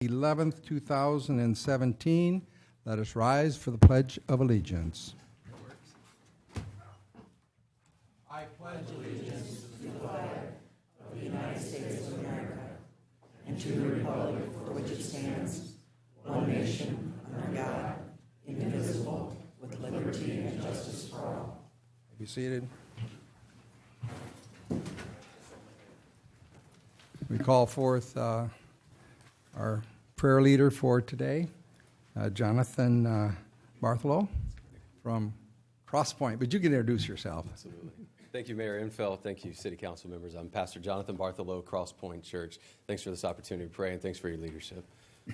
11th, 2017. Let us rise for the Pledge of Allegiance. I pledge allegiance to the flag of the United States of America and to the republic for which it stands, one nation, under God, indivisible, with liberty and justice for all. Be seated. We call forth our prayer leader for today, Jonathan Bartholow from Cross Point. But you can introduce yourself. Absolutely. Thank you, Mayor Infeld. Thank you, City Council members. I'm Pastor Jonathan Bartholow, Cross Point Church. Thanks for this opportunity to pray, and thanks for your leadership.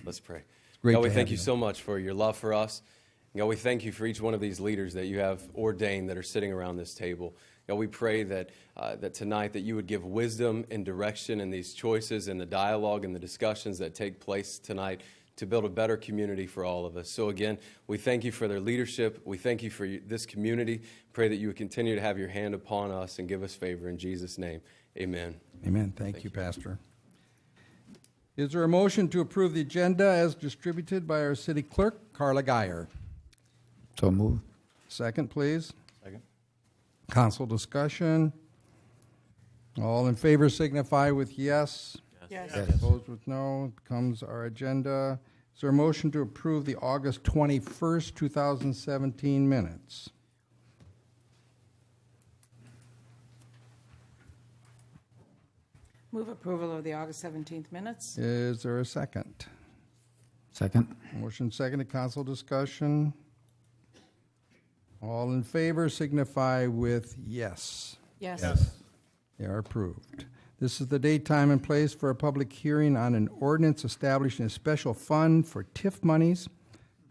Let's pray. God, we thank you so much for your love for us. God, we thank you for each one of these leaders that you have ordained that are sitting around this table. God, we pray that tonight that you would give wisdom and direction in these choices and the dialogue and the discussions that take place tonight to build a better community for all of us. So again, we thank you for their leadership. We thank you for this community. Pray that you would continue to have your hand upon us and give us favor in Jesus' name. Amen. Amen. Thank you, Pastor. Is there a motion to approve the agenda as distributed by our city clerk, Carla Geyer? So moved. Second, please. Second. Council discussion. All in favor signify with yes. Yes. Opposed with no. It becomes our agenda. Is there a motion to approve the August 21st, 2017 minutes? Move approval of the August 17th minutes. Is there a second? Second. Motion seconded. Council discussion. All in favor signify with yes. Yes. They are approved. This is the date, time, and place for a public hearing on an ordinance establishing a special fund for TIF monies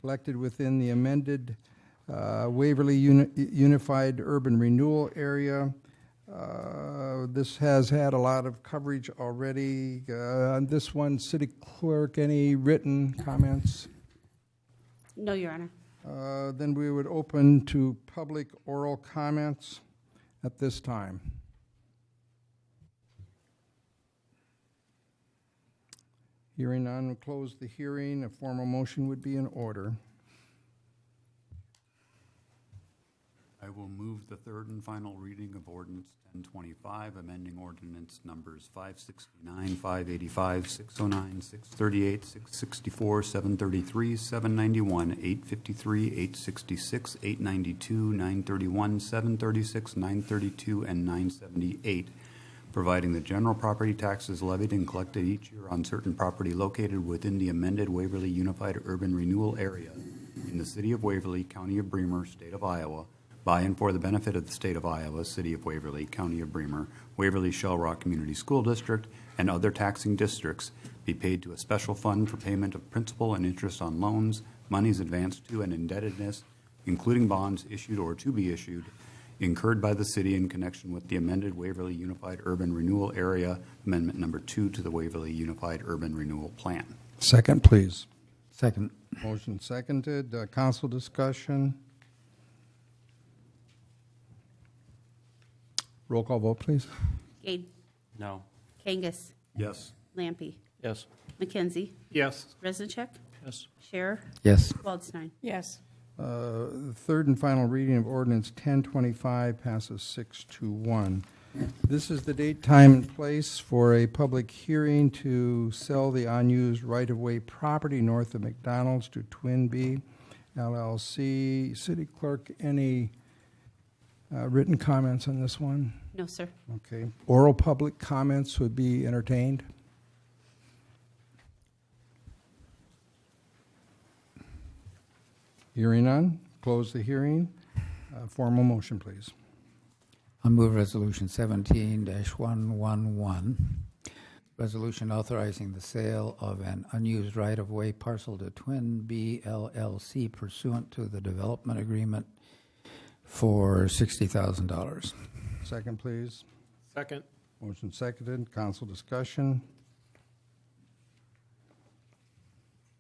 collected within the amended Waverly Unified Urban Renewal Area. This has had a lot of coverage already. On this one, City Clerk, any written comments? No, Your Honor. Then we would open to public oral comments at this time. Hearing none, we'll close the hearing. A formal motion would be in order. I will move the third and final reading of Ordinance 1025, amending ordinance numbers 569, 585, 609, 638, 664, 733, 791, 853, 866, 892, 931, 736, 932, and 978, providing the general property taxes levied and collected each year on certain property located within the amended Waverly Unified Urban Renewal Area in the City of Waverly, County of Bremer, State of Iowa, by and for the benefit of the State of Iowa, City of Waverly, County of Bremer, Waverly Shell Rock Community School District, and other taxing districts, be paid to a special fund for payment of principal and interest on loans, monies advanced to and indebtedness, including bonds issued or to be issued, incurred by the city in connection with the amended Waverly Unified Urban Renewal Area, Amendment Number 2 to the Waverly Unified Urban Renewal Plan. Second, please. Second. Motion seconded. Council discussion. Roll call vote, please. Gade. No. Kangas. Yes. Lampy. Yes. McKenzie. Yes. Reznicek. Yes. Scherer. Yes. Waldstein. Yes. The third and final reading of Ordinance 1025 passes 6-1. This is the date, time, and place for a public hearing to sell the unused right-of-way property north of McDonald's to Twin B LLC. City Clerk, any written comments on this one? No, sir. Okay. Oral public comments would be entertained. Hearing none, close the hearing. Formal motion, please. I'll move Resolution 17-111. Resolution authorizing the sale of an unused right-of-way parcel to Twin B LLC pursuant to the development agreement for $60,000. Second, please. Second. Motion seconded. Council discussion.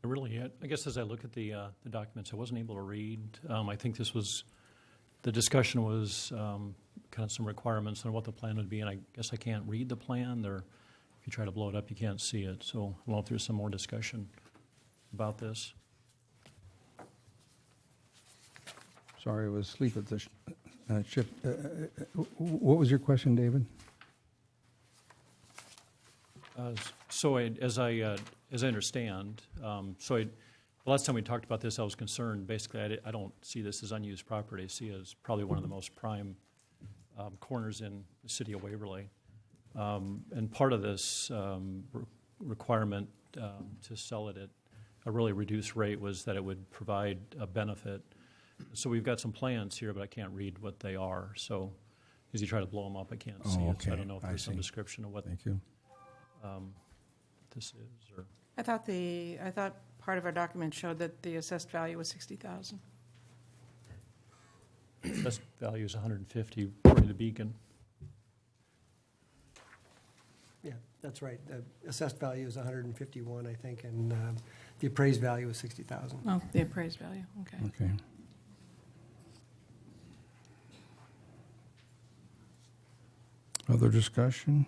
I guess as I look at the documents, I wasn't able to read. I think the discussion was kind of some requirements on what the plan would be, and I guess I can't read the plan. If you try to blow it up, you can't see it. So I don't know if there's some more discussion about this. Sorry, I was asleep at the ship. What was your question, David? So as I understand, the last time we talked about this, I was concerned, basically, I don't see this as unused property. I see it as probably one of the most prime corners in the city of Waverly. And part of this requirement to sell it at a really reduced rate was that it would provide a benefit. So we've got some plans here, but I can't read what they are. So as you try to blow them up, I can't see it. So I don't know if there's some description of what Thank you. this is. Or I thought part of our document showed that the assessed value was 60,000. best value is 150 according to Beacon. Yeah, that's right. The assessed value is 151, I think, and the appraised value is 60,000. Oh, the appraised value, okay. Okay. Other discussion?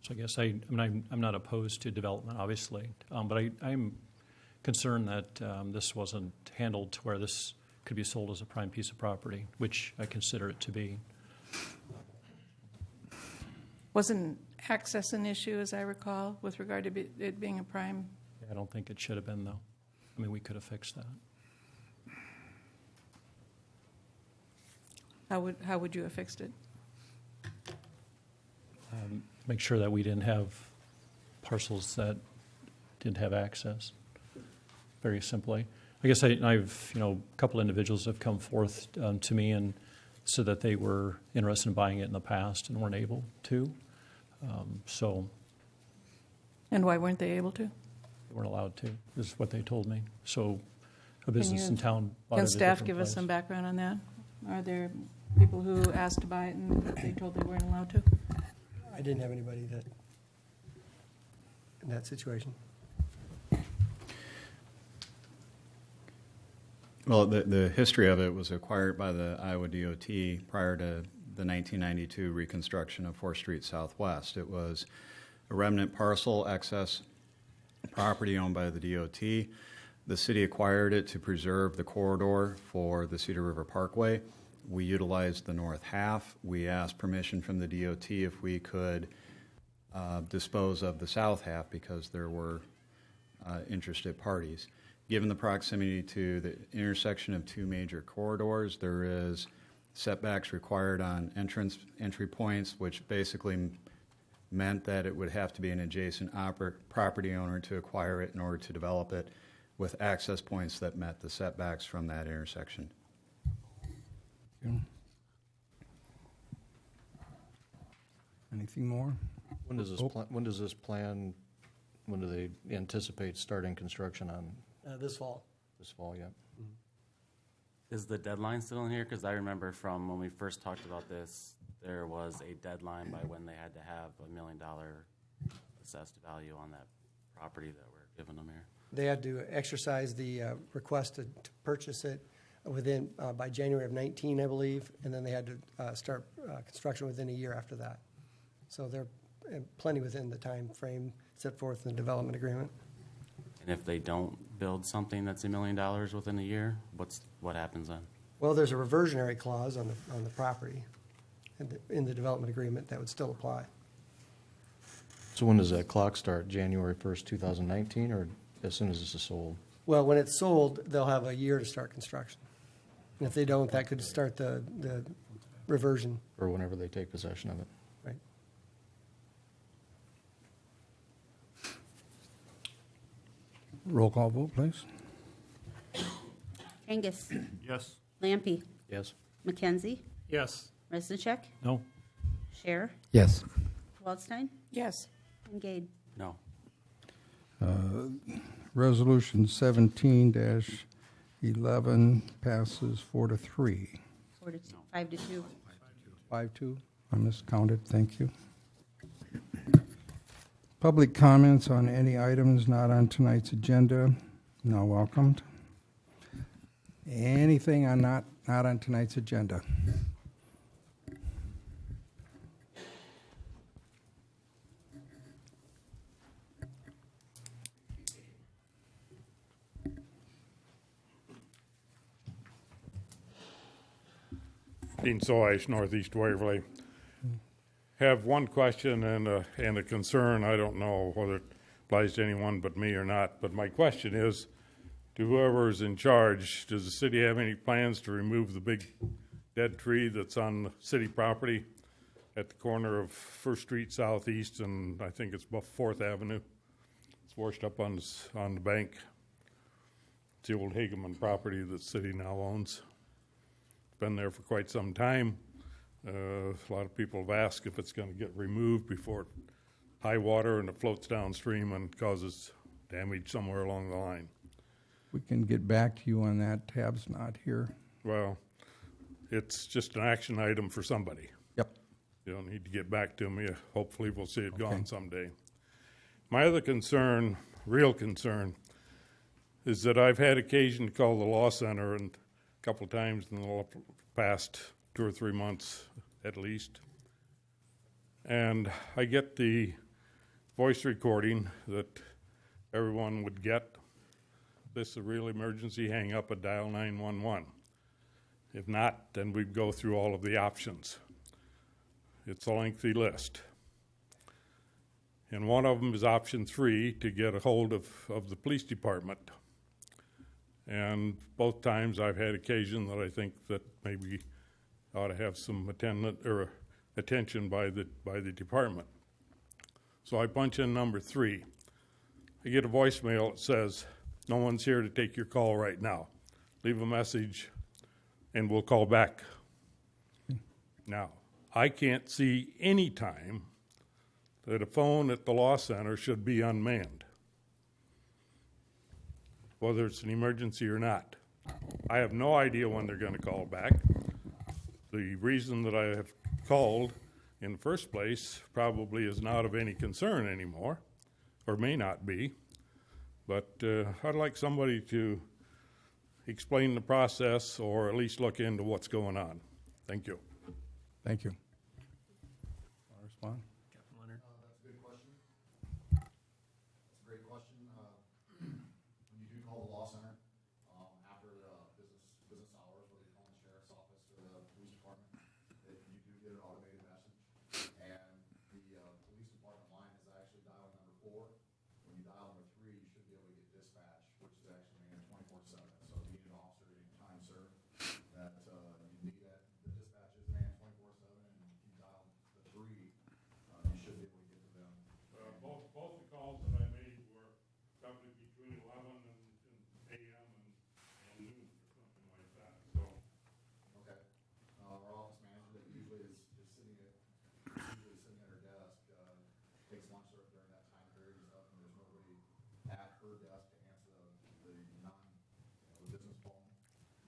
So I guess I'm not opposed to development, obviously, but I'm concerned that this wasn't handled to where this could be sold as a prime piece of property, which I consider it to be. Wasn't access an issue, as I recall, with regard to it being a prime? I don't think it should have been, though. I mean, we could have fixed that. How would you have fixed it? Make sure that we didn't have parcels that didn't have access, very simply. I guess I've, a couple individuals have come forth to me and said that they were interested in buying it in the past and weren't able to. So And why weren't they able to? they weren't allowed to, is what they told me. So a business in town bought it Can at a staff different give us place. some background on that? Are there people who asked to buy it and they told they weren't allowed to? I didn't have anybody that, in that situation. Well, the history of it was acquired by the Iowa DOT prior to the 1992 reconstruction of 4th Street Southwest. It was a remnant parcel, excess property owned by the DOT. The city acquired it to preserve the corridor for the Cedar River Parkway. We utilized the north half. We asked permission from the DOT if we could dispose of the south half because there were interested parties. Given the proximity to the intersection of two major corridors, there is setbacks required on entry points, which basically meant that it would have to be an adjacent property owner to acquire it in order to develop it with access points that met the setbacks from that intersection. Okay. Anything more? When does this plan, when do they anticipate starting construction on This fall. this fall yet? Is the deadline still in here? Because I remember from when we first talked about this, there was a deadline by when they had to have $1 million assessed value on that property that we're giving them here. They had to exercise the request to purchase it within, by January of 19, I believe, and then they had to start construction within a year after that. So they're plenty within the time frame set forth in the development agreement. And if they don't build something that's $1 million within a year, what happens then? Well, there's a reversionary clause on the property in the development agreement that would still apply. So when does that clock start? January 1st, 2019, or as soon as this is sold? Well, when it's sold, they'll have a year to start construction. And if they don't, that could start the reversion. Or whenever they take possession of it? Right. Roll call vote, please. Angus. Yes. Lampy. Yes. McKenzie. Yes. No? Resnichek. Scher. Yes. Waldstein. Yes. And Gade. No. Resolution 17-11 passes 4-3. 5-2. 5-2. I miscounted. Thank you. Public comments on any items not on tonight's agenda, now welcomed. Anything on not on tonight's agenda? Dean Soish, Northeast Waverly. Have one question and a concern. I don't know whether it applies to anyone but me or not, but my question is, to whoever is in charge, does the city have any plans to remove the big dead tree that's on the city property at the corner of First Street Southeast and I think it's above 4th Avenue? It's washed up on the bank. It's the old Hageman property that the city now owns. It's been there for quite some time. A lot of people have asked if it's going to get removed before high water and it floats downstream and causes damage somewhere along the line. We can get back to you on that. Tab's not here. Well, it's just an action item for somebody. Yep. You don't need to get back to me. Hopefully we'll see it gone someday. My other concern, real concern, is that I've had occasion to call the law center and a couple of times in the past 2 or 3 months at least. And I get the voice recording that everyone would get. This is a real emergency, hang up and dial 911. If not, then we'd go through all of the options. It's a lengthy list. And one of them is option 3, to get a hold of the police department. And both times I've had occasion that I think that maybe ought to have some attention by the department. So I punch in number 3. I get a voicemail that says, "No one's here to take your call right now. Leave a message and we'll call back." Now, I can't see any time that a phone at the law center should be unmanned, whether it's an emergency or not. I have no idea when they're going to call back. The reason that I have called in the first place probably is not of any concern anymore, or may not be, but I'd like somebody to explain the process or at least look into what's going on. Thank you. Thank you. Want to respond? That's a good question. That's a great question. When you do call the law center, after business hours, whether you call the sheriff's office or the police department, you do get an automated message. And the police department line is actually dial number 4. When you dial number 3, you should be able to get dispatch, which is actually manned 24/7. So if you need an officer anytime, sir, that you need that, the dispatch is manned 24/7, and if you dial the 3, you should be able to get to them. Both the calls that I made were probably between 11 and a.m. and noon or something like that. So. Okay. Our office manager that usually is sitting at her desk, takes lunch during that time period and stuff, and there's nobody at her desk to answer the business phone,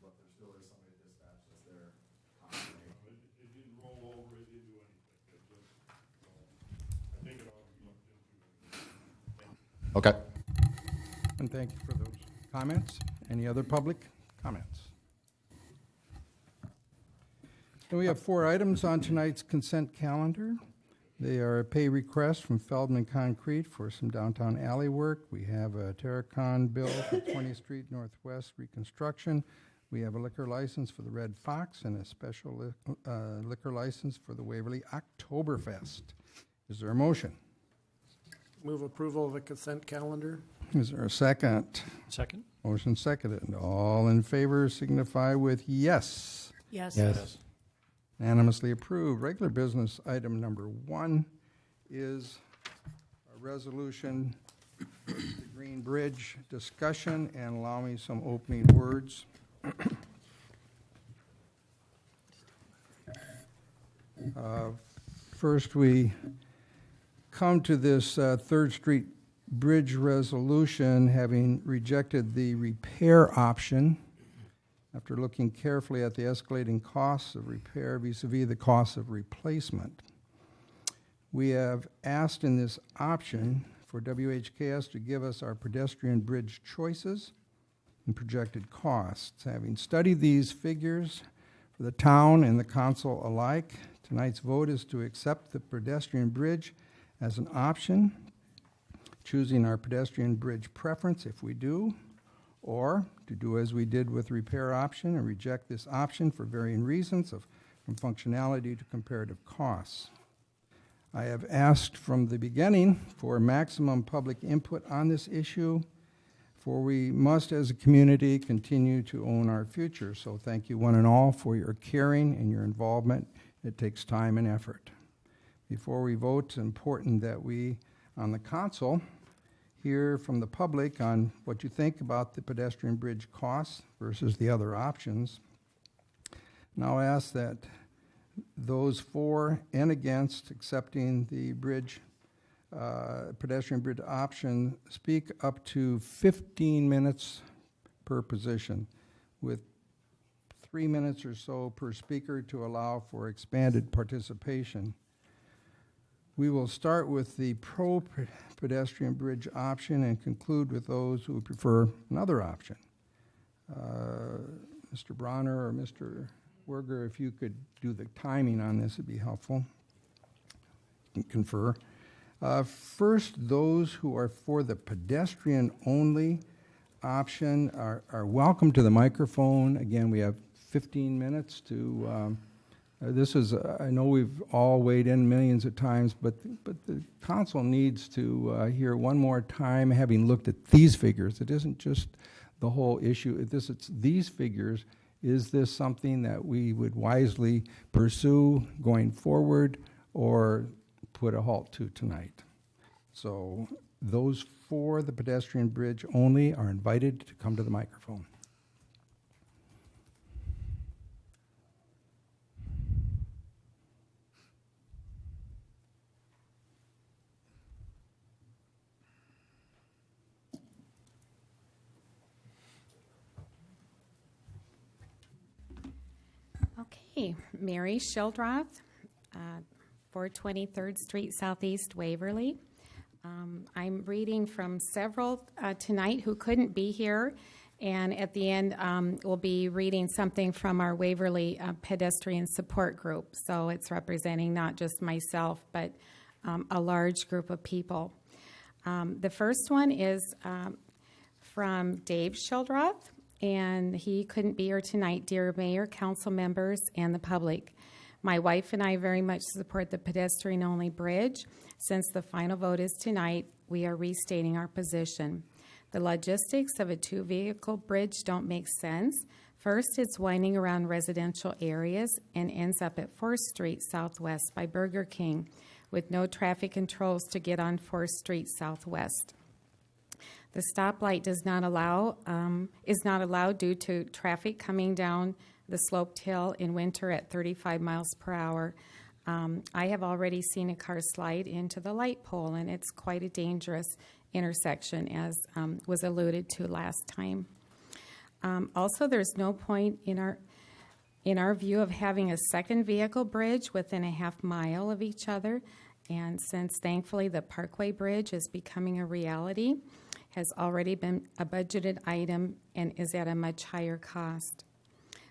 but there still is somebody at dispatch that's there constantly. It didn't roll over, it didn't do anything. It just, I think it ought to be looked into. Okay. And thank you for those comments. Any other public comments? And we have 4 items on tonight's consent calendar. They are a pay request from Feldman Concrete for some downtown alley work. We have a Terracon bill for 20th Street Northwest reconstruction. We have a liquor license for the Red Fox and a special liquor license for the Waverly Oktoberfest. Is there a motion? Move approval of the consent calendar. Is there a second? Second? Motion seconded. All in favor signify with yes. Yes. Yes. Unanimously approved. Regular business item number 1 is a resolution, the Green Bridge discussion, and allow me some opening words. First, we come to this 3rd Street Bridge resolution having rejected the repair option after looking carefully at the escalating costs of repair vis-a-vis the costs of replacement. We have asked in this option for WHKS to give us our pedestrian bridge choices and projected costs. Having studied these figures for the town and the council alike, tonight's vote is to accept the pedestrian bridge as an option, choosing our pedestrian bridge preference if we do, or to do as we did with repair option and reject this option for varying reasons of from functionality to comparative costs. I have asked from the beginning for maximum public input on this issue, for we must, as a community, continue to own our future. So thank you one and all for your caring and your involvement. It takes time and effort. Before we vote, it's important that we, on the council, hear from the public on what you think about the pedestrian bridge costs versus the other options. Now I ask that those for and against accepting the bridge, pedestrian bridge option, speak up to 15 minutes per position, with 3 minutes or so per speaker to allow for expanded participation. We will start with the pro-pedestrian bridge option and conclude with those who prefer another option. Mr. Bronner or Mr. Werger, if you could do the timing on this, it'd be helpful. You can confer. First, those who are for the pedestrian-only option are welcome to the microphone. Again, we have 15 minutes to... this is, I know we've all weighed in millions of times, but the council needs to hear one more time, having looked at these figures. It isn't just the whole issue. It's these figures. Is this something that we would wisely pursue going forward or put a halt to tonight? So those for the pedestrian bridge only are invited to come to the microphone. Okay, Mary Shildroth, 423rd Street Southeast, Waverly. I'm reading from several tonight who couldn't be here, and at the end we'll be reading something from our Waverly Pedestrian Support Group. So it's representing not just myself, but a large group of people. The first one is from Dave Shildroth, and he couldn't be here tonight. Dear Mayor, council members, and the public, my wife and I very much support the pedestrian-only bridge. Since the final vote is tonight, we are restating our position. The logistics of a two-vehicle bridge don't make sense. First, it's winding around residential areas and ends up at 4th Street Southwest by Burger King, with no traffic controls to get on 4th Street Southwest. The stoplight is not allowed due to traffic coming down the sloped hill in winter at 35 miles per hour. I have already seen a car slide into the light pole, and it's quite a dangerous intersection, as was alluded to last time. Also, there's no point in our view of having a second vehicle bridge within a half mile of each other, and since thankfully the Parkway Bridge is becoming a reality, has already been a budgeted item and is at a much higher cost.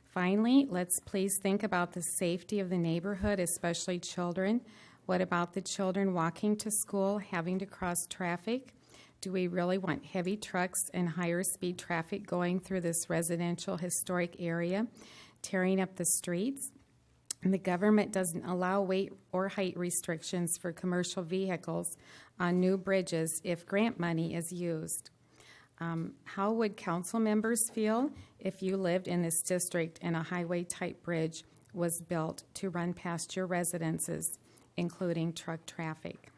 Finally, let's please think about the safety of the neighborhood, especially children. What about the children walking to school, having to cross traffic? Do we really want heavy trucks and higher speed traffic going through this residential historic area, tearing up the streets? And the government doesn't allow weight or height restrictions for commercial vehicles on new bridges if grant money is used. How would council members feel if you lived in this district and a highway-type bridge was built to run past your residences, including truck traffic?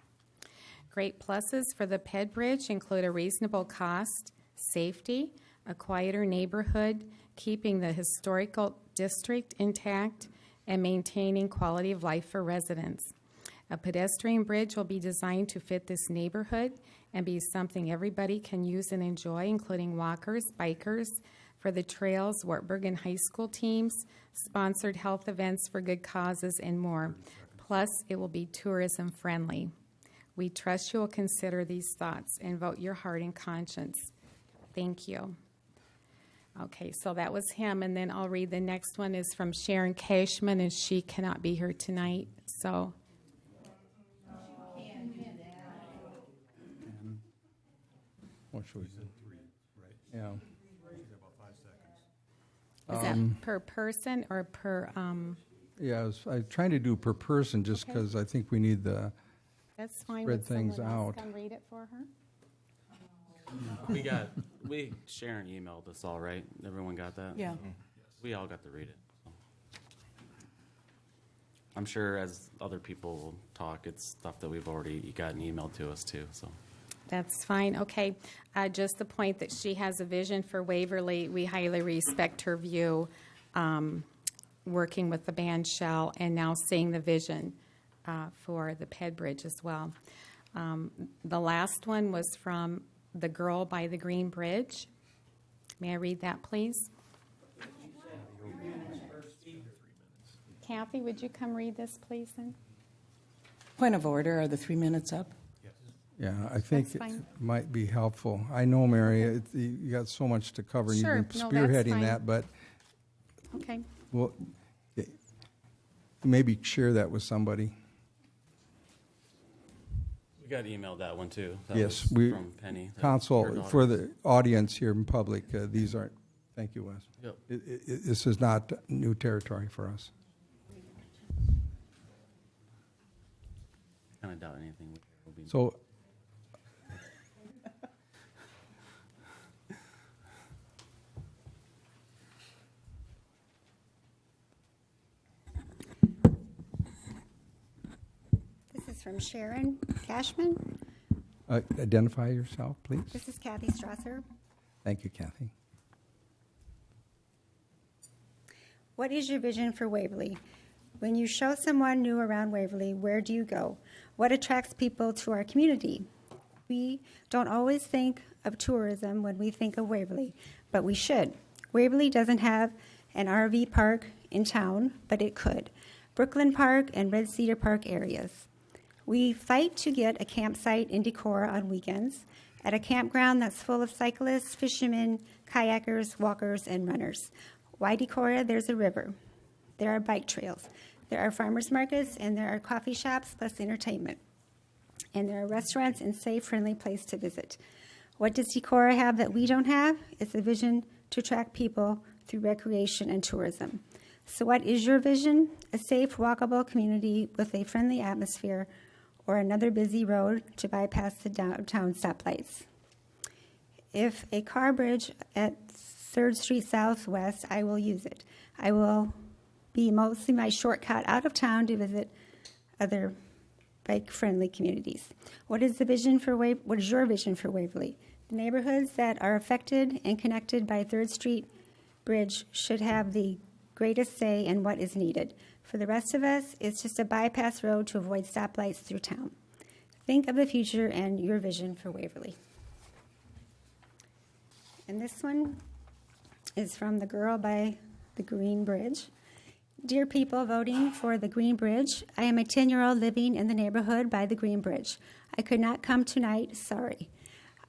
Great pluses for the PED Bridge include a reasonable cost, safety, a quieter neighborhood, keeping the historical district intact, and maintaining quality of life for residents. A pedestrian bridge will be designed to fit this neighborhood and be something everybody can use and enjoy, including walkers, bikers, for the trails, Wartburg and high school teams, sponsored health events for good causes, and more. Plus, it will be tourism friendly. We trust you will consider these thoughts and vote your heart and conscience. Thank you. Okay, so that was him, and then I'll read the next one is from Sharon Cashman, and she cannot be here tonight, so. What should we do? Yeah. Is that per person or per Yeah, I was trying to do per person just Okay. because I think we need the, That's fine. Spread Would someone things else out. come read it for her? Sharon emailed us all, right? Everyone got that? Yeah. We all got to read it. So. I'm sure as other people will talk, it's stuff that we've already gotten emailed to us too, so. That's fine, okay. Just the point that she has a vision for Waverly, we highly respect her view, working with the band shell and now seeing the vision for the Ped Bridge as well. The last one was from The Girl by the Green Bridge. May I read that, please? Kathy, would you come read this, please, then? Point of order, are the 3 minutes up? yeah, I think That's fine. it might be helpful. I know, Mary, you got so much to cover. and Sure. You've been No, that's spearheading fine. that, but Okay. well, maybe share that with somebody. We got emailed that one too. That Yes, was we, from Penny. her counsel, daughter. for the audience here in public, these aren't, thank you, Wes. Yep. This is not new territory for us. I kind of doubt anything will be. So, This is from Sharon Cashman. identify yourself, please. This is Kathy Strasser. Thank you, Kathy. What is your vision for Waverly? When you show someone new around Waverly, where do you go? What attracts people to our community? We don't always think of tourism when we think of Waverly, but we should. Waverly doesn't have an RV park in town, but it could. Brooklyn Park and Red Cedar Park areas. We fight to get a campsite in Decorah on weekends at a campground that's full of cyclists, fishermen, kayakers, walkers, and runners. Why Decorah? There's a river. There are bike trails. There are farmers markets, and there are coffee shops plus entertainment. And there are restaurants and safe, friendly place to visit. What does Decorah have that we don't have? It's a vision to attract people through recreation and tourism. So what is your vision? A safe, walkable community with a friendly atmosphere, or another busy road to bypass the downtown stoplights. If a car bridge at 3rd Street Southwest, I will use it. I will be mostly my shortcut out of town to visit other bike-friendly communities. What is your vision for Waverly? The neighborhoods that are affected and connected by 3rd Street Bridge should have the greatest say in what is needed. For the rest of us, it's just a bypass road to avoid stoplights through town. Think of the future and your vision for Waverly. And this one is from The Girl by the Green Bridge. Dear people voting for the Green Bridge, I am a 10-year-old living in the neighborhood by the Green Bridge. I could not come tonight, sorry.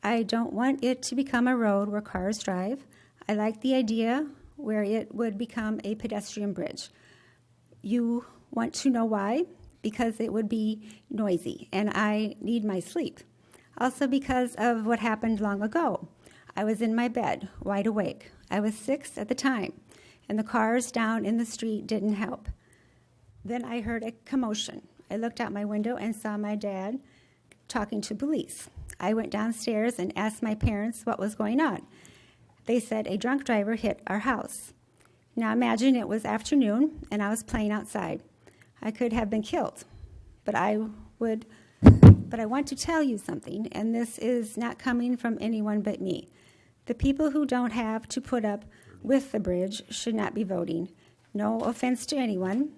I don't want it to become a road where cars drive. I like the idea where it would become a pedestrian bridge. You want to know why? Because it would be noisy, and I need my sleep. Also because of what happened long ago. I was in my bed, wide awake. I was 6 at the time, and the cars down in the street didn't help. Then I heard a commotion. I looked out my window and saw my dad talking to police. I went downstairs and asked my parents what was going on. They said a drunk driver hit our house. Now imagine it was afternoon and I was playing outside. I could have been killed, but I want to tell you something, and this is not coming from anyone but me. The people who don't have to put up with the bridge should not be voting. No offense to anyone,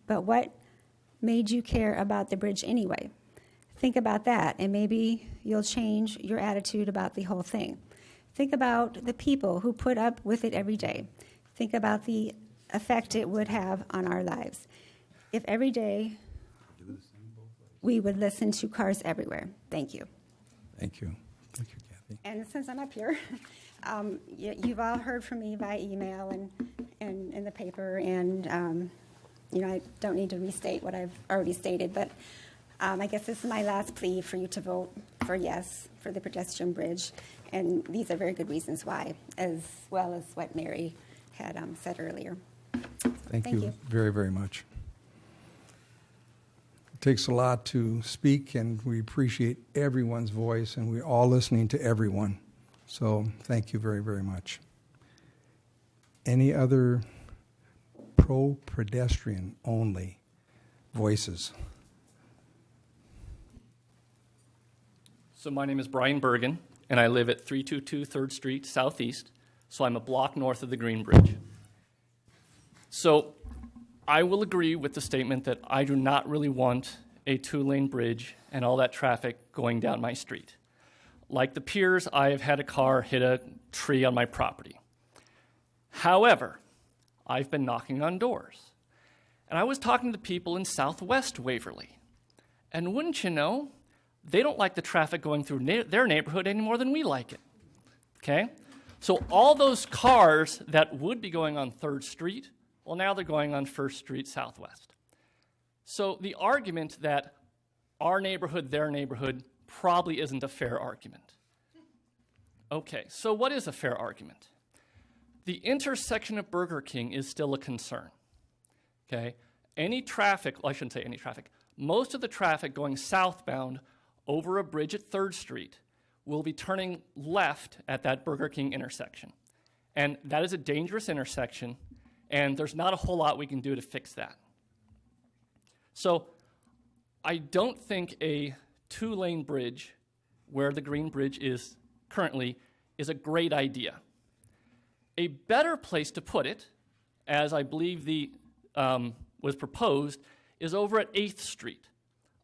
but what made you care about the bridge anyway? Think about that, and maybe you'll change your attitude about the whole thing. Think about the people who put up with it every day. Think about the effect it would have on our lives. If every day we would listen to cars everywhere. Thank you. Thank you. Thank you, Kathy. And since I'm up here, you've all heard from me by email and in the paper, and I don't need to restate what I've already stated, but I guess this is my last plea for you to vote for yes for the pedestrian bridge, and these are very good reasons why, as well as what Mary had said earlier. Thank you very, very much. takes a lot to speak, and we appreciate everyone's voice, and we're all listening to everyone. So thank you very, very much. Any other pro-pedestrian only voices? So my name is Brian Bergen, and I live at 322 3rd Street Southeast, so I'm a block north of the Green Bridge. So I will agree with the statement that I do not really want a two-lane bridge and all that traffic going down my street. Like the peers, I have had a car hit a tree on my property. However, I've been knocking on doors, and I was talking to people in Southwest Waverly, and wouldn't you know, they don't like the traffic going through their neighborhood any more than we like it, okay? So all those cars that would be going on 3rd Street, well, now they're going on 1st Street Southwest. So the argument that our neighborhood, their neighborhood, probably isn't a fair argument. Okay, so what is a fair argument? The intersection of Burger King is still a concern, okay? Any traffic, well, I shouldn't say any traffic, most of the traffic going southbound over a bridge at 3rd Street will be turning left at that Burger King intersection. And that is a dangerous intersection, and there's not a whole lot we can do to fix that. So I don't think a two-lane bridge where the Green Bridge is currently is a great idea. A better place to put it, as I believe was proposed, is over at 8th Street,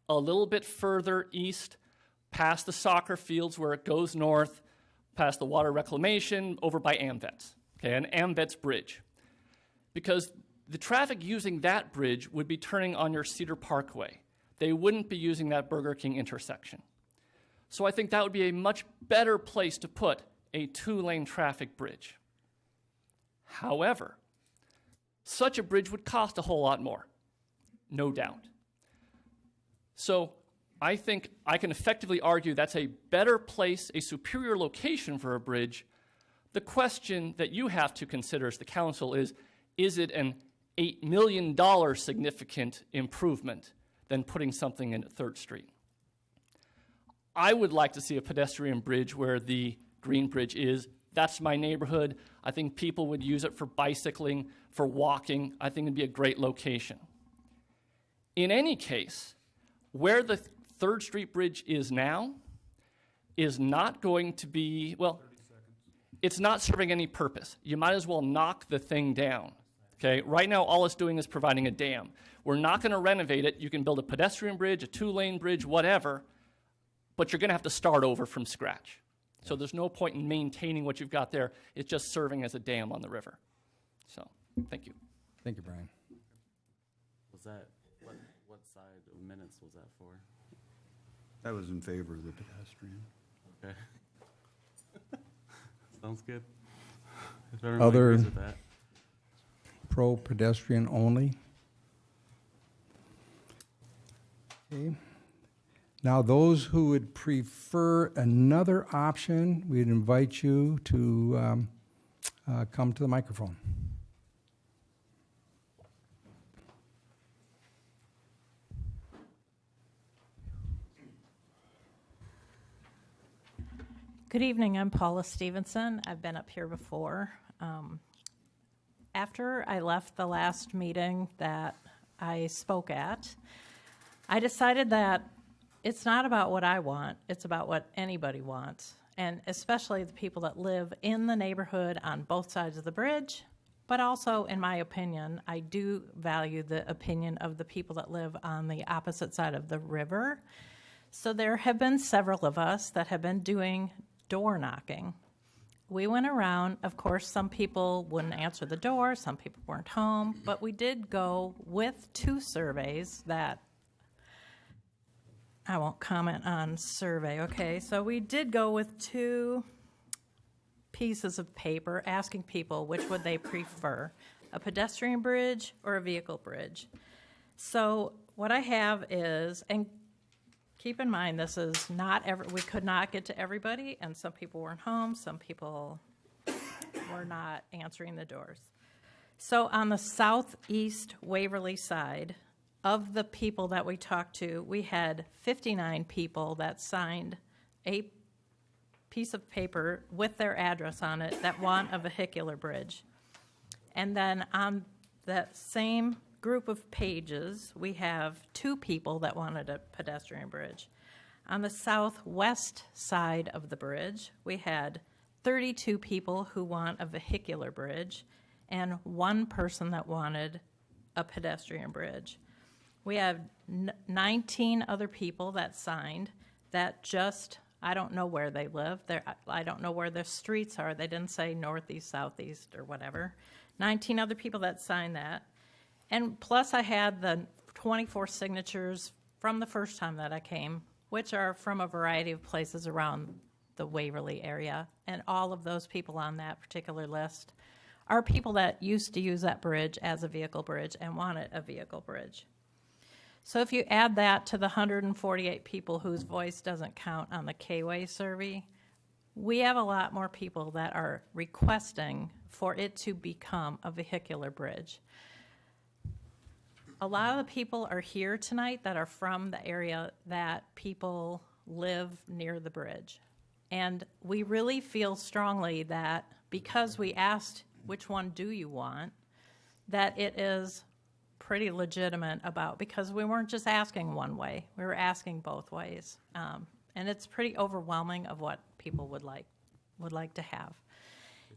a little bit further east, past the soccer fields where it goes north, past the water reclamation, over by AMVETS, okay, an AMVETS bridge. Because the traffic using that bridge would be turning on your Cedar Parkway. They wouldn't be using that Burger King intersection. So I think that would be a much better place to put a two-lane traffic bridge. However, such a bridge would cost a whole lot more, no doubt. So I think I can effectively argue that's a better place, a superior location for a bridge. The question that you have to consider as the council is it an $8 million significant improvement than putting something in at 3rd Street? I would like to see a pedestrian bridge where the Green Bridge is. That's my neighborhood. I think people would use it for bicycling, for walking. I think it'd be a great location. In any case, where the 3rd Street Bridge is now is not going to be, well, it's not serving any purpose. You might as well knock the thing down, okay? Right now, all it's doing is providing a dam. We're not going to renovate it. You can build a pedestrian bridge, a two-lane bridge, whatever, but you're going to have to start over from scratch. So there's no point in maintaining what you've got there. It's just serving as a dam on the river. So, thank you. Thank you, Brian. Was that, what side of minutes was that for? I was in favor of the pedestrian. Okay. Sounds good. If everybody Other agrees with that. pro-pedestrian only? Okay. Now, those who would prefer another option, we'd invite you to come to the microphone. Good evening, I'm Paula Stevenson. I've been up here before. After I left the last meeting that I spoke at, I decided that it's not about what I want, it's about what anybody wants, and especially the people that live in the neighborhood on both sides of the bridge, but also, in my opinion, I do value the opinion of the people that live on the opposite side of the river. So there have been several of us that have been doing door knocking. We went around, of course, some people wouldn't answer the door, some people weren't home, but we did go with 2 surveys that, I won't comment on survey, okay? So we did go with 2 pieces of paper asking people which would they prefer, a pedestrian bridge or a vehicle bridge. So what I have is, and keep in mind, this is not we could not get to everybody, and some people weren't home, some people were not answering the doors. So on the southeast Waverly side of the people that we talked to, we had 59 people that signed a piece of paper with their address on it that want a vehicular bridge. And then on that same group of pages, we have 2 people that wanted a pedestrian bridge. On the southwest side of the bridge, we had 32 people who want a vehicular bridge and 1 person that wanted a pedestrian bridge. We have 19 other people that signed that just, I don't know where they live. I don't know where their streets are. They didn't say northeast, southeast, or whatever. 19 other people that signed that. And plus I had the 24 signatures from the first time that I came, which are from a variety of places around the Waverly area. And all of those people on that particular list are people that used to use that bridge as a vehicle bridge and wanted a vehicle bridge. So if you add that to the 148 people whose voice doesn't count on the K-Way survey, we have a lot more people that are requesting for it to become a vehicular bridge. A lot of the people are here tonight that are from the area that people live near the bridge. And we really feel strongly that because we asked which one do you want, that it is pretty legitimate about, because we weren't just asking one way, we were asking both ways. And it's pretty overwhelming of what people would like to have.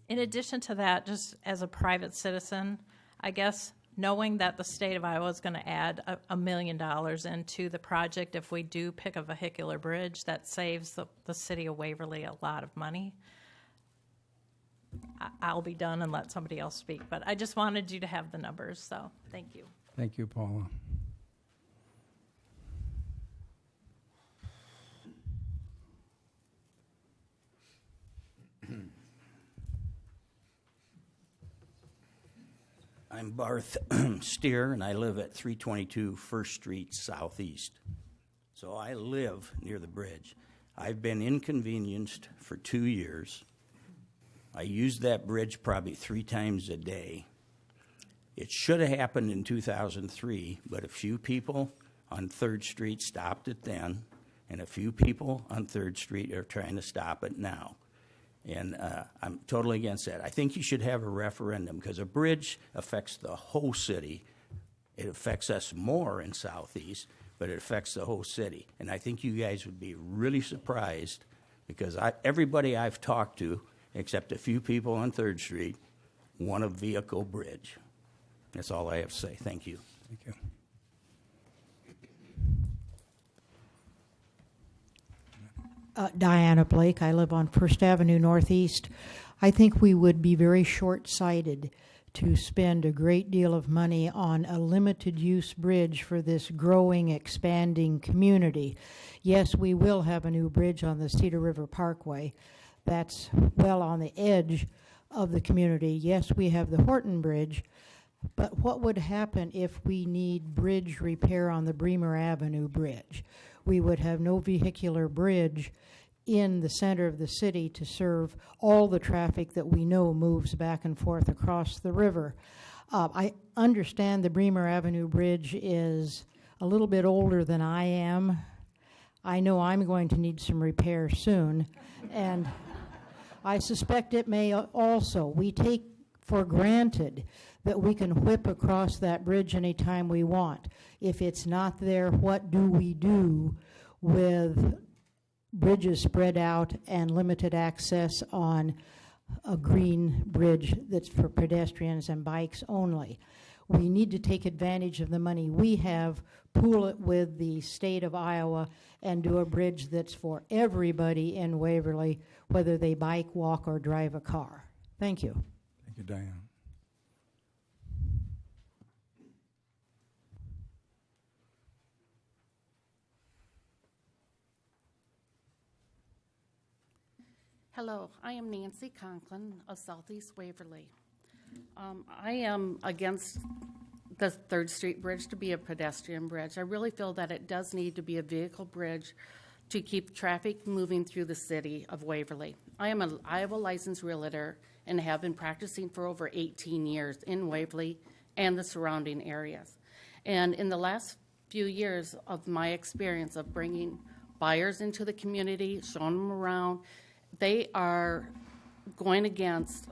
In addition to that, just as a private citizen, I guess knowing that the state of Iowa is going to add $1 million into the project if we do pick a vehicular bridge, that saves the city of Waverly a lot of money. I'll be done and let somebody else speak, but I just wanted you to have the numbers, so thank you. Thank you, Paula. I'm Barth Steer, and I live at 322 First Street Southeast. So I live near the bridge. I've been inconvenienced for 2 years. I use that bridge probably 3 times a day. It should have happened in 2003, but a few people on 3rd Street stopped it then, and a few people on 3rd Street are trying to stop it now. And I'm totally against that. I think you should have a referendum, because a bridge affects the whole city. It affects us more in Southeast, but it affects the whole city. And I think you guys would be really surprised, because everybody I've talked to, except a few people on 3rd Street, want a vehicle bridge. That's all I have to say. Thank you. Thank you. Diana Blake. I live on First Avenue Northeast. I think we would be very short-sighted to spend a great deal of money on a limited-use bridge for this growing, expanding community. Yes, we will have a new bridge on the Cedar River Parkway. That's well on the edge of the community. Yes, we have the Horton Bridge, but what would happen if we need bridge repair on the Bremer Avenue Bridge? We would have no vehicular bridge in the center of the city to serve all the traffic that we know moves back and forth across the river. I understand the Bremer Avenue Bridge is a little bit older than I am. I know I'm going to need some repair soon, and I suspect it may also. We take for granted that we can whip across that bridge anytime we want. If it's not there, what do we do with bridges spread out and limited access on a green bridge that's for pedestrians and bikes only? We need to take advantage of the money we have, pool it with the state of Iowa, and do a bridge that's for everybody in Waverly, whether they bike, walk, or drive a car. Thank you. Thank you, Diane. Hello, I am Nancy Conklin of Southeast Waverly. I am against the 3rd Street Bridge to be a pedestrian bridge. I really feel that it does need to be a vehicle bridge to keep traffic moving through the city of Waverly. I am an Iowa licensed realtor and have been practicing for over 18 years in Waverly and the surrounding areas. And in the last few years of my experience of bringing buyers into the community, showing them around, they are going against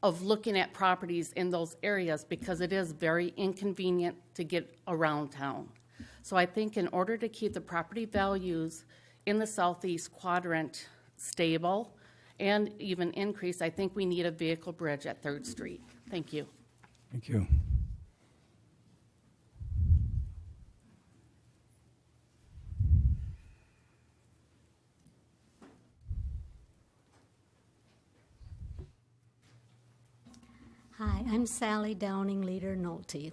of looking at properties in those areas because it is very inconvenient to get around town. So I think in order to keep the property values in the southeast quadrant stable and even increase, I think we need a vehicle bridge at 3rd Street. Thank you. Thank you. Hi, I'm Sally Downing, Leader Nolte.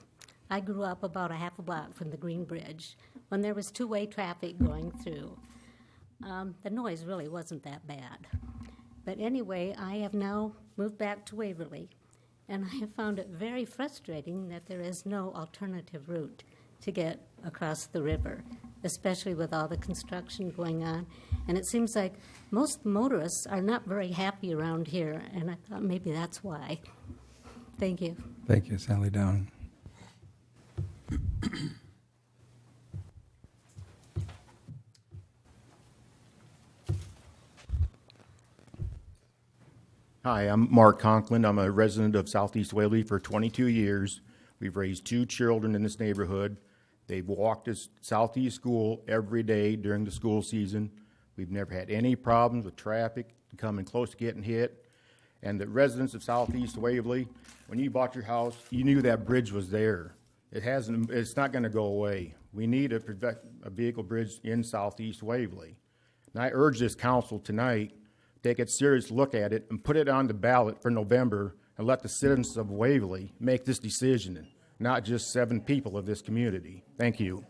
I grew up about a half a block from the Green Bridge when there was two-way traffic going through. The noise really wasn't that bad. But anyway, I have now moved back to Waverly, and I have found it very frustrating that there is no alternative route to get across the river, especially with all the construction going on. And it seems like most motorists are not very happy around here, and I thought maybe that's why. Thank you. Thank you, Sally Downing. Hi, I'm Mark Conklin. I'm a resident of Southeast Waverly for 22 years. We've raised 2 children in this neighborhood. They've walked to Southeast School every day during the school season. We've never had any problems with traffic coming close to getting hit. And the residents of Southeast Waverly, when you bought your house, you knew that bridge was there. It's not going to go away. We need a vehicle bridge in Southeast Waverly. And I urge this council tonight, take a serious look at it and put it on the ballot for November and let the citizens of Waverly make this decision, not just 7 people of this community. Thank you.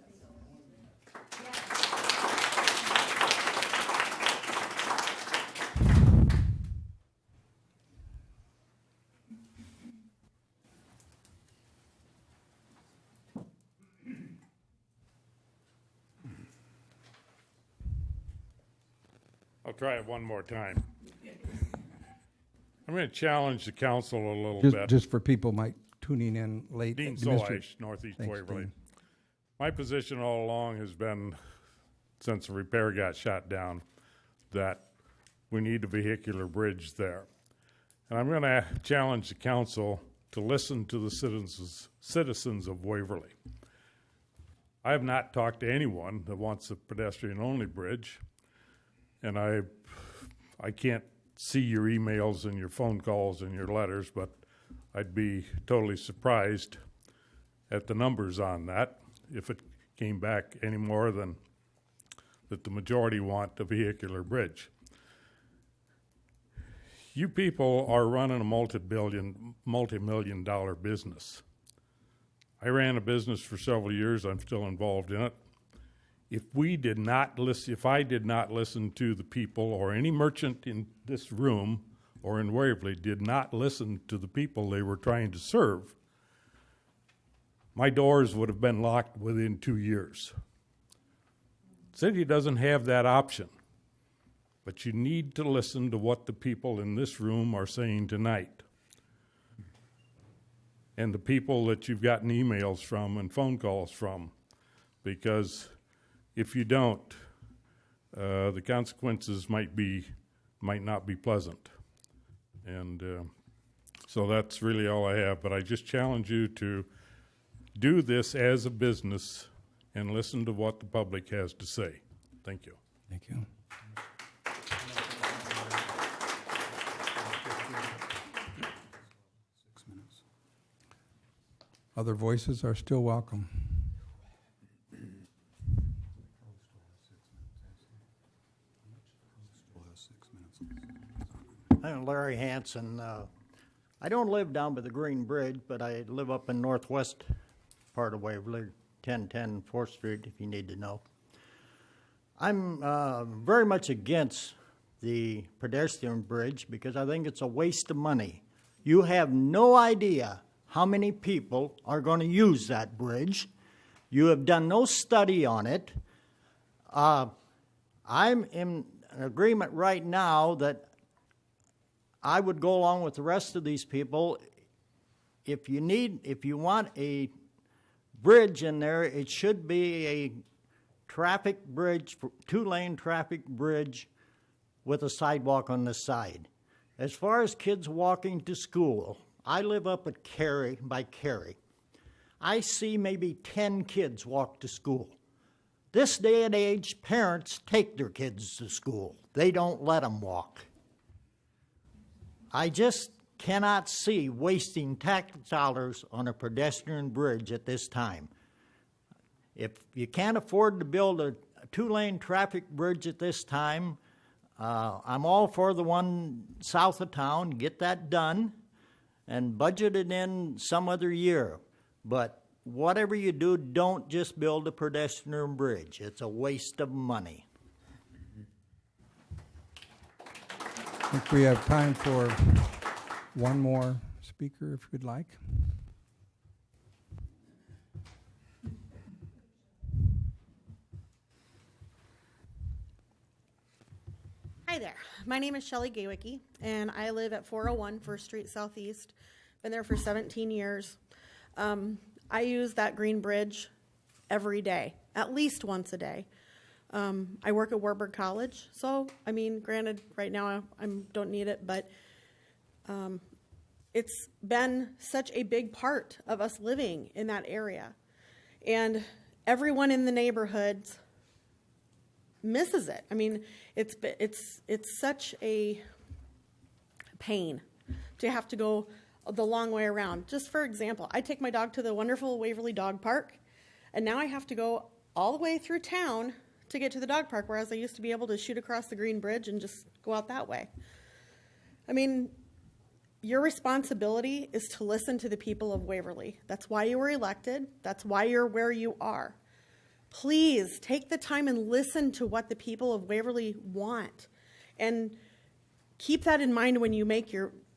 I'll try it one more time. I'm going to challenge the council a little Just, bit. just for people might tuning in late. Dean Mr. Solish, Northeast Thanks, Waverly. Dean. My position all along has been, since the repair got shot down, that we need a vehicular bridge there. And I'm going to challenge the council to listen to the citizens of Waverly. I have not talked to anyone that wants a pedestrian-only bridge, and I can't see your emails and your phone calls and your letters, but I'd be totally surprised at the numbers on that if it came back any more than that the majority want a vehicular bridge. You people are running a multi-million dollar business. I ran a business for several years. I'm still involved in it. If I did not listen to the people, or any merchant in this room or in Waverly did not listen to the people they were trying to serve, my doors would have been locked within 2 years. The city doesn't have that option, but you need to listen to what the people in this room are saying tonight, and the people that you've gotten emails from and phone calls from, because if you don't, the consequences might not be pleasant. And so that's really all I have. But I just challenge you to do this as a business and listen to what the public has to say. Thank you. Thank you. Other voices are still welcome. I'm Larry Hanson. I don't live down by the Green Bridge, but I live up in northwest part of Waverly, 1010 4th Street, if you need to know. I'm very much against the pedestrian bridge because I think it's a waste of money. You have no idea how many people are going to use that bridge. You have done no study on it. I'm in agreement right now that I would go along with the rest of these people. If you want a bridge in there, it should be a traffic bridge, two-lane traffic bridge with a sidewalk on the side. As far as kids walking to school, I live up at Cary, by Cary. I see maybe 10 kids walk to school. This day and age, parents take their kids to school. They don't let them walk. I just cannot see wasting tax dollars on a pedestrian bridge at this time. If you can't afford to build a two-lane traffic bridge at this time, I'm all for the one south of town. Get that done and budget it in some other year. But whatever you do, don't just build a pedestrian bridge. It's a waste of money. I think we have time for one more speaker, if you'd like. Hi there. My name is Shelley Gaywicki, and I live at 401 First Street Southeast. Been there for 17 years. I use that green bridge every day, at least once a day. I work at Warburg College, so, I mean, granted, right now I don't need it, but it's been such a big part of us living in that area. And everyone in the neighborhoods misses it. I mean, it's such a pain to have to go the long way around. Just for example, I take my dog to the wonderful Waverly Dog Park, and now I have to go all the way through town to get to the dog park, whereas I used to be able to shoot across the Green Bridge and just go out that way. I mean, your responsibility is to listen to the people of Waverly. That's why you were elected. That's why you're where you are. Please take the time and listen to what the people of Waverly want. And keep that in mind when you make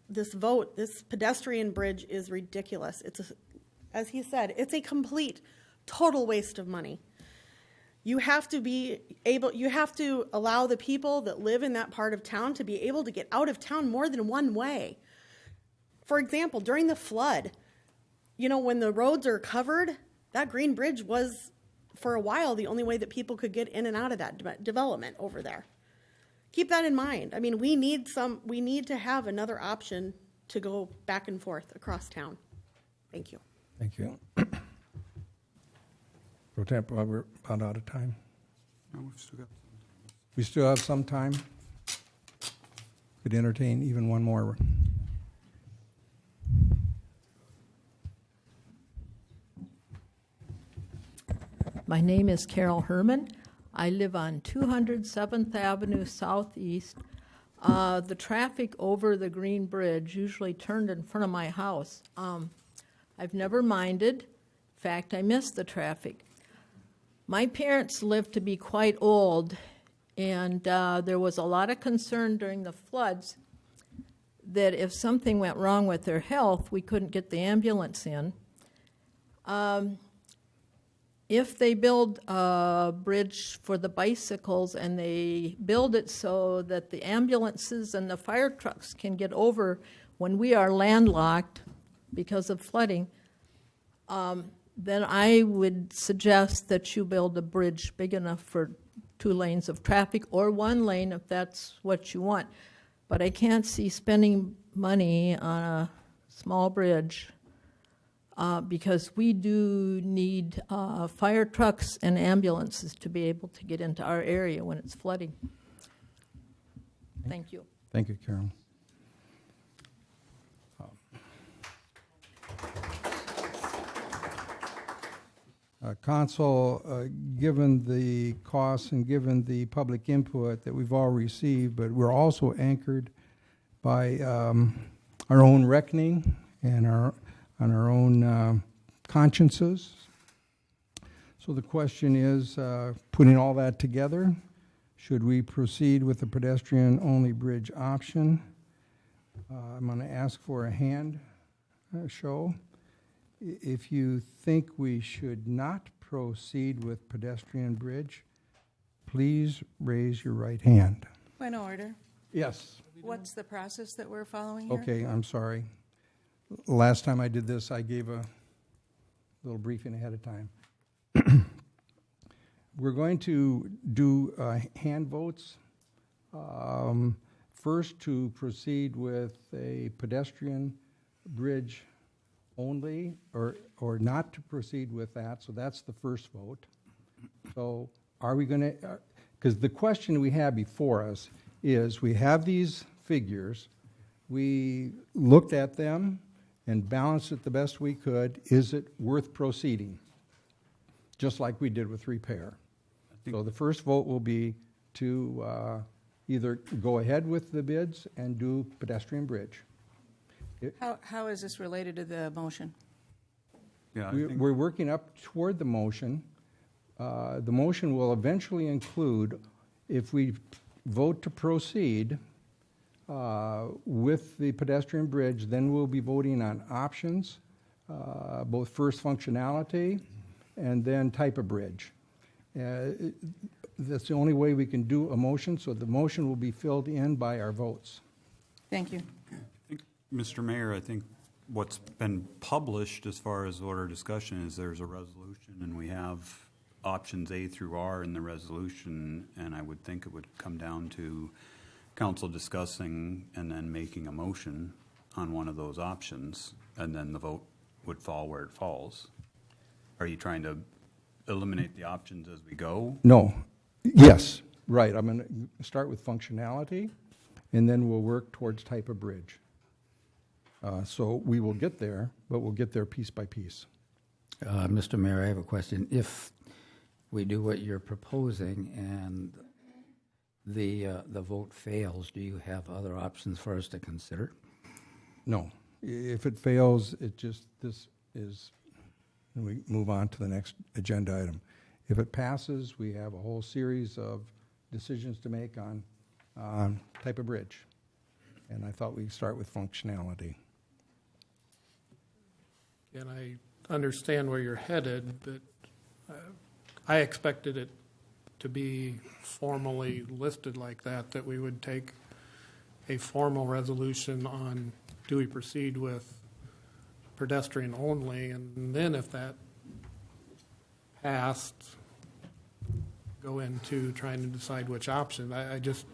this vote. This pedestrian bridge is ridiculous. As he said, it's a complete, total waste of money. You have to allow the people that live in that part of town to be able to get out of town more than one way. For example, during the flood, when the roads are covered, that green bridge was, for a while, the only way that people could get in and out of that development over there. Keep that in mind. I mean, we need to have another option to go back and forth across town. Thank you. Thank you. Pro Temp, we're about out of time. No, we've still got some time. We still have some time. Could entertain even one more. My name is Carol Herman. I live on 207th Avenue Southeast. The traffic over the Green Bridge usually turned in front of my house. I've never minded. In fact, I miss the traffic. My parents lived to be quite old, and there was a lot of concern during the floods that if something went wrong with their health, we couldn't get the ambulance in. If they build a bridge for the bicycles and they build it so that the ambulances and the fire trucks can get over when we are landlocked because of flooding, then I would suggest that you build a bridge big enough for 2 lanes of traffic, or 1 lane if that's what you want. But I can't see spending money on a small bridge because we do need fire trucks and ambulances to be able to get into our area when it's flooding. Thank you. Thank you, Carol. Council, given the costs and given the public input that we've all received, but we're also anchored by our own reckoning and our own consciences. So the question is, putting all that together, should we proceed with the pedestrian-only bridge option? I'm going to ask for a hand show. If you think we should not proceed with pedestrian bridge, please raise your right hand. Point of order. Yes. What's the process that we're following here? Okay, I'm sorry. Last time I did this, I gave a little briefing ahead of time. We're going to do hand votes. First, to proceed with a pedestrian bridge only, or not to proceed with that, so that's the first vote. So are we going to, because the question we have before us is, we have these figures, we looked at them and balanced it the best we could. Is it worth proceeding? Just like we did with repair. So the first vote will be to either go ahead with the bids and do pedestrian bridge. How is this related to the motion? Yeah, We're working up toward the motion. The motion will eventually include, if we vote to proceed with the pedestrian bridge, then we'll be voting on options, both first functionality and then type of bridge. That's the only way we can do a motion, so the motion will be filled in by our votes. Thank you. Mr. Mayor, I think what's been published as far as what our discussion is, there's a resolution, and we have options A through R in the resolution, and I would think it would come down to council discussing and then making a motion on one of those options, and then the vote would fall where it falls. Are you trying to eliminate the options as we go? No. Yes, right. I'm going to start with functionality, and then we'll work towards type of bridge. So we will get there, but we'll get there piece by piece. Mr. Mayor, I have a question. If we do what you're proposing and the vote fails, do you have other options for us to consider? No. If it fails, this is, and we move on to the next agenda item. If it passes, we have a whole series of decisions to make on type of bridge. And I thought we'd start with functionality. And I understand where you're headed, but I expected it to be formally listed like that we would take a formal resolution on, do we proceed with pedestrian only, and then if that passed, go into trying to decide which option. I just,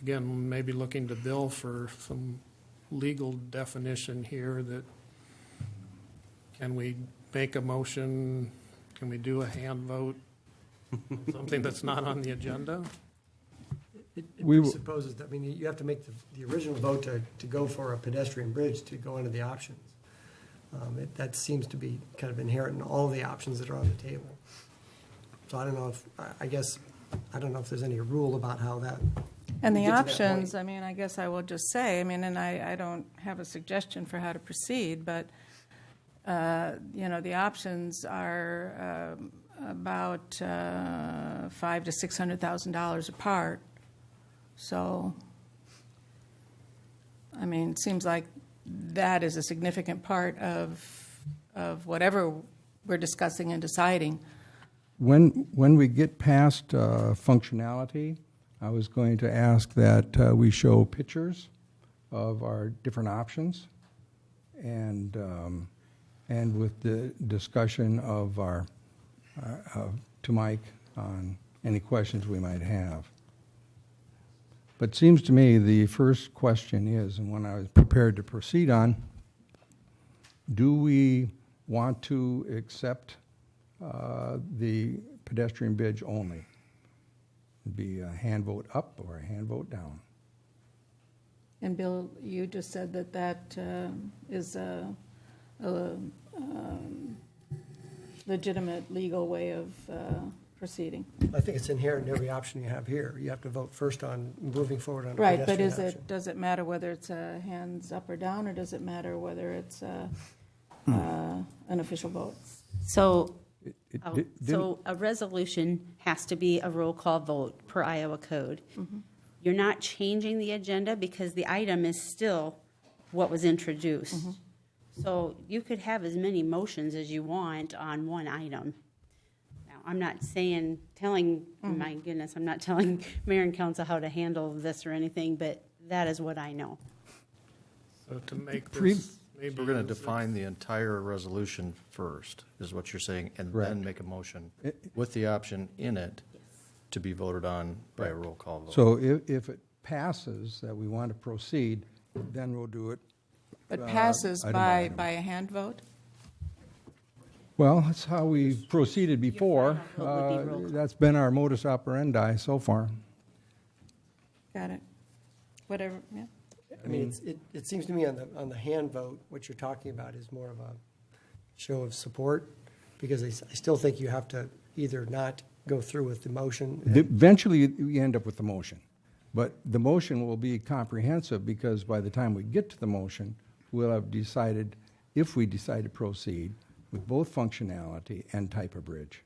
again, maybe looking to Bill for some legal definition here that, can we make a motion, can we do a hand vote, something that's not on the agenda? It presupposes that, you have to make the original vote to go for a pedestrian bridge to go into the options. That seems to be kind of inherent in all the options that are on the table. So I don't know if there's any rule about how that. And the options, I guess I will just say, and I don't have a suggestion for how to proceed, but, the options are about $500,000 to $600,000 apart. So, it seems like that is a significant part of whatever we're discussing and deciding. When we get past functionality, I was going to ask that we show pictures of our different options, and with the discussion of to Mike on any questions we might have. But it seems to me the first question is, and one I was prepared to proceed on, do we want to accept the pedestrian bridge only? It'd be a hand vote up or a hand vote down. And Bill, you just said that is a legitimate legal way of proceeding. I think it's inherent in every option you have here. You have to vote first on moving forward on a Right, but pedestrian option. does it matter whether it's a hands up or down, or does it matter whether it's an official vote? So a resolution has to be a roll call vote per Iowa code. Mm-hmm. You're not changing the agenda because the item is still what was introduced. Mm-hmm. So you could have as many motions as you want on one item. Now, I'm not my goodness, I'm not telling mayor and council how to handle this or anything, but that is what I know. So to make this maybe We're going to is- define the entire resolution first, is what you're saying, and Correct. then make a motion with the option in it to be voted on by a roll call vote. So if it passes that we want to proceed, then we'll do it. But passes item by item. a hand vote? Well, that's how we proceeded before. vote would be roll call. That's been our modus operandi so far. Got it. Whatever, yeah. I mean, it seems to me on the hand vote, what you're talking about is more of a show of support, because I still think you have to either not go through with the motion. Eventually, we end up with the motion. But the motion will be comprehensive because by the time we get to the motion, we'll have decided, if we decide to proceed, with both functionality and type of bridge.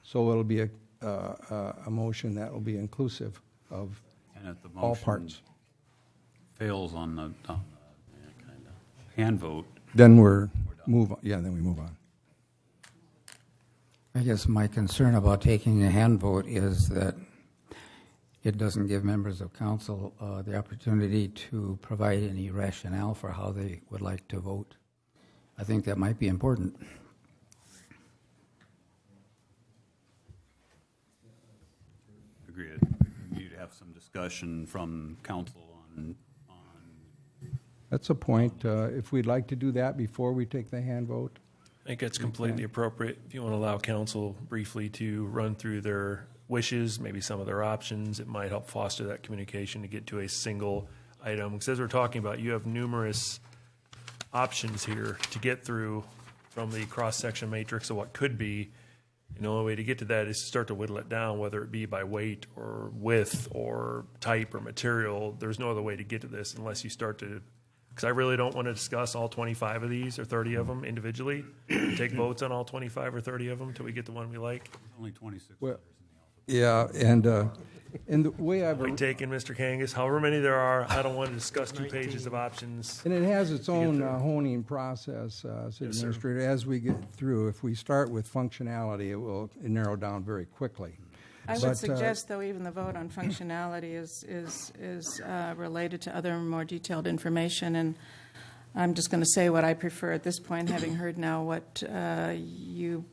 So it'll be a motion that will be inclusive of And if the all motion parts. fails on the hand vote, Then then we move on. I guess my concern about taking a hand vote is that it doesn't give members of council the opportunity to provide any rationale for how they would like to vote. I think that might be important. agreed. You'd have some discussion from council on That's a point. If we'd like to do that before we take the hand vote. I think it's completely appropriate. If you want to allow council briefly to run through their wishes, maybe some of their options, it might help foster that communication to get to a single item. Because as we're talking about, you have numerous options here to get through from the cross-section matrix of what could be. And the only way to get to that is to start to whittle it down, whether it be by weight or width or type or material. There's no other way to get to this unless you start to, because I really don't want to discuss all 25 of these or 30 of them individually. Take votes on all 25 or 30 of them until we get the one we like. only 26 Well, yeah, and the way I've Point taken, Mr. Kangas. However many there are, I don't want to discuss 2 pages of options. And it has its to get own through. honing process, City Yes, sir. Administrator. As we get through, if we start with functionality, it will narrow down very quickly. I But, would suggest, though, even the vote on functionality is related to other more detailed information, and I'm just going to say what I prefer at this point, having heard now what you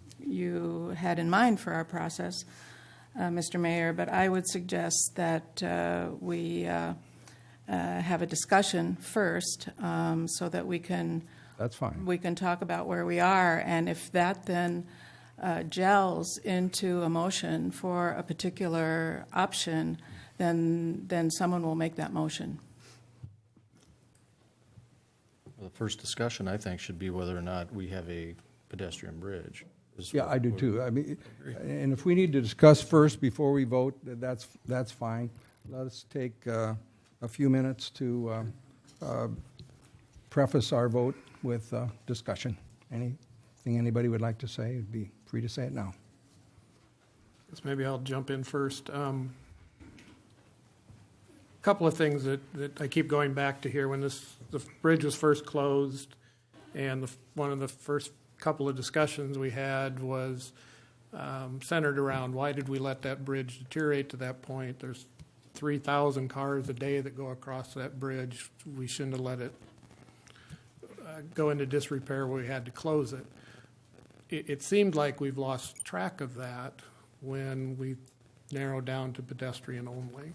had in mind for our process, Mr. Mayor, but I would suggest that we have a discussion first so that we can That's fine. we can talk about where we are, and if that then gels into a motion for a particular option, then someone will make that motion. The first discussion, I think, should be whether or not we have a pedestrian bridge. Yeah, I do too. I mean, and if we need to discuss first before we vote, that's fine. Let us take a few minutes to preface our vote with discussion. Anything anybody would like to say, would be free to say it now. Guess maybe I'll jump in first. Couple of things that I keep going back to here. When the bridge was first closed, and one of the first couple of discussions we had was centered around why did we let that bridge deteriorate to that point? There's 3,000 cars a day that go across that bridge. We shouldn't have let it go into disrepair where we had to close it. It seemed like we've lost track of that when we narrowed down to pedestrian only.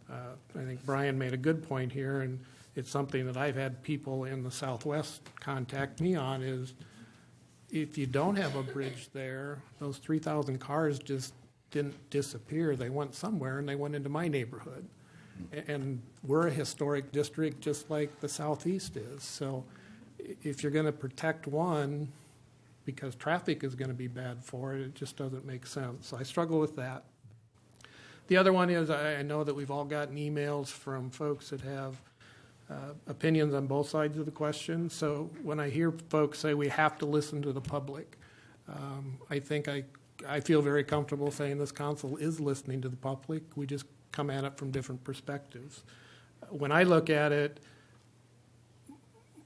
I think Brian made a good point here, and it's something that I've had people in the Southwest contact me on, is if you don't have a bridge there, those 3,000 cars just didn't disappear. They went somewhere, and they went into my neighborhood. And we're a historic district just like the Southeast is. So if you're going to protect one because traffic is going to be bad for it, it just doesn't make sense. So I struggle with that. The other one is I know that we've all gotten emails from folks that have opinions on both sides of the question. So when I hear folks say we have to listen to the public, I think I feel very comfortable saying this council is listening to the public. We just come at it from different perspectives. When I look at it,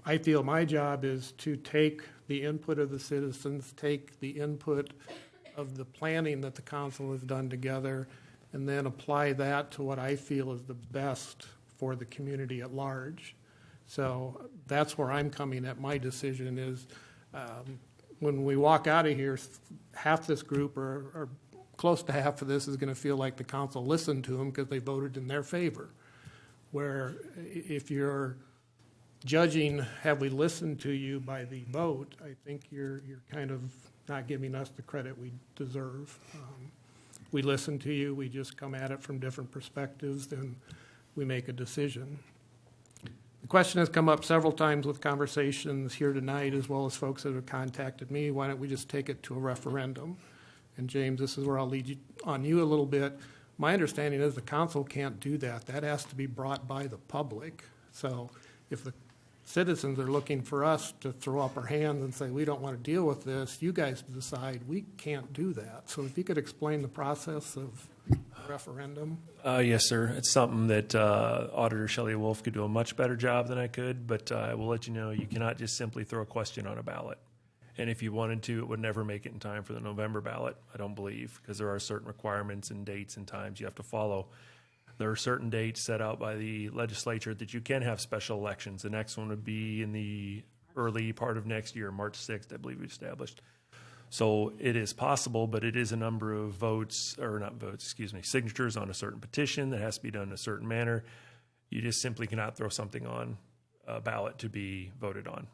I feel my job is to take the input of the citizens, take the input of the planning that the council has done together, and then apply that to what I feel is the best for the community at large. So that's where I'm coming at. My decision is, when we walk out of here, half this group or close to half of this is going to feel like the council listened to them because they voted in their favor. Where if you're judging, have we listened to you by the vote, I think you're kind of not giving us the credit we deserve. We listen to you, we just come at it from different perspectives, then we make a decision. The question has come up several times with conversations here tonight, as well as folks that have contacted me. Why don't we just take it to a referendum? And James, this is where I'll lead on you a little bit. My understanding is the council can't do that. That has to be brought by the public. So if the citizens are looking for us to throw up our hands and say, we don't want to deal with this, you guys decide. We can't do that. So if you could explain the process of referendum. Yes, sir. It's something that Auditor Shelley Wolf could do a much better job than I could, but I will let you know you cannot just simply throw a question on a ballot. And if you wanted to, it would never make it in time for the November ballot, I don't believe, because there are certain requirements and dates and times you have to follow. There are certain dates set out by the legislature that you can have special elections. The next one would be in the early part of next year, March 6th, I believe we established. So it is possible, but it is a number of signatures on a certain petition that has to be done in a certain manner. You just simply cannot throw something on a ballot to be voted on.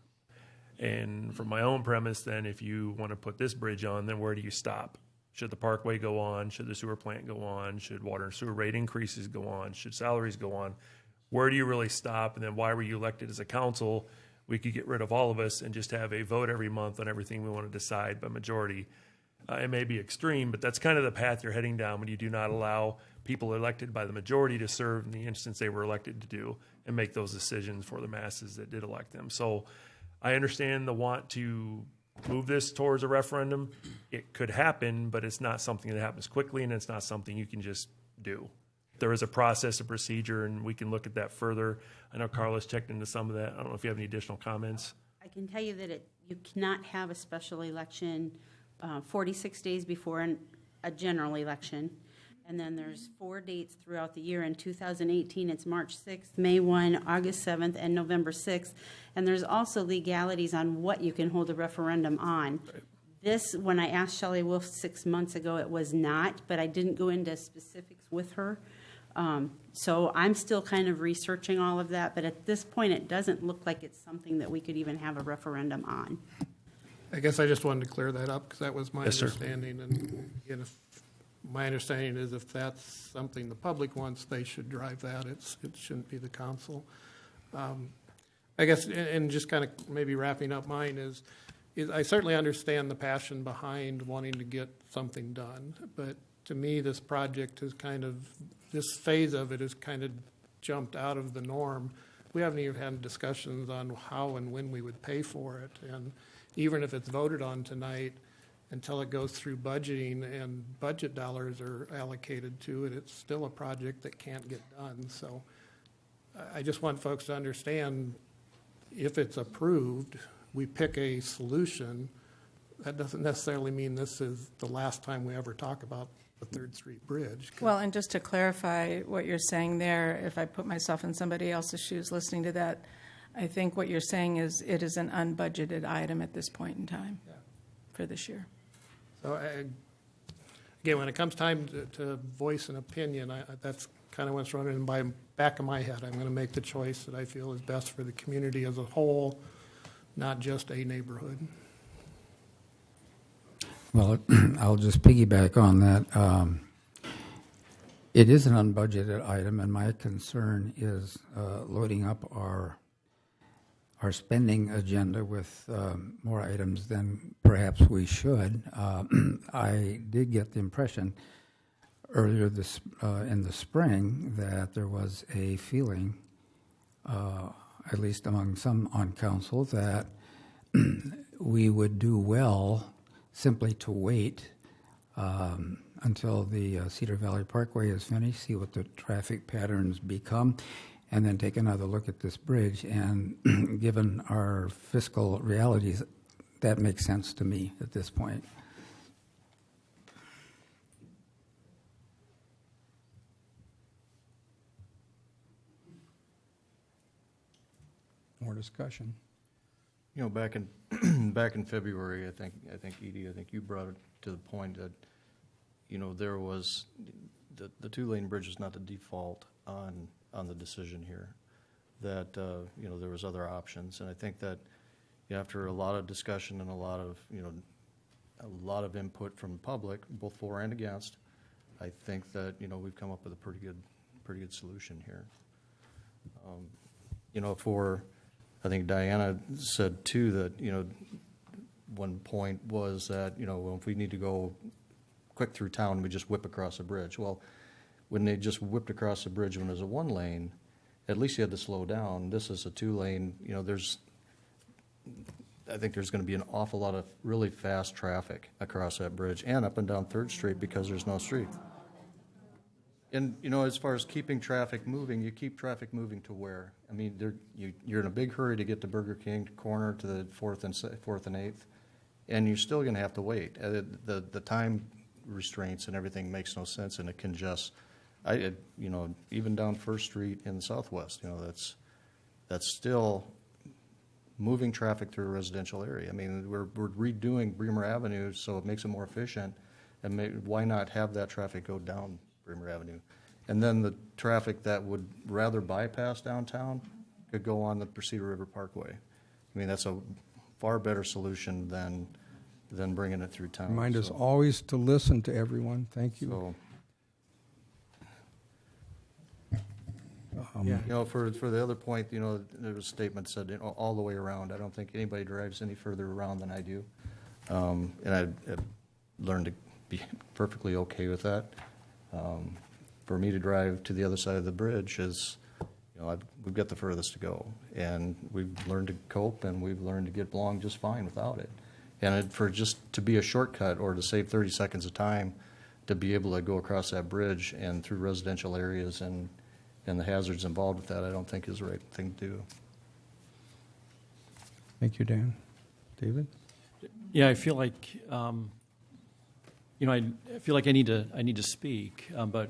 And from my own premise, then, if you want to put this bridge on, then where do you stop? Should the parkway go on? Should the sewer plant go on? Should water and sewer rate increases go on? Should salaries go on? Where do you really stop? And then why were you elected as a council? We could get rid of all of us and just have a vote every month on everything we want to decide by majority. It may be extreme, but that's kind of the path you're heading down when you do not allow people elected by the majority to serve in the instance they were elected to do and make those decisions for the masses that did elect them. So I understand the want to move this towards a referendum. It could happen, but it's not something that happens quickly, and it's not something you can just do. There is a process, a procedure, and we can look at that further. I know Carlos checked into some of that. I don't know if you have any additional comments. I can tell you that you cannot have a special election 46 days before a general election. And then there's 4 dates throughout the year. In 2018, it's March 6th, May 1, August 7th, and November 6th. And there's also legalities on what you can hold a referendum on. Right. This, when I asked Shelley Wolf 6 months ago, it was not, but I didn't go into specifics with her. So I'm still kind of researching all of that, but at this point, it doesn't look like it's something that we could even have a referendum on. I guess I just wanted to clear that up because that was my Yes, sir. understanding. And again, my understanding is if that's something the public wants, they should drive that. It shouldn't be the council. I guess, and just kind of maybe wrapping up mine is I certainly understand the passion behind wanting to get something done, but to me, this project has this phase of it has kind of jumped out of the norm. We haven't even had discussions on how and when we would pay for it, and even if it's voted on tonight, until it goes through budgeting and budget dollars are allocated to it, it's still a project that can't get done. So I just want folks to understand, if it's approved, we pick a solution. That doesn't necessarily mean this is the last time we ever talk about the 3rd Street Bridge. Well, and just to clarify what you're saying there, if I put myself in somebody else's shoes listening to that, I think what you're saying is it is an unbudgeted item at this point in time for this year. So again, when it comes time to voice an opinion, that's kind of what's running in the back of my head. I'm going to make the choice that I feel is best for the community as a whole, not just a neighborhood. Well, I'll just piggyback on that. It is an unbudgeted item, and my concern is loading up our spending agenda with more items than perhaps we should. I did get the impression earlier in the spring that there was a feeling, at least among some on council, that we would do well simply to wait until the Cedar Valley Parkway is finished, see what the traffic patterns become, and then take another look at this bridge. And given our fiscal realities, that makes sense to me at this point. More discussion. You know, back in back in February, I think Edie, I think you brought it to the point that, you know, there was the two-lane bridge is not the default on the decision here. That you know, there was other options, and I think that after a lot of discussion and a lot of input from the public, both for and against, I think that, you know, we've come up with a pretty good solution here. You know, I think Diana said too that, you know, one point was that, you know, well, if we need to go quick through town, we just whip across a bridge. Well, when they just whipped across the bridge when it was a one lane, at least you had to slow down. This is a two lane, you know, I think there's going to be an awful lot of really fast traffic across that bridge and up and down 3rd Street because there's no street. And, you know, as far as keeping traffic moving, you keep traffic moving to where? I mean, you're in a big hurry to get to Burger King corner to the 4th and 8th, and you're still going to have to wait. The time restraints and everything makes no sense, and it can just, you know, even down 1st Street in the Southwest, you know, that's still moving traffic through a residential area. I mean, we're redoing Bremer Avenue so it makes it more efficient, and why not have that traffic go down Bremer Avenue? And then the traffic that would rather bypass downtown could go on the Cedar River Parkway. I mean, that's a far better solution than bringing it through town. Remind us always to listen to everyone. Thank you. So, you know, for the other point, you know, there was a statement said, you know, all the way around. I don't think anybody drives any further around than I do. And I've learned to be perfectly okay with that. For me to drive to the other side of the bridge is, you know, we've got the furthest to go. And we've learned to cope, and we've learned to get along just fine without it. And for just to be a shortcut or to save 30 seconds of time to be able to go across that bridge and through residential areas and the hazards involved with that, I don't think is the right thing to do. Thank you, Dan. David? Yeah, I feel like, you know, I feel like I need to speak, but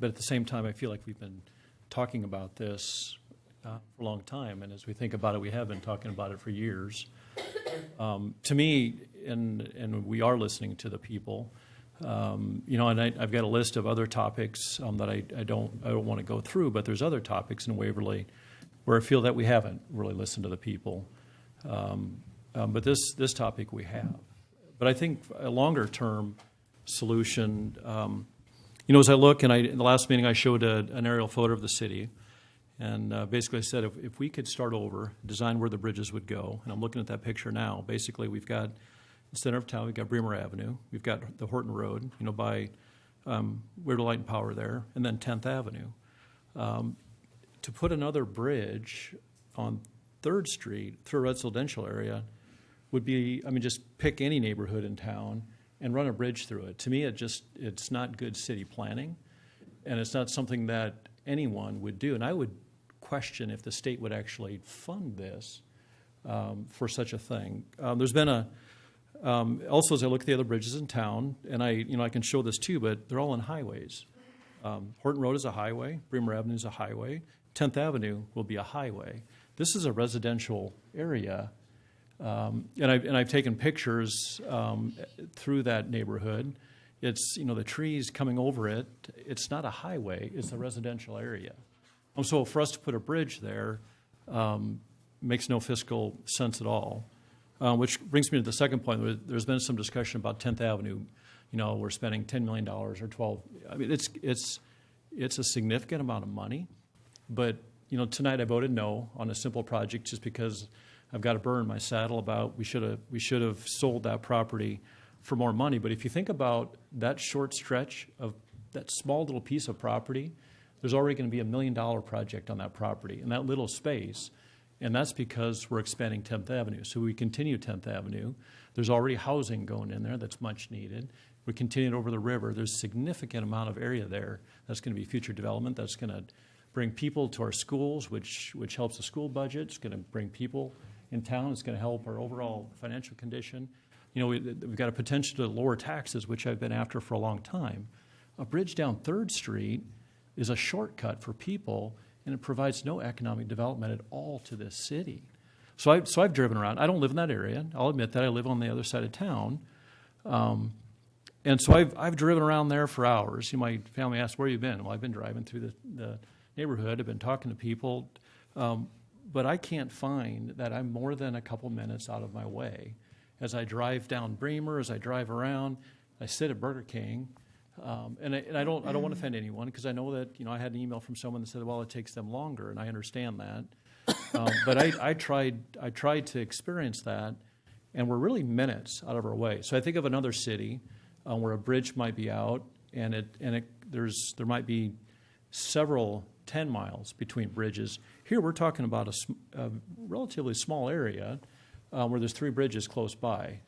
at the same time, I feel like we've been talking about this for a long time, and as we think about it, we have been talking about it for years. To me, and we are listening to the people. You know, and I've got a list of other topics that I don't want to go through, but there's other topics in Waverly where I feel that we haven't really listened to the people. But this topic we have. But I think a longer term solution, you know, as I look, and in the last meeting I showed an aerial photo of the city, and basically I said if we could start over, design where the bridges would go, and I'm looking at that picture now, basically we've got the center of town, we've got Bremer Avenue, we've got the Horton Road, you know, by Waverly Light and Power there, and then 10th Avenue. To put another bridge on 3rd Street through a residential area would be, I mean, just pick any neighborhood in town and run a bridge through it. To me, it's not good city planning, and it's not something that anyone would do. And I would question if the state would actually fund this for such a thing. There's been also, as I look at the other bridges in town, and I can show this too, but they're all on highways. Horton Road is a highway. Bremer Avenue is a highway. 10th Avenue will be a highway. This is a residential area, and I've taken pictures through that neighborhood. It's, you know, the trees coming over it. It's not a highway. It's a residential area. So for us to put a bridge there makes no fiscal sense at all. Which brings me to the second point. There's been some discussion about 10th Avenue. You know, we're spending $10 million or 12. I mean, it's a significant amount of money. But, you know, tonight I voted no on a simple project just because I've got a burr in my saddle about we should have sold that property for more money. But if you think about that short stretch of that small little piece of property, there's already going to be $1 million project on that property in that little space. And that's because we're expanding 10th Avenue. So we continue 10th Avenue. There's already housing going in there that's much needed. We continue it over the river. There's a significant amount of area there that's going to be future development. That's going to bring people to our schools, which helps the school budget. It's going to bring people in town. It's going to help our overall financial condition. You know, we've got a potential to lower taxes, which I've been after for a long time. A bridge down 3rd Street is a shortcut for people, and it provides no economic development at all to this city. So I've driven around. I don't live in that area. I'll admit that. I live on the other side of town. And so I've driven around there for hours. My family asked, where you been? Well, I've been driving through the neighborhood. I've been talking to people. But I can't find that I'm more than a couple minutes out of my way. As I drive down Bremer, as I drive around, I sit at Burger King. And I don't want to offend anyone, because I know that, I had an email from someone that said, well, it takes them longer, and I understand that. But I tried to experience that, and we're really minutes out of our way. So I think of another city where a bridge might be out, and there might be several 10 miles between bridges. Here we're talking about a relatively small area where there's 3 bridges close by.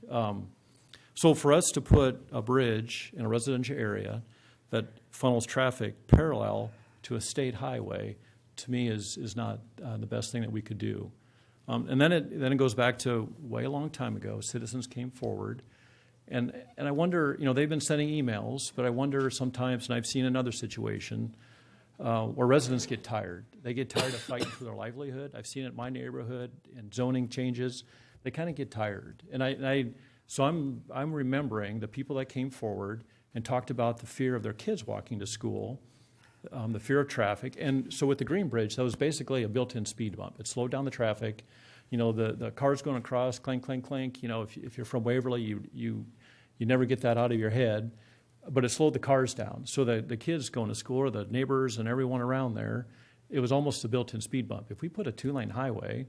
So for us to put a bridge in a residential area that funnels traffic parallel to a state highway, to me is not the best thing that we could do. And then it goes back to way a long time ago. Citizens came forward, and I wonder, they've been sending emails, but I wonder sometimes, and I've seen another situation where residents get tired. They get tired of fighting for their livelihood. I've seen it in my neighborhood, and zoning changes. They kind of get tired, so I'm remembering the people that came forward and talked about the fear of their kids walking to school, the fear of traffic. And so with the Green Bridge, that was basically a built-in speed bump. It slowed down the traffic. The cars going across, clink, clink, clink. If you're from Waverly, you never get that out of your head. But it slowed the cars down. So the kids going to school, or the neighbors and everyone around there, it was almost a built-in speed bump. If we put a 2-lane highway,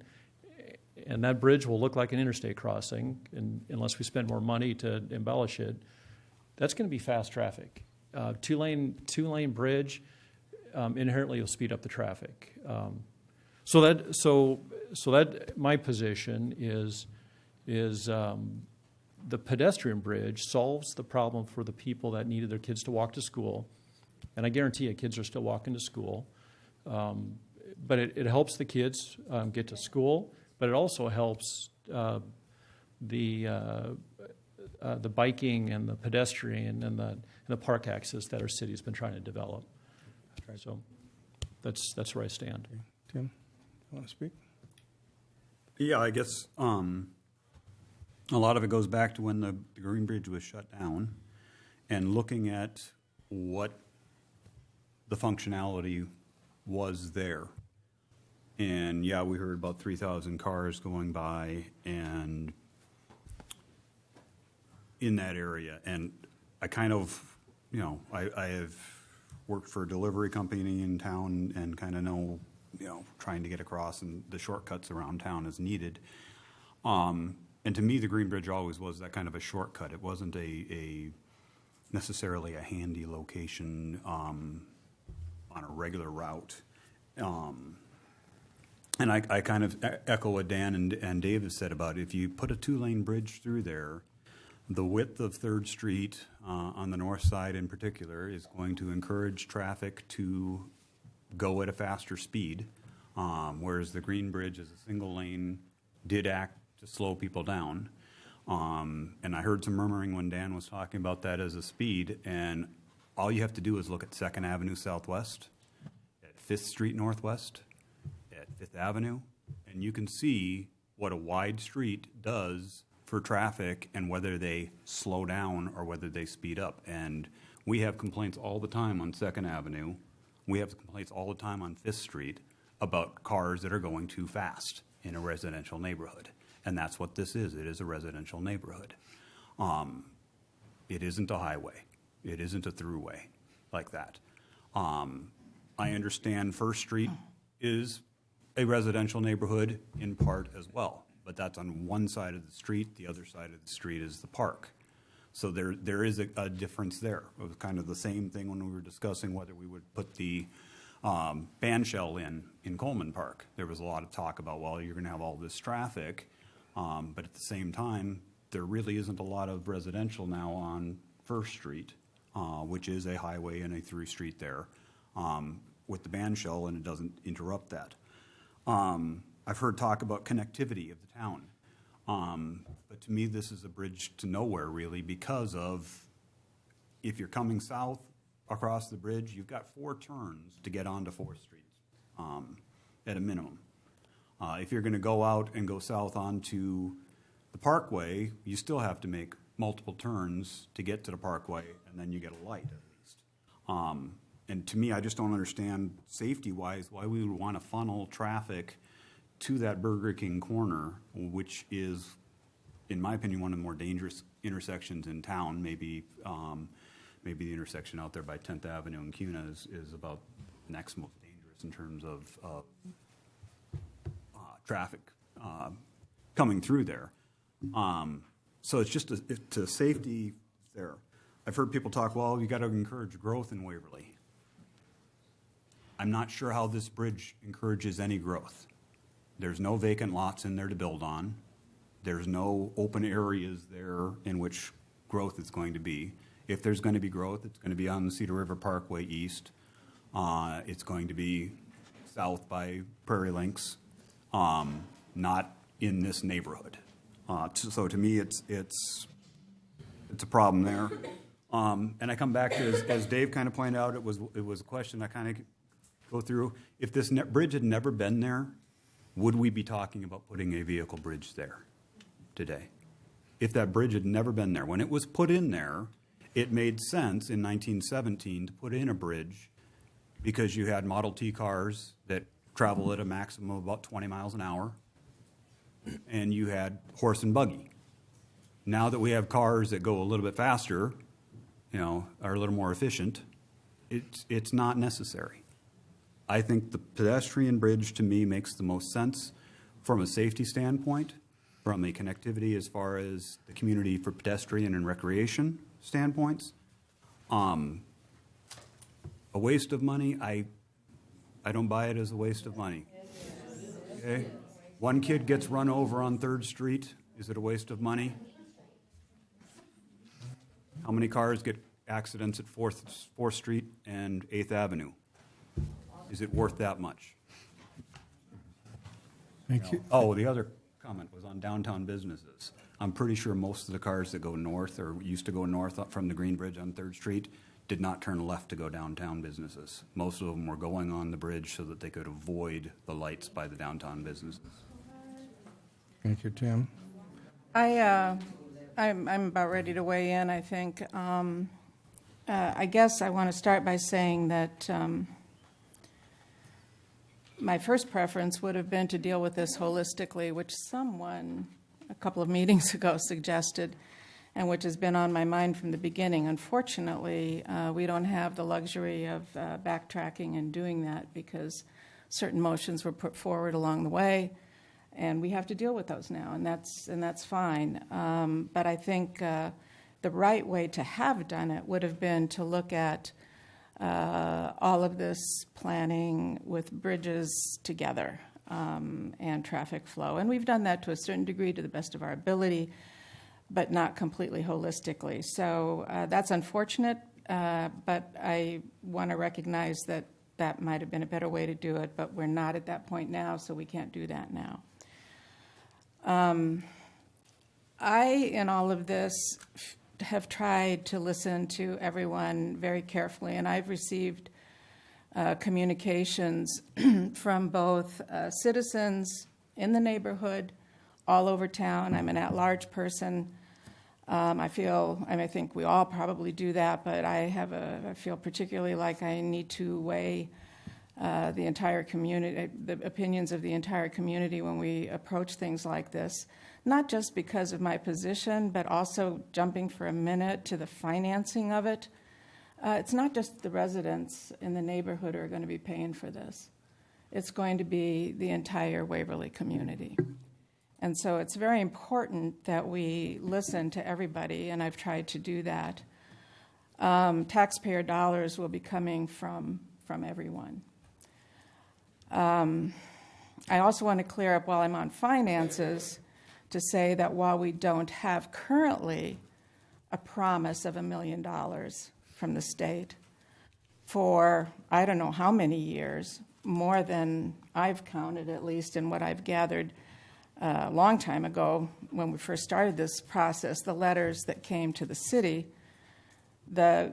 and that bridge will look like an interstate crossing, unless we spend more money to embellish it, that's going to be fast traffic. Two-lane bridge inherently will speed up the traffic. So that my position is the pedestrian bridge solves the problem for the people that needed their kids to walk to school, and I guarantee you, kids are still walking to school. But it helps the kids get to school. But it also helps the biking and the pedestrian and the park access that our city's been trying to develop. So that's where I stand. Okay. Tim, you want to speak? Yeah, I guess a lot of it goes back to when the Green Bridge was shut down, and looking at what the functionality was there. And yeah, we heard about 3,000 cars going by and in that area. And I kind of, I have worked for a delivery company in town and kind of know, trying to get across and the shortcuts around town as needed. And to me, the Green Bridge always was that kind of a shortcut. It wasn't a necessarily a handy location on a regular route. And I kind of echo what Dan and Dave have said about it. If you put a 2-lane bridge through there, the width of 3rd Street on the north side in particular is going to encourage traffic to go at a faster speed, whereas the Green Bridge as a single lane did act to slow people down. And I heard some murmuring when Dan was talking about that as a speed, and all you have to do is look at 2nd Avenue Southwest, at 5th Street Northwest, at 5th Avenue, and you can see what a wide street does for traffic and whether they slow down or whether they speed up. And we have complaints all the time on 2nd Avenue. We have complaints all the time on 5th Street about cars that are going too fast in a residential neighborhood. And that's what this is. It is a residential neighborhood. It isn't a highway. It isn't a throughway like that. I understand 1st Street is a residential neighborhood in part as well, but that's on one side of the street. The other side of the street is the park. So there is a difference there. It was kind of the same thing when we were discussing whether we would put the band shell in Coleman Park. There was a lot of talk about, well, you're going to have all this traffic, but at the same time, there really isn't a lot of residential now on 1st Street, which is a highway and a through street there, with the band shell, and it doesn't interrupt that. I've heard talk about connectivity of the town. But to me, this is a bridge to nowhere, really, because of if you're coming south across the bridge, you've got 4 turns to get onto 4th Street at a minimum. If you're going to go out and go south onto the Parkway, you still have to make multiple turns to get to the Parkway, and then you get a light at least. And to me, I just don't understand safety-wise why we would want to funnel traffic to that Burger King corner, which is, in my opinion, one of the more dangerous intersections in town. Maybe the intersection out there by 10th Avenue and Cuna is about the next most dangerous in terms of traffic coming through there. So it's just to safety there. I've heard people talk, well, you got to encourage growth in Waverly. I'm not sure how this bridge encourages any growth. There's no vacant lots in there to build on. There's no open areas there in which growth is going to be. If there's going to be growth, it's going to be on the Cedar River Parkway east. It's going to be south by Prairie Links, not in this neighborhood. So to me, it's a problem there. And I come back to, as Dave kind of pointed out, it was a question I kind of go through. If this bridge had never been there, would we be talking about putting a vehicle bridge there today? If that bridge had never been there, when it was put in there, it made sense in 1917 to put in a bridge because you had Model T cars that travel at a maximum of about 20 miles an hour, and you had horse and buggy. Now that we have cars that go a little bit faster, are a little more efficient, it's not necessary. I think the pedestrian bridge, to me, makes the most sense from a safety standpoint, from a connectivity as far as the community for pedestrian and recreation standpoints. A waste of money, I don't buy it as a waste of money. Okay? One kid gets run over on 3rd Street. Is it a waste of money? How many cars get accidents at 4th Street and 8th Avenue? Is it worth that much? Thank you. Oh, the other comment was on downtown businesses. I'm pretty sure most of the cars that go north or used to go north up from the Green Bridge on 3rd Street did not turn left to go downtown businesses. Most of them were going on the bridge so that they could avoid the lights by the downtown businesses. Thank you, Tim. I'm about ready to weigh in, I think. I guess I want to start by saying that my first preference would have been to deal with this holistically, which someone a couple of meetings ago suggested, and which has been on my mind from the beginning. Unfortunately, we don't have the luxury of backtracking and doing that because certain motions were put forward along the way, and we have to deal with those now, and that's fine. But I think the right way to have done it would have been to look at all of this planning with bridges together and traffic flow. And we've done that to a certain degree to the best of our ability, but not completely holistically. So that's unfortunate, but I want to recognize that that might have been a better way to do it, but we're not at that point now, so we can't do that now. In all of this, have tried to listen to everyone very carefully, and I've received communications from both citizens in the neighborhood, all over town. I'm an at-large person. I think we all probably do that, but I feel particularly like I need to weigh the entire community, the opinions of the entire community when we approach things like this. Not just because of my position, but also jumping for a minute to the financing of it. It's not just the residents in the neighborhood who are going to be paying for this. It's going to be the entire Waverly community. And so it's very important that we listen to everybody, and I've tried to do that. Taxpayer dollars will be coming from everyone. I also want to clear up, while I'm on finances, to say that while we don't have currently a promise of $1 million from the state for I don't know how many years, more than I've counted at least in what I've gathered a long time ago when we first started this process, the letters that came to the city, the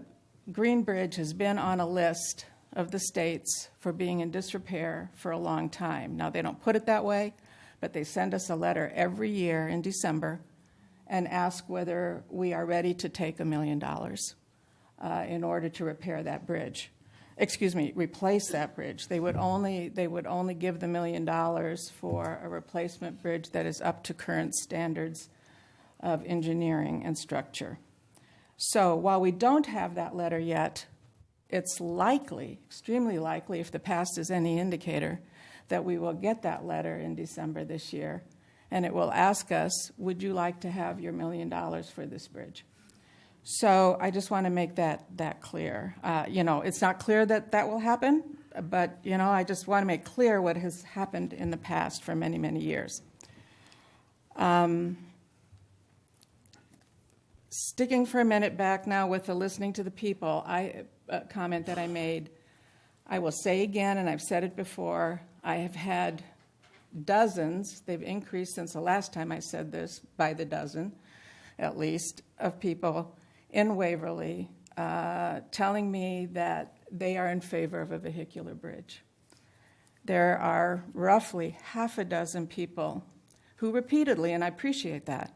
Green Bridge has been on a list of the states for being in disrepair for a long time. Now, they don't put it that way, but they send us a letter every year in December and ask whether we are ready to take $1 million in order to repair that bridge. Replace that bridge. They would only give the $1 million for a replacement bridge that is up to current standards of engineering and structure. So while we don't have that letter yet, it's likely, extremely likely, if the past is any indicator, that we will get that letter in December this year, and it will ask us, would you like to have your $1 million for this bridge? So I just want to make that clear. It's not clear that will happen, but, I just want to make clear what has happened in the past for many, many years. Sticking for a minute back now with the listening to the people, comment that I made, I will say again, and I've said it before, I have had dozens, they've increased since the last time I said this, by the dozen at least, of people in Waverly telling me that they are in favor of a vehicular bridge. There are roughly half a dozen people who repeatedly, and I appreciate that,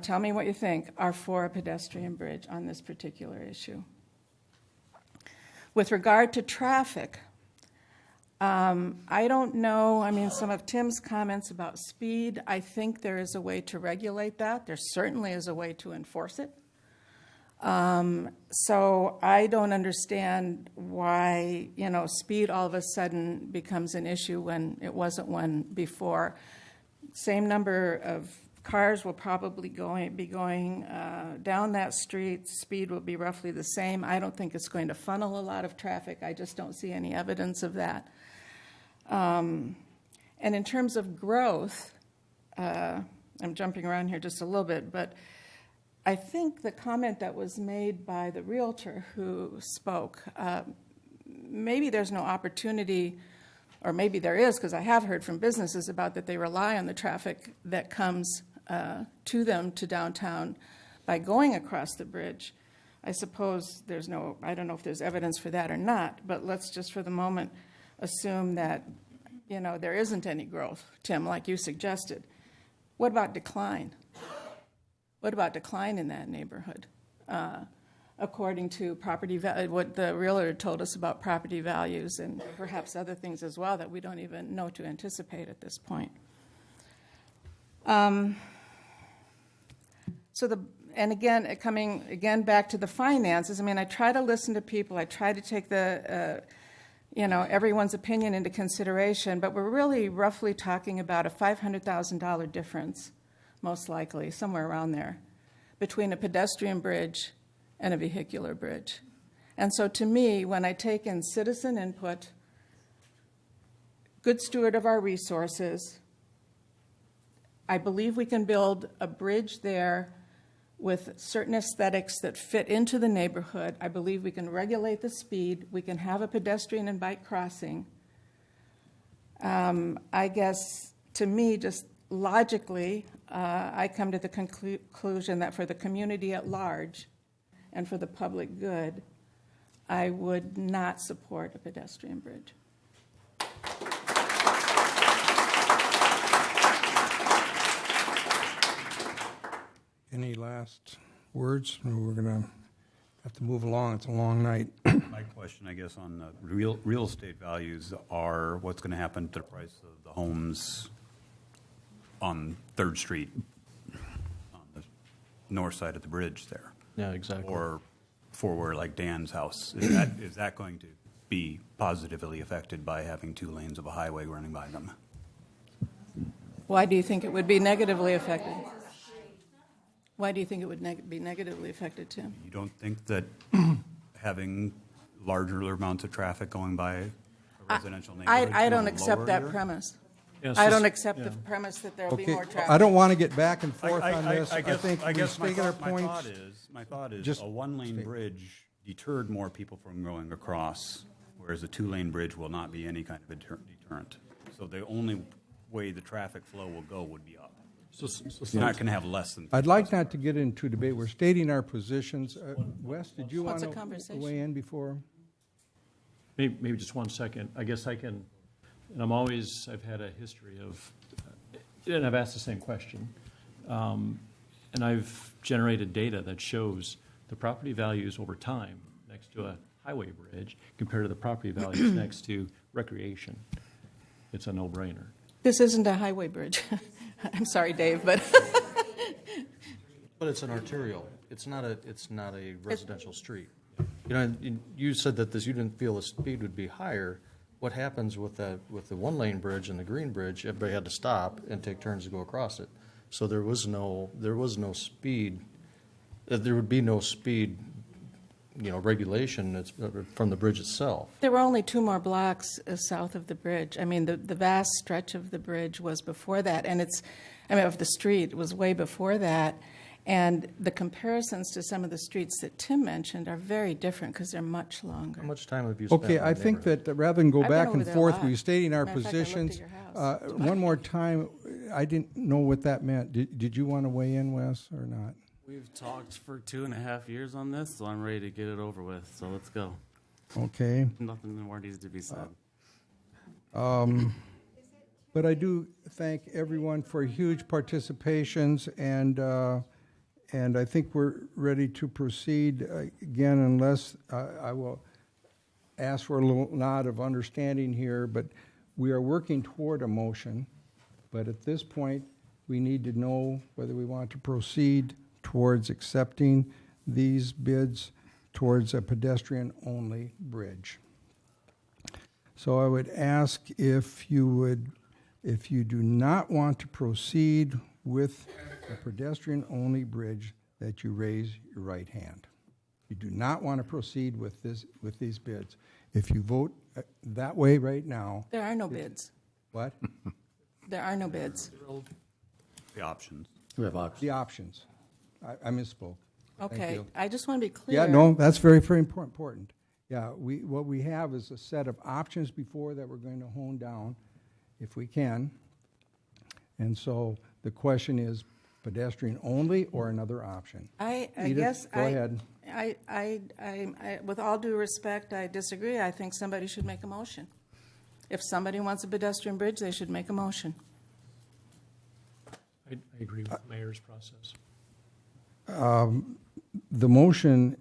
tell me what you think, are for a pedestrian bridge on this particular issue. With regard to traffic, I don't know, some of Tim's comments about speed, I think there is a way to regulate that. There certainly is a way to enforce it. So I don't understand why, speed all of a sudden becomes an issue when it wasn't one before. Same number of cars will probably be going down that street. Speed will be roughly the same. I don't think it's going to funnel a lot of traffic. I just don't see any evidence of that. And in terms of growth, I'm jumping around here just a little bit, but I think the comment that was made by the realtor who spoke, maybe there's no opportunity, or maybe there is, because I have heard from businesses about that they rely on the traffic that comes to them to downtown by going across the bridge. I suppose I don't know if there's evidence for that or not, but let's just for the moment assume that, there isn't any growth, Tim, like you suggested. What about decline? What about decline in that neighborhood? According to property value, what the realtor told us about property values and perhaps other things as well that we don't even know to anticipate at this point. And coming back to the finances, I try to listen to people. I try to take everyone's opinion into consideration, but we're really roughly talking about a $500,000 difference, most likely, somewhere around there, between a pedestrian bridge and a vehicular bridge. And so to me, when I take in citizen input, good steward of our resources, I believe we can build a bridge there with certain aesthetics that fit into the neighborhood. I believe we can regulate the speed. We can have a pedestrian and bike crossing. I guess, to me, just logically, I come to the conclusion that for the community at large and for the public good, I would not support a pedestrian bridge. Any last words? We're going to have to move along. It's a long night. My question, I guess, on the real estate values are what's going to happen to the price of the homes on 3rd Street, on the north side of the bridge there. Yeah, exactly. Or forward like Dan's house. Is that going to be positively affected by having 2 lanes of a highway running by them? Why do you think it would be negatively affected? Why do you think it would be negatively affected, Tim? You don't think that having larger amounts of traffic going by a residential neighborhood? I don't accept that premise. Yeah, I don't accept the premise that there will be Okay, more traffic. I don't want to get back and forth on this. I think we guess stated our points. My thought is a 1-lane bridge deterred more people from going across, whereas a 2-lane bridge will not be any kind of a deterrent. So the only way the traffic flow will go would be up. You're not going to have less than. I'd like not to get into debate. We're stating our positions. Wes, did you want What's a to conversation? weigh in before? maybe just 1 second. I guess I can, and I've had a history of, and I've asked the same question. And I've generated data that shows the property values over time next to a highway bridge compared to the property values next to recreation. It's a no-brainer. This isn't a highway bridge. I'm sorry, Dave, but But it's an arterial. It's not a residential street. You know, and you said that you didn't feel the speed would be higher. What happens with the one-lane bridge and the green bridge, everybody had to stop and take turns to go across it. So there was no speed, there would be no speed, regulation from the bridge itself. there were only 2 more blocks south of the bridge. I mean, the vast stretch of the bridge was before that, and of the street was way before that. And the comparisons to some of the streets that Tim mentioned are very different because they're much longer. How much time have you spent? Okay, I think that rather than go I've been back over and there a forth, lot. restating our Matter of fact, I looked at positions. your house. One more time, I didn't know what that meant. Did you want to weigh in, Wes, or not? We've talked for 2.5 years on this, so I'm ready to get it over with. So let's go. Okay. Nothing more needs to be said. But I do thank everyone for huge participations, and I think we're ready to proceed again, unless I will ask for a little nod of understanding here, but we are working toward a motion. But at this point, we need to know whether we want to proceed towards accepting these bids towards a pedestrian-only bridge. So I would ask if you do not want to proceed with a pedestrian-only bridge, that you raise your right hand. You do not want to proceed with these bids. If you vote that way right now. There are no bids. What? There are no bids. The options. We have options. The options. I misspoke. Thank Okay, you. I just want to be clear. Yeah, no, that's very, very important. Yeah, what we have is a set of options before that we're going to hone down, if we can. And so the question is pedestrian only or another option? I Edith, guess go ahead. I, with all due respect, I disagree. I think somebody should make a motion. If somebody wants a pedestrian bridge, they should make a motion. I agree with the mayor's process. The motion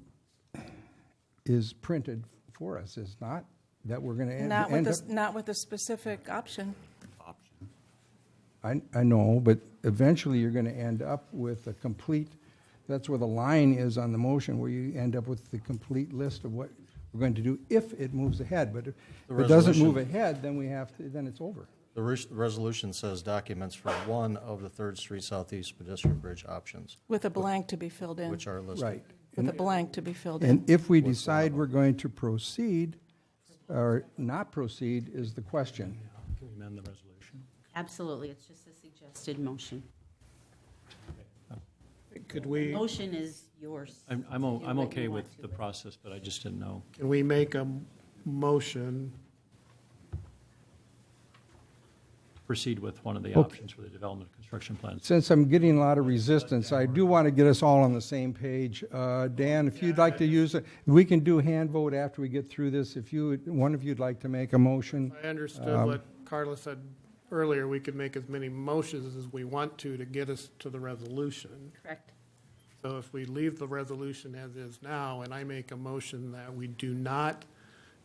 is printed for us, is not? That we're going to end up. Not with a specific option. I know, but eventually you're going to end up with a complete, that's where the line is on the motion, where you end up with the complete list of what we're going to do if it moves ahead. But if it doesn't move ahead, then then it's over. The resolution says documents for one of the 3rd Street Southeast pedestrian bridge options. With a blank to be filled in. Which are listed. Right. With a blank to be filled in. And if we decide we're going to proceed or not proceed is the question. Can we amend the resolution? Absolutely, it's just a suggested motion. Could we, Motion is yours. I'm okay with the process, but I just didn't know. can we make a motion? Proceed with one of the Okay. options for the development and construction plans. Since I'm getting a lot of resistance, I do want to get us all on the same page. Dan, if you'd like to use it, we can do hand vote after we get through this. If one of you'd like to make a motion. I understood what Carla said earlier. We could make as many motions as we want to get us to the resolution. Correct. So if we leave the resolution as is now, and I make a motion that we do not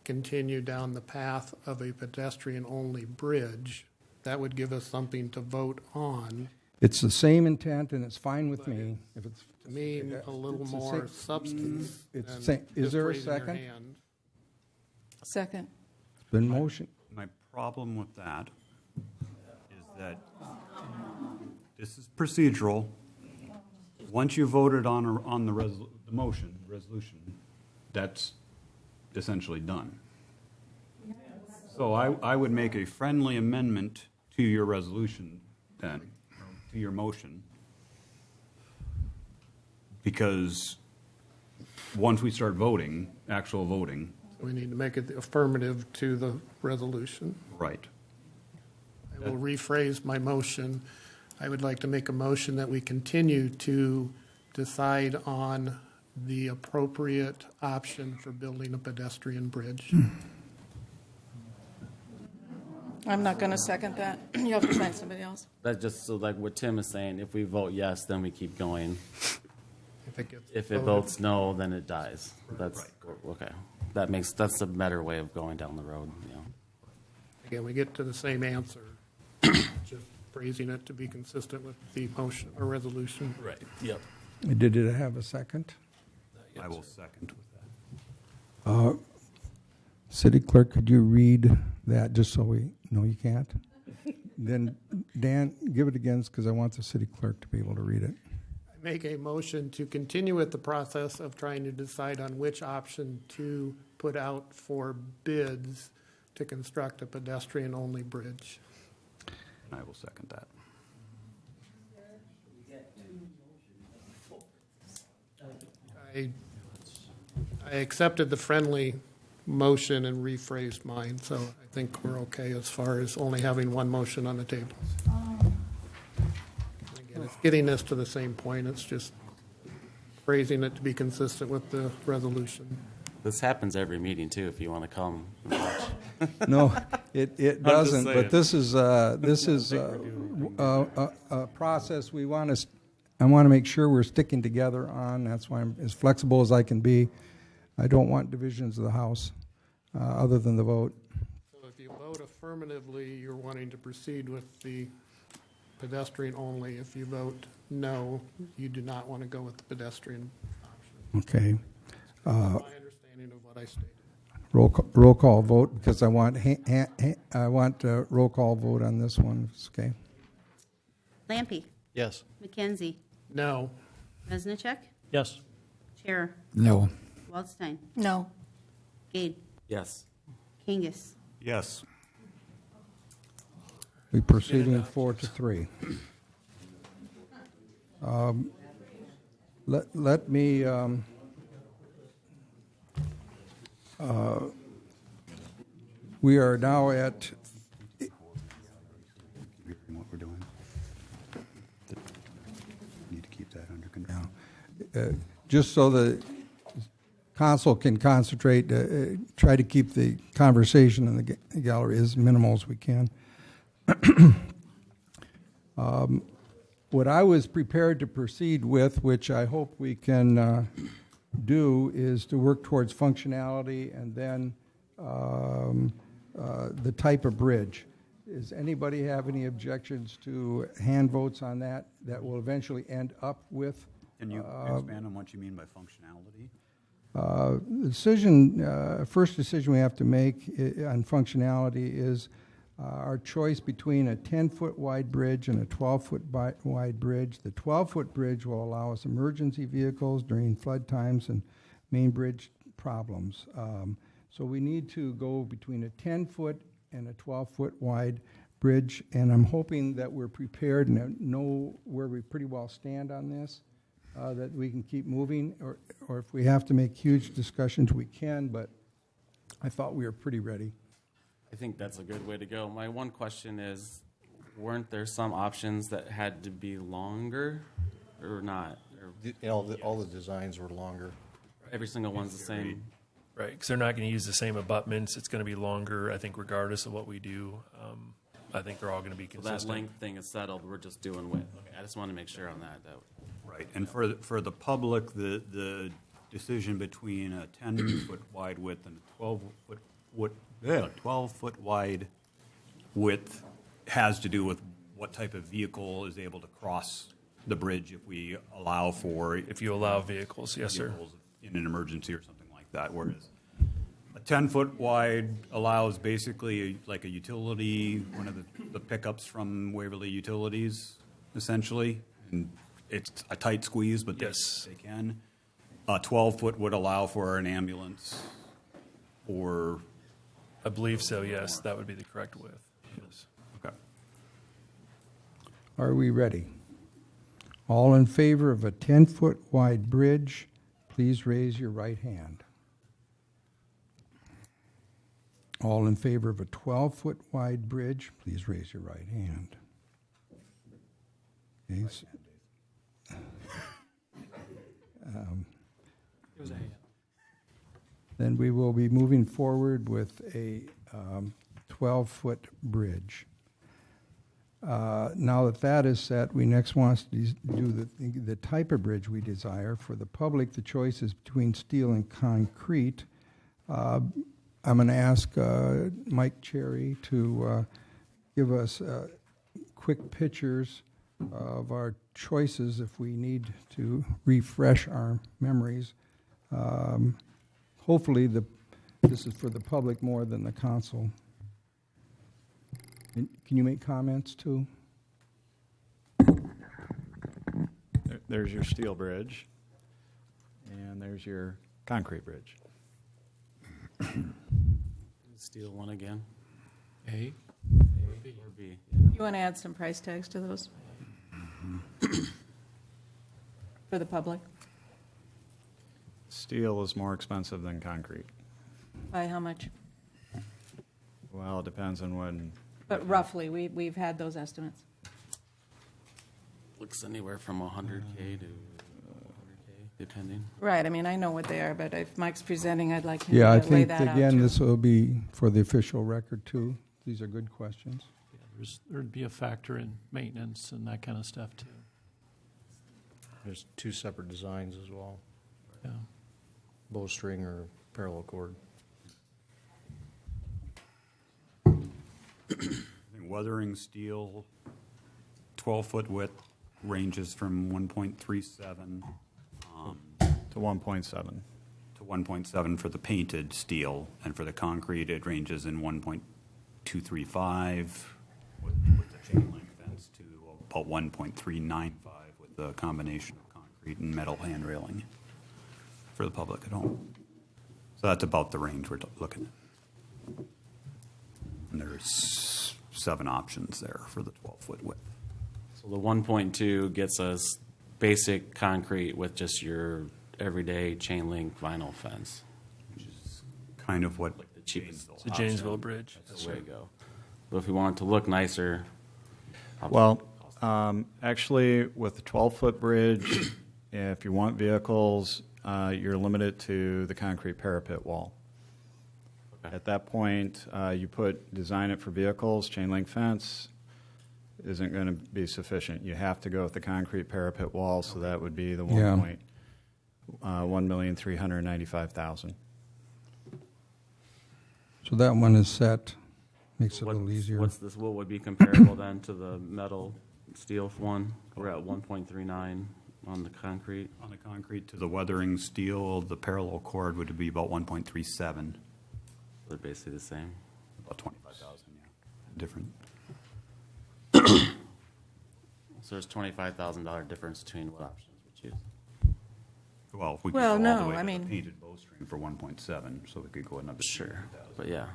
continue down the path of a pedestrian-only bridge, that would give us something to vote on. It's the same intent, and it's fine with me. If it's To me, a little it's the more same- substance. It's than same. Is just there a raising your second? hand. Second. It's been motion. My problem with that is that this is procedural. Once you voted on the resolution, that's essentially done. So I would make a friendly amendment to your resolution then, to your motion, because once we start voting, actual voting. We need to make it affirmative to the resolution. Right. I will rephrase my motion. I would like to make a motion that we continue to decide on the appropriate option for building a pedestrian bridge. I'm not going to second that. You'll have to find somebody else. That just, so like what Tim is saying, if we vote yes, then we keep going. If it votes no, then it dies. That's, okay. That's a better way of going down the road, you know. Again, we get to the same answer, just phrasing it to be consistent with the motion or resolution. Right, yep. Did it have a second? I will second with that. City Clerk, could you read that just so we know you can't? Then, Dan, give it again because I want the City Clerk to be able to read it. I make a motion to continue with the process of trying to decide on which option to put out for bids to construct a pedestrian-only bridge. I will second that. I accepted the friendly motion and rephrased mine, so I think we're okay as far as only having one motion on the table. Again, it's getting us to the same point. It's just phrasing it to be consistent with the resolution. This happens every meeting too, if you want to come and watch. No, it just doesn't, saying. but this is a process I want to make sure we're sticking together on. That's why I'm as flexible as I can be. I don't want divisions of the House other than the vote. So if you vote affirmatively, you're wanting to proceed with the pedestrian only. If you vote no, you do not want to go with the pedestrian option. Okay. My understanding of what I stated. Roll call vote because I want roll call vote on this one. Okay. Lampy. Yes. McKenzie. No. Mesnichek. Yes. Chair. No. Waldstein. No. Gade. Yes. Kangas. Yes. We're proceeding 4-3. Let me. We are now at. What we're doing. Need to keep that under control. Just so the council can concentrate, try to keep the conversation in the gallery as minimal as we can. What I was prepared to proceed with, which I hope we can do, is to work towards functionality and then the type of bridge. Does anybody have any objections to hand votes on that will eventually end up with? Can you expand on what you mean by functionality? The first decision we have to make on functionality is our choice between a 10-foot wide bridge and a 12-foot wide bridge. The 12-foot bridge will allow us emergency vehicles during flood times and main bridge problems. So we need to go between a 10-foot and a 12-foot wide bridge, and I'm hoping that we're prepared and know where we pretty well stand on this. That we can keep moving, or if we have to make huge discussions, we can, but I thought we were pretty ready. I think that's a good way to go. My one question is, weren't there some options that had to be longer or not? Or All the designs were longer. every single one's the same? Right, because they're not going to use the same abutments. It's going to be longer, I think, regardless of what we do. I think they're all going to be So consistent. that length thing is settled, we're just doing width. Okay, I just want to make sure on that. Right, and for the public, the decision between a 10-foot wide width and a 12-foot wide width has to do with what type of vehicle is able to cross the bridge if we allow for. If you allow vehicles, yes, sir. In an emergency or something like that, whereas a 10-foot wide allows basically like a utility, one of the pickups from Waverly Utilities, essentially. And it's a tight squeeze, but yes, they can. A 12-foot would allow for an ambulance or... I believe so, yes. That would be the correct width. Yes. Okay. Are we ready? All in favor of a 10-foot wide bridge, please raise your right hand. All in favor of a 12-foot wide bridge, please raise your right hand. Okay. It was a hand. Then we will be moving forward with a 12-foot bridge. Now that that is set, we next want to do the type of bridge we desire. For the public, the choice is between steel and concrete. I'm going to ask Mike Cherry to give us quick pictures of our choices if we need to refresh our memories. Hopefully, this is for the public more than the council. Can you make comments too? There's your steel bridge, and there's your concrete bridge. Steel one again. A? Or B? You want to add some price tags to those? For the public? Steel is more expensive than concrete. By how much? Well, it depends on when. But roughly, we've had those estimates. Looks anywhere from 100K to 100K, depending. Right, I mean, I know what they are, but if Mike's presenting, I'd like him Yeah, I to lay think, that out again, too. this will be for the official record too. These are good questions. Yeah, there'd be a factor in maintenance and that kind of stuff too. There's two separate designs as well. Yeah. Bowstring or parallel cord. I think weathering steel, 12-foot width, ranges from 1.37 to 1.7. To 1.7 for the painted steel, and for the concrete, it ranges in 1.235 with the chain link fence to about 1.395 with the combination of concrete and metal hand railing for the public at home. So that's about the range we're looking at. And there's 7 options there for the 12-foot width. So the 1.2 gets us basic concrete with just your everyday chain link vinyl fence. Which is kind of what the cheapest. It's the Janesville Bridge. That's the way to go. But if we want it to look nicer, Well, actually, with the 12-foot bridge, if you want vehicles, you're limited to the concrete parapet wall. Okay. At that point, you design it for vehicles, chain link fence isn't going to be sufficient. You have to go with the concrete parapet wall, so that would be the Yeah. $1,395,000. So that one is set, makes it a little easier. What's this? What would be comparable then to the metal steel one? We're at 1.39 on the concrete. On the concrete, to the weathering steel, the parallel cord would be about 1.37. They're basically the same. About 25,000, yeah. Different. So there's $25,000 difference between what options we choose. Well, if we could Well, go all no, the way I to mean- the painted bowstring for 1.7, so we could go another. Sure, but yeah,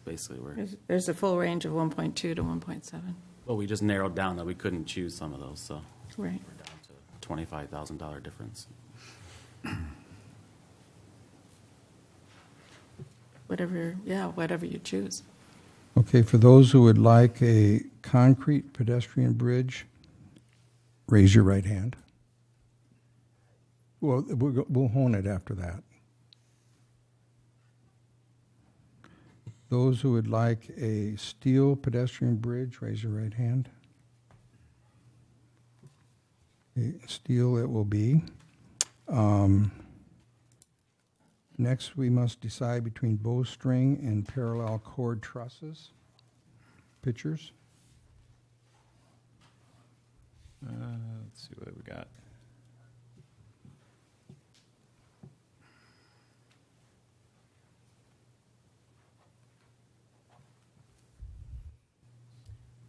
basically There's a full range of 1.2 to 1.7. well, we just narrowed down that we couldn't choose some of those, so Right. we're down to $25,000 difference. Whatever you choose. Okay, for those who would like a concrete pedestrian bridge, raise your right hand. Well, we'll hone it after that. Those who would like a steel pedestrian bridge, raise your right hand. Okay, steel it will be. Next, we must decide between bowstring and parallel cord trusses. Pictures? Let's see what we got.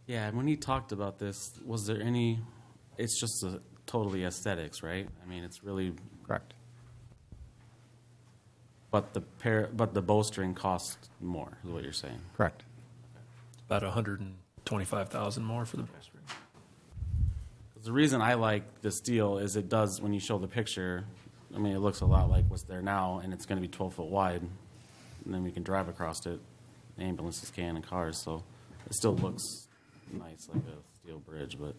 Yeah, and when you talked about this, was there any, it's just totally aesthetics, right? I mean, it's really. Correct. But the bowstring costs more, is what you're saying? Correct. About $125,000 more for the bowstring. The reason I like the steel is it does, when you show the picture, I mean, it looks a lot like what's there now, and it's going to be 12 foot wide, and then we can drive across it. Ambulances can and cars, so it still looks nice like a steel bridge, but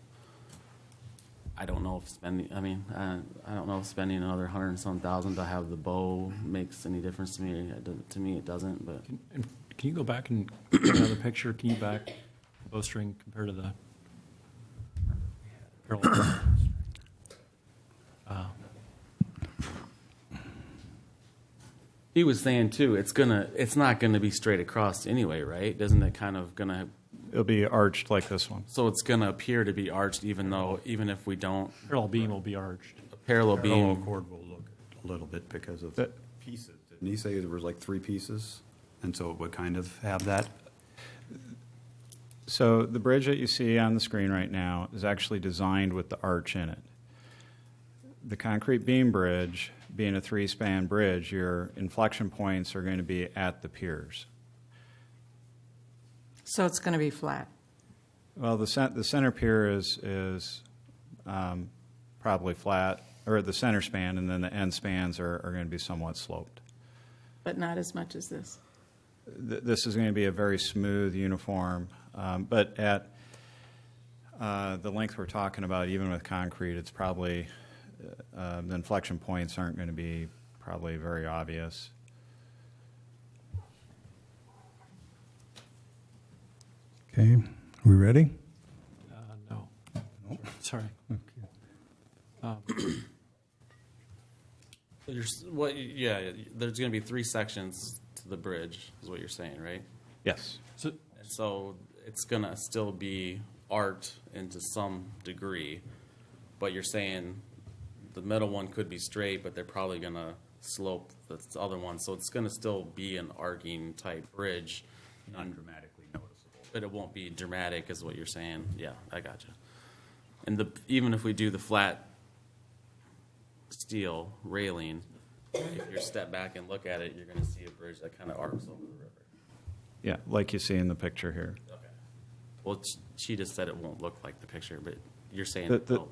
I don't know if spending another 100 and some thousand to have the bow makes any difference to me. To me, it doesn't. But can you go back and get another picture? Can you back bowstring compared to the parallel? He was saying too, it's not gonna be straight across anyway, right? Isn't it kind of gonna? It'll be arched like this one. So it's gonna appear to be arched, even if we don't. Parallel beam will be arched. A parallel Parallel beam. cord will look a little bit because of the pieces. Didn't he say there was like 3 pieces? And so it would kind of have that? So the bridge that you see on the screen right now is actually designed with the arch in it. The concrete beam bridge, being a 3-span bridge, your inflection points are going to be at the piers. So it's going to be flat. Well, the center pier is probably flat, or the center span, and then the end spans are going to be somewhat sloped. But not as much as this. This is going to be a very smooth, uniform, but at the length we're talking about, even with concrete, it's probably, the inflection points aren't going to be probably very obvious. Okay, we ready? No. Sorry. There's gonna be 3 sections to the bridge, is what you're saying, right? Yes. So it's gonna still be arced into some degree, but you're saying the middle one could be straight, but they're probably gonna slope the other one, so it's gonna still be an arcing type bridge. Not dramatically noticeable. But it won't be dramatic, is what you're saying. Yeah, I gotcha. And even if we do the flat steel railing, if you step back and look at it, you're going to see a bridge that kind of arcs over the river. Yeah, like you see in the picture here. Okay. Well, she just said it won't look like the picture, but you're saying the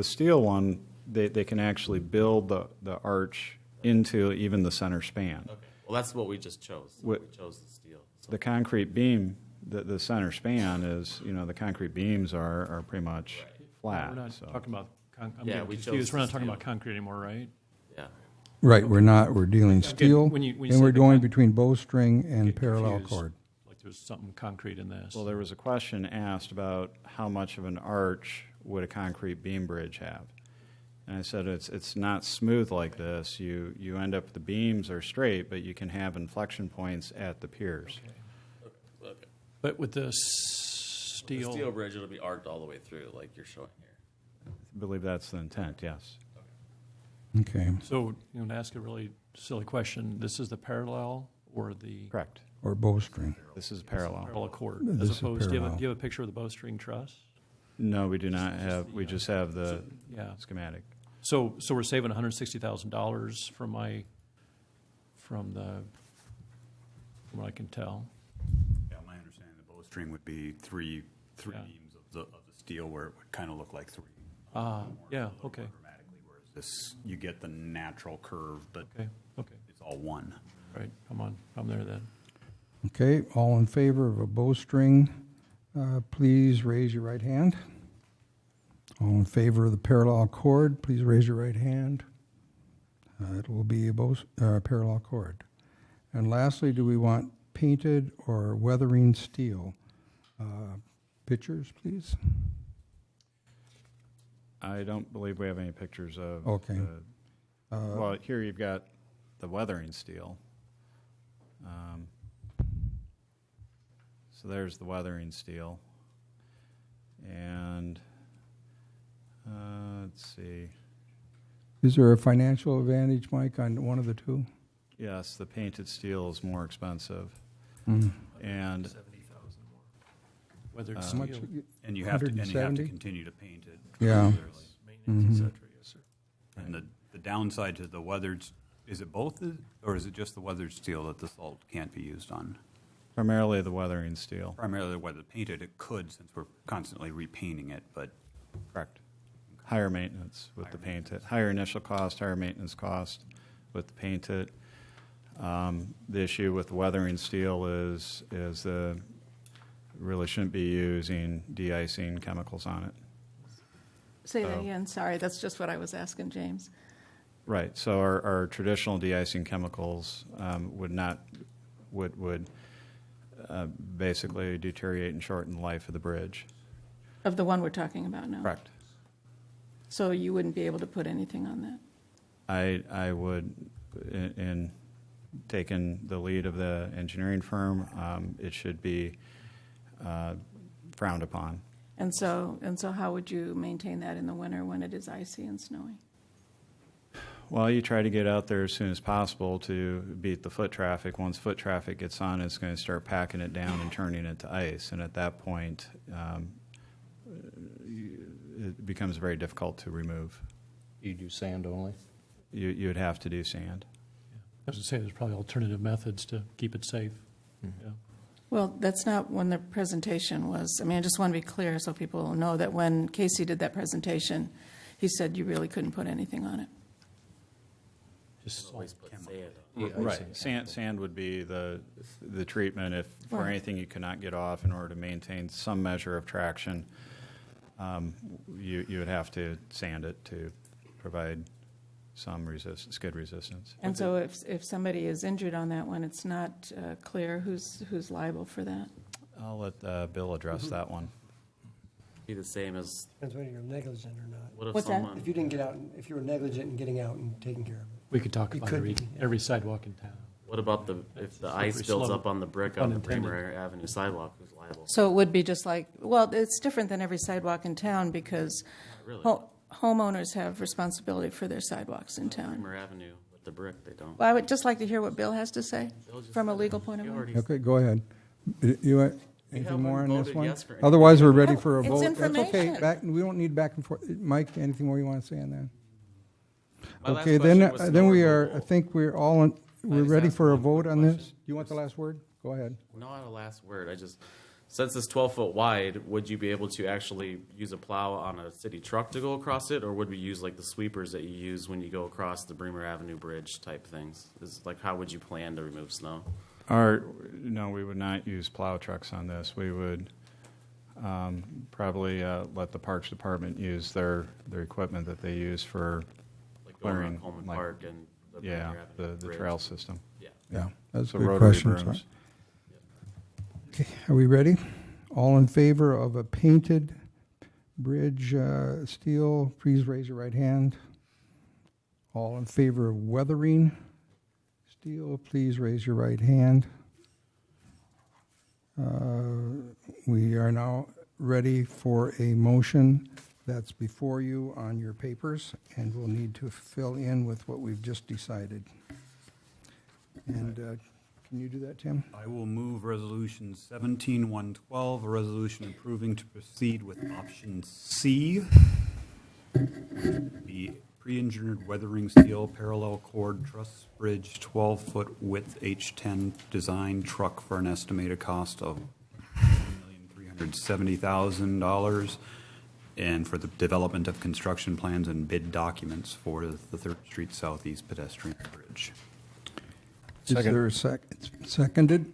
steel one, they can actually build the arch into even the center span. Okay. Well, that's what we just chose. We chose the steel. So. The concrete beam, the center span is, the concrete beams are pretty much flat. We're not talking about. I'm yeah, getting confused. We're not talking about concrete anymore, right? Yeah. Right, we're not. We're dealing steel, when you and say we're the going between bowstring and parallel confused. cord. Like there's something concrete in this. Well, there was a question asked about how much of an arch would a concrete beam bridge have. And I said it's not smooth like this. You end up, the beams are straight, but you can have inflection points at the piers. Okay. But with the steel... The steel bridge, it'll be arced all the way through, like you're showing here. I believe that's the intent, yes. Okay. So, to ask a really silly question, this is the parallel or the... Correct. Or bowstring. This is parallel. Parallel cord. This As is opposed, do you parallel. have a picture of the bowstring truss? No, we do not have. We just have the Yeah. schematic. So we're saving $160,000 from what I can tell. Yeah, my understanding, the bowstring would be three beams of the steel where it would kind of look like 3. Yeah, okay. Dramatically, whereas this, you get the natural curve, but Okay. it's all one. Right, I'm there then. Okay, all in favor of a bowstring, please raise your right hand. All in favor of the parallel cord, please raise your right hand. It will be a parallel cord. And lastly, do we want painted or weathering steel? Pictures, please. I don't believe we have any pictures of. Okay. Well, here you've got the weathering steel. So there's the weathering steel. And let's see. Is there a financial advantage, Mike, on one of the two? Yes, the painted steel is more expensive. Mm. And Weathered How steel. much? And you have to 170? continue to paint it. Yeah. Maintenance, Mhm. et cetera, yes, sir. And the downside to the weathered, is it both, or is it just the weathered steel that the salt can't be used on? primarily the weathering steel. Primarily the weathered painted, it could, since we're constantly repainting it, but. Correct. Higher maintenance with the painted. Higher initial cost, higher maintenance cost with the painted. The issue with the weathering steel is really shouldn't be using de-icing chemicals on it. Say that So- again, sorry, that's just what I was asking James. Right, so our traditional de-icing chemicals would basically deteriorate and shorten the life of the bridge. Of the one we're talking about now? Correct. So you wouldn't be able to put anything on that? I would, in taking the lead of the engineering firm, it should be frowned upon. And so how would you maintain that in the winter when it is icy and snowy? Well, you try to get out there as soon as possible to beat the foot traffic. Once foot traffic gets on, it's going to start packing it down and turning it to ice. And at that point, it becomes very difficult to remove. You do sand only? You would have to do sand. I was going to say, there's probably alternative methods to keep it safe. Yeah. Well, that's not when the presentation was. I mean, I just want to be clear so people know that when Casey did that presentation, he said you really couldn't put anything on it. Just Right. Sand would be the treatment if for Right. anything you cannot get off in order to maintain some measure of traction. You would have to sand it to provide some skid resistance. And so if somebody is injured on that one, it's not clear who's liable for that. I'll let Bill address that one. Be the same as. Depends whether you're negligent or not. What if What's that? someone? If you didn't get out, if you were negligent in getting out and taking care of it. We could talk You about could every, be, yeah. every sidewalk in town. What about if the ice slippery builds slope. up on the brick Pun on the intended. Bremer Avenue sidewalk? Who's liable? So it would be just like, well, it's different than every sidewalk in town because Really? homeowners have responsibility for their sidewalks in town. Bremer Avenue with the brick, they don't. Well, I would just like to hear what Bill has to say from a legal point of view. Okay, go ahead. You want anything haven't more on this voted one? yes for anything. Otherwise, we're ready for a It's vote. That's okay. information. We don't need back and forth. Mike, anything more you want to say on that? My last Okay, question then, was then snow we are, I removal. think we're just ready ask for a one vote quick on this? question? Do you want the last word? Go ahead. Not a last word. Since it's 12 foot wide, would you be able to actually use a plow on a city truck to go across it, or would we use like the sweepers that you use when you go across the Bremer Avenue Bridge type things? How would you plan to remove snow? No, we would not use plow trucks on this. We would probably let the Parks Department use their equipment that they use for Like going clearing. around Coleman like- Park and the Yeah, Bremer Avenue the Bridge. trail system. Yeah. Yeah, that's a So good rotary question. brooms. sorry. Okay, are we ready? All in favor of a painted bridge steel, please raise your right hand. All in favor of weathering steel, please raise your right hand. We are now ready for a motion that's before you on your papers, and we'll need to fill in with what we've just decided. And can you do that, Tim? I will move Resolution 17-112, a resolution approving to proceed with option C, the pre-engineered weathering steel parallel cord truss bridge 12-foot width H10 design truck for an estimated cost of $1,370,000, and for the development of construction plans and bid documents for the 3rd Street Southeast pedestrian bridge. Is there a seconded?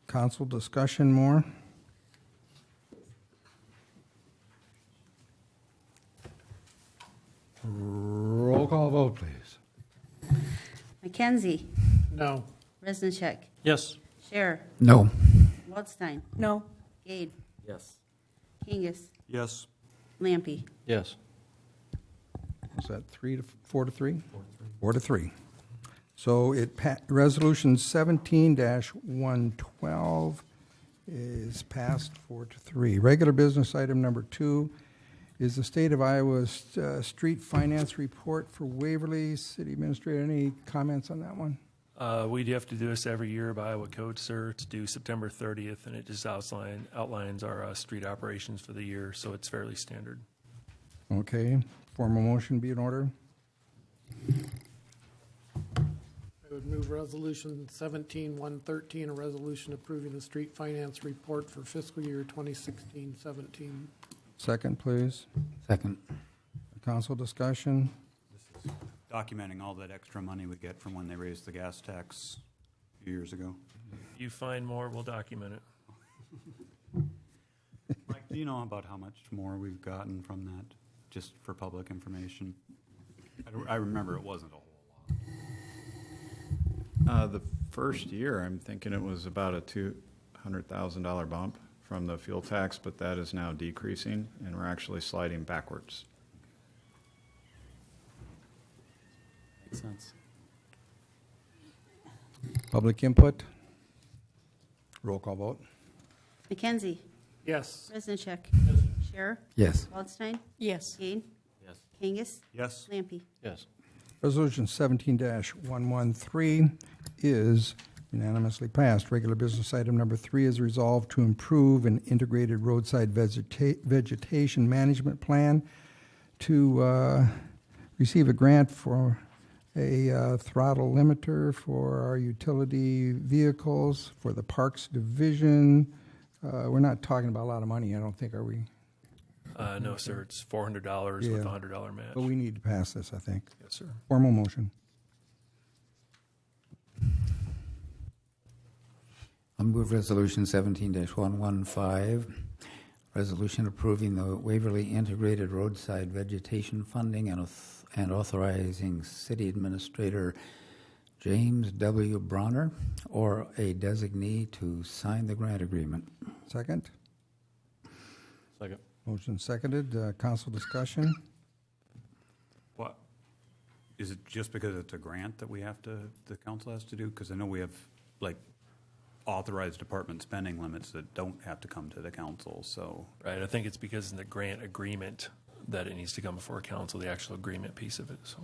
Council discussion more? Roll call vote, please. Mackenzie, No. Resnick, Yes. Scher, No. Waldstein, No. Gade, Yes. Kingus, Yes. Lampy. Yes. Is that 4 to 3? 4 to 3. So resolution 17-112 is passed 4 to 3. Regular business item number 2 is the State of Iowa's street finance report for Waverly. City Administrator, any comments on that one? We do have to do this every year by Iowa code, sir. It's due September 30th, and it just outlines our street operations for the year, so it's fairly standard. Okay, formal motion be in order. I would move resolution 17-113, a resolution approving the street finance report for fiscal year 2016-17. Second, please. Second. Council discussion. This is documenting all that extra money we get from when they raised the gas tax a few years ago. If you find more, we'll document it. Mike, do you know about how much more we've gotten from that, just for public information? I remember it wasn't a whole lot. The first year, I'm thinking it was about a $200,000 bump from the fuel tax, but that is now decreasing, and we're actually sliding backwards. Makes sense. Public input? Roll call vote. McKenzie? Yes. Resnick? Scherer? Yes. Waldstein? Yes. Kane? Yes. Kangas? Yes. Lampe? Yes. Resolution 17-113 is unanimously passed. Regular business item number 3 is resolved to improve an integrated roadside vegetation management plan to receive a grant for a throttle limiter for our utility vehicles for the Parks Division. We're not talking about a lot of money, I don't think, are we? No, sir, it's $400 with a $100 match. But we need to pass this, I think. Yes, sir. Formal motion. I'll move Resolution 17-115, resolution approving the Waverly Integrated Roadside Vegetation Funding and authorizing City Administrator James W. Bronner or a designee to sign the grant agreement. Second? Second. Motion seconded. Council discussion? What? Is it just because it's a grant that the council has to do? Because I know we have, like, authorized department spending limits that don't have to come to the council, so. Right, I think it's because in the grant agreement that it needs to come before council, the actual agreement piece of it, so.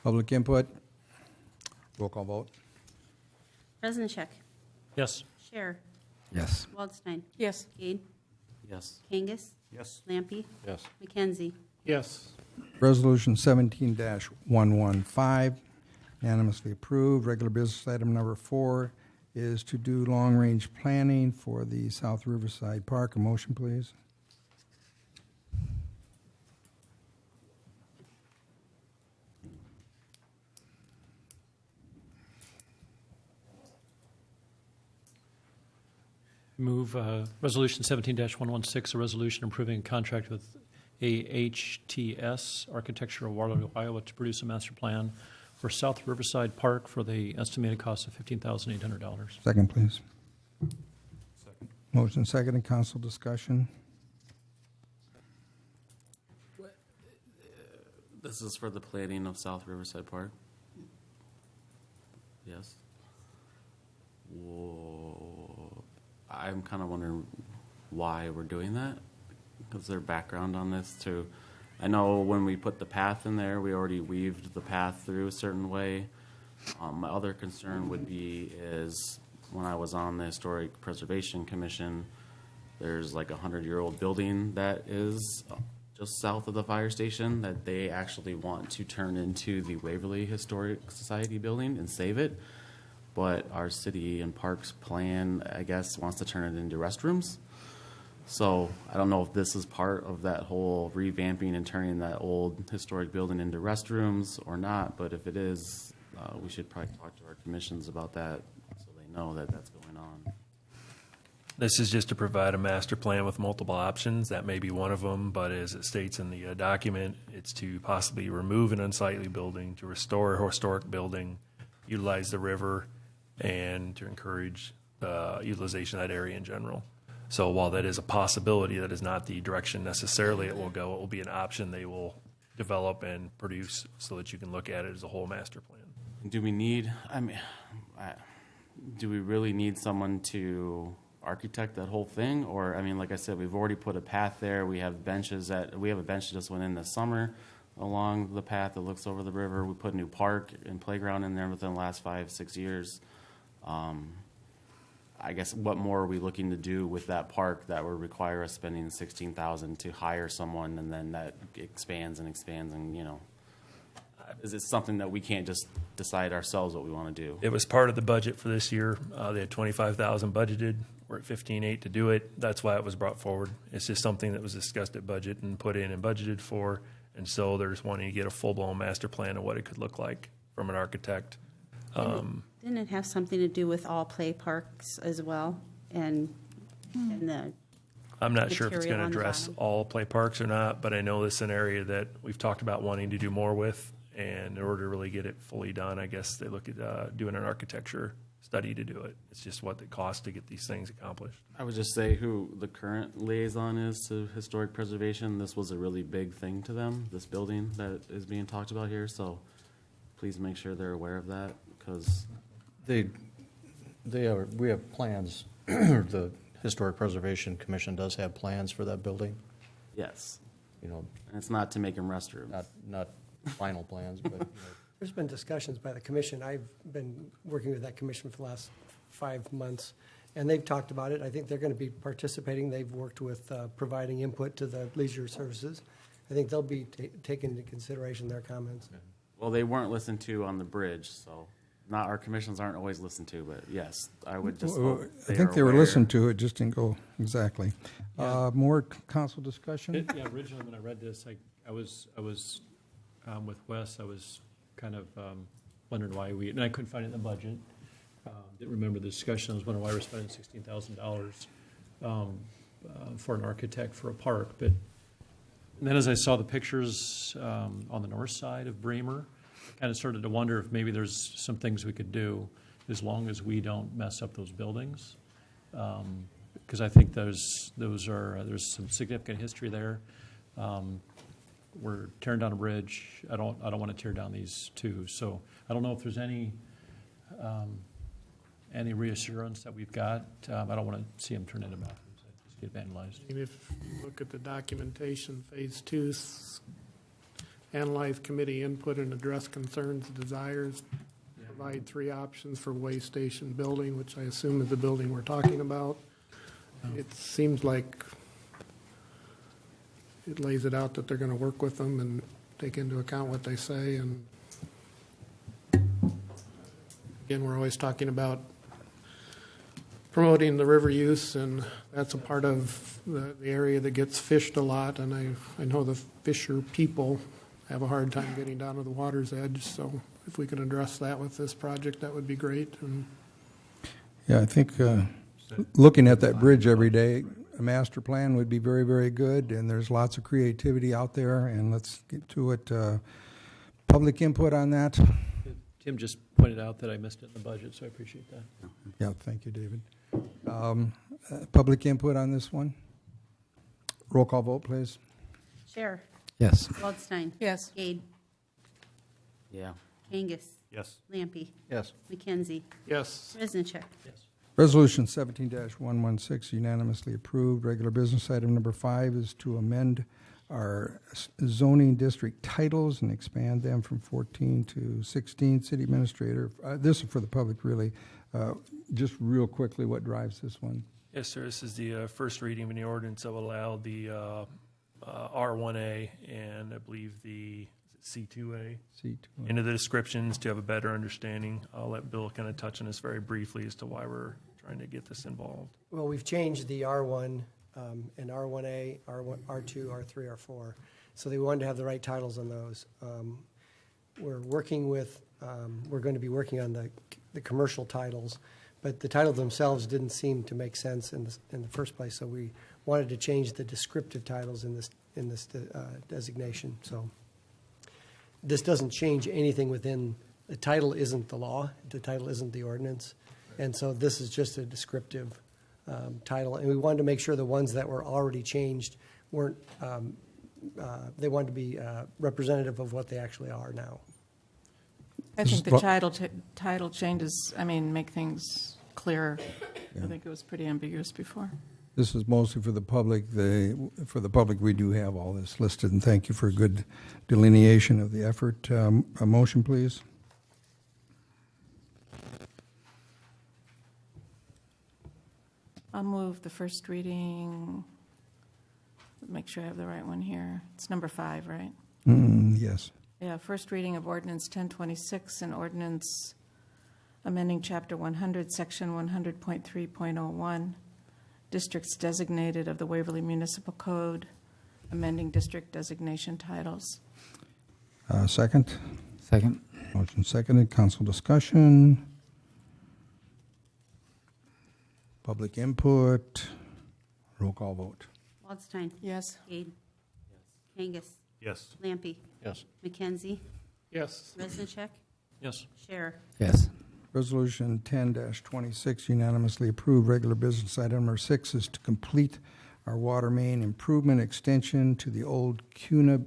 Public input? Roll call vote. Resnick? Yes. Scherer? Yes. Waldstein? Yes. Kane? Yes. Kangas? Yes. Lampe? Yes. McKenzie? Yes. Resolution 17-115, unanimously approved. Regular business item number 4 is to do long-range planning for the South Riverside Park. A motion, please. Move Resolution 17-116, a resolution approving a contract with AHTS Architecture of Waterloo, Iowa, to produce a master plan for South Riverside Park for the estimated cost of $15,800. Second, please. Second. Motion seconded. Council discussion? This is for the planning of South Riverside Park? Yes. Whoa. I'm kind of wondering why we're doing that. Is there background on this too? I know when we put the path in there, we already weaved the path through a certain way. My other concern would be is when I was on the Historic Preservation Commission, there's like a 100-year-old building that is just south of the fire station that they actually want to turn into the Waverly Historic Society building and save it. But our city and parks plan, I guess, wants to turn it into restrooms. So I don't know if this is part of that whole revamping and turning that old historic building into restrooms or not. But if it is, we should probably talk to our commissions about that so they know that that's going on. This is just to provide a master plan with multiple options. That may be one of them, but as it states in the document, it's to possibly remove an unsightly building, to restore a historic building, utilize the river, and to encourage utilization of that area in general. So while that is a possibility, that is not the direction necessarily it will go. It will be an option they will develop and produce so that you can look at it as a whole master plan. Do we need, do we really need someone to architect that whole thing? Or, I mean, like I said, we've already put a path there. We have benches we have a bench that just went in this summer along the path that looks over the river. We put a new park and playground in there within the last 5-6 years. I guess what more are we looking to do with that park that would require us spending $16,000 to hire someone, and then that expands and expands, and is it something that we can't just decide ourselves what we want to do? It was part of the budget for this year. They had $25,000 budgeted. We're at $15,800 to do it. That's why it was brought forward. It's just something that was discussed at budget and put in and budgeted for, and so they're just wanting to get a full-blown master plan of what it could look like from an architect. Didn't it have something to do with all play parks as well? And the I'm not sure if it's going material to on the address bottom. all play parks or not, but I know this is an area that we've talked about wanting to do more with. And in order to really get it fully done, I guess they look at doing an architecture study to do it. It's just what it costs to get these things accomplished. I would just say who the current liaison is to historic preservation. This was a really big thing to them, this building that is being talked about here. So please make sure they're aware of that, because We have plans. The Historic Preservation Commission does have plans for that building. yes, You know, and it's not to make them restrooms. not final plans, but, you know, There's been discussions by the commission. I've been working with that commission for the last 5 months, and they've talked about it. I think they're going to be participating. They've worked with providing input to the leisure services. I think they'll be taking into consideration their comments. Well, they weren't listened to on the bridge, so not our commissions aren't always listened to, but yes, I would just Well, hope I think they were aware. listened to, it just didn't go exactly. More council discussion? Yeah, originally when I read this, I was with Wes, I was kind of wondering why and I couldn't find it in the budget. Didn't remember the discussion. I was wondering why we're spending $16,000 for an architect for a park. But then as I saw the pictures on the north side of Bremer, I kind of started to wonder if maybe there's some things we could do as long as we don't mess up those buildings. Because I think there's some significant history there. We're tearing down a bridge. I don't want to tear down these two. So I don't know if there's any reassurance that we've got. I don't want to see them turn into bathrooms. I just get vandalized. And if you look at the documentation, Phase 2, analyze committee input and address concerns, desires, provide 3 options for way station building, which I assume is the building we're talking about. It seems like it lays it out that they're going to work with them and take into account what they say. And again, we're always talking about promoting the river use, and that's a part of the area that gets fished a lot. And I know the fisher people have a hard time getting down to the water's edge. So if we can address that with this project, that would be great. And Yeah, I think looking at that bridge every day, a master plan would be very, very good, and there's lots of creativity out there, and let's get to it. Public input on that? Tim just pointed out that I missed it in the budget, so I appreciate that. Yeah, thank you, David. Public input on this one? Roll call vote, please. Scher. Yes. Waldstein. Yes. Gade. Yeah. Kangas. Yes. Lampy. yes. McKenzie. yes, Riznicek. Resolution 17-116 unanimously approved. Regular business item number 5 is to amend our zoning district titles and expand them from 14 to 16. City Administrator, this is for the public, really. Just real quickly, what drives this one? Yes, sir. This is the first reading of the ordinance that will allow the R1A and I believe the C2A into the descriptions to have a better understanding. I'll let Bill kind of touch on this very briefly as to why we're trying to get this involved. Well, we've changed the R1 and R1A, R1, R2, R3, R4. So they wanted to have the right titles on those. We're working with, we're going to be working on the commercial titles, but the titles themselves didn't seem to make sense in the first place. So we wanted to change the descriptive titles in this designation. So this doesn't change anything within, the title isn't the law, the title isn't the ordinance. And so this is just a descriptive title. And we wanted to make sure the ones that were already changed weren't, they wanted to be representative of what they actually are now. I think the title changes, make things clearer. Yeah. I think it was pretty ambiguous before. This is mostly for the public. For the public, we do have all this listed, and thank you for a good delineation of the effort. A motion, please. I'll move the first reading. Make sure I have the right one here. It's number 5, right? Yes. Yeah, first reading of ordinance 1026 and ordinance amending chapter 100, section 100.3.01, districts designated of the Waverly Municipal Code, amending district designation titles. Second. Second. Motion seconded. Council discussion. Public input. Roll call vote. Waldstein. Yes. Gade. Kangas. Yes. Lampy. Yes. McKenzie. Yes. Resnick. Yes. Scherer. Yes. Resolution 10-26 unanimously approved. Regular business item number 6 is to complete our water main improvement extension to the old CUNA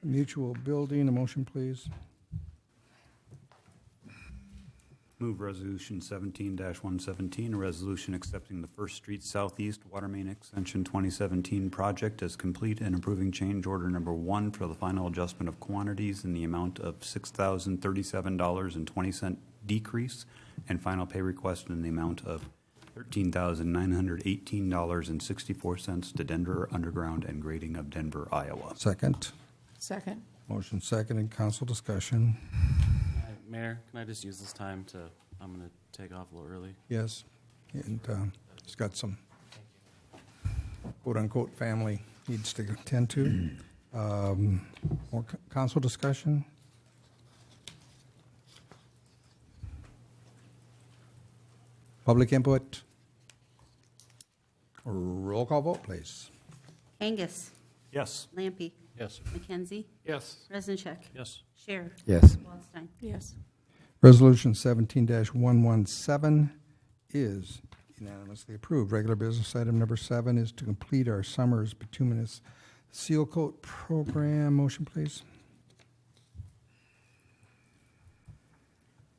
Mutual Building. A motion, please. Move Resolution 17-117, a resolution accepting the First Street Southeast Water Main Extension 2017 project as complete and approving change order number 1 for the final adjustment of quantities in the amount of $6,037.20 decrease and final pay request in the amount of $13,918.64 to Denver Underground and Grading of Denver, Iowa. Second. Second. Motion seconded. Council discussion. Mayor, can I just use this time to, I'm going to take off a little early. Yes. And he's got some quote-unquote family needs to attend to. More council discussion? Public input? Roll call vote, please. Kangas. Yes. Lampy. Yes. McKenzie. Yes. Resnick. Yes. Scherer. Yes. Waldstein. Yes. Resolution 17-117 is unanimously approved. Regular business item number 7 is to complete our summer's bituminous seal coat program. Motion, please.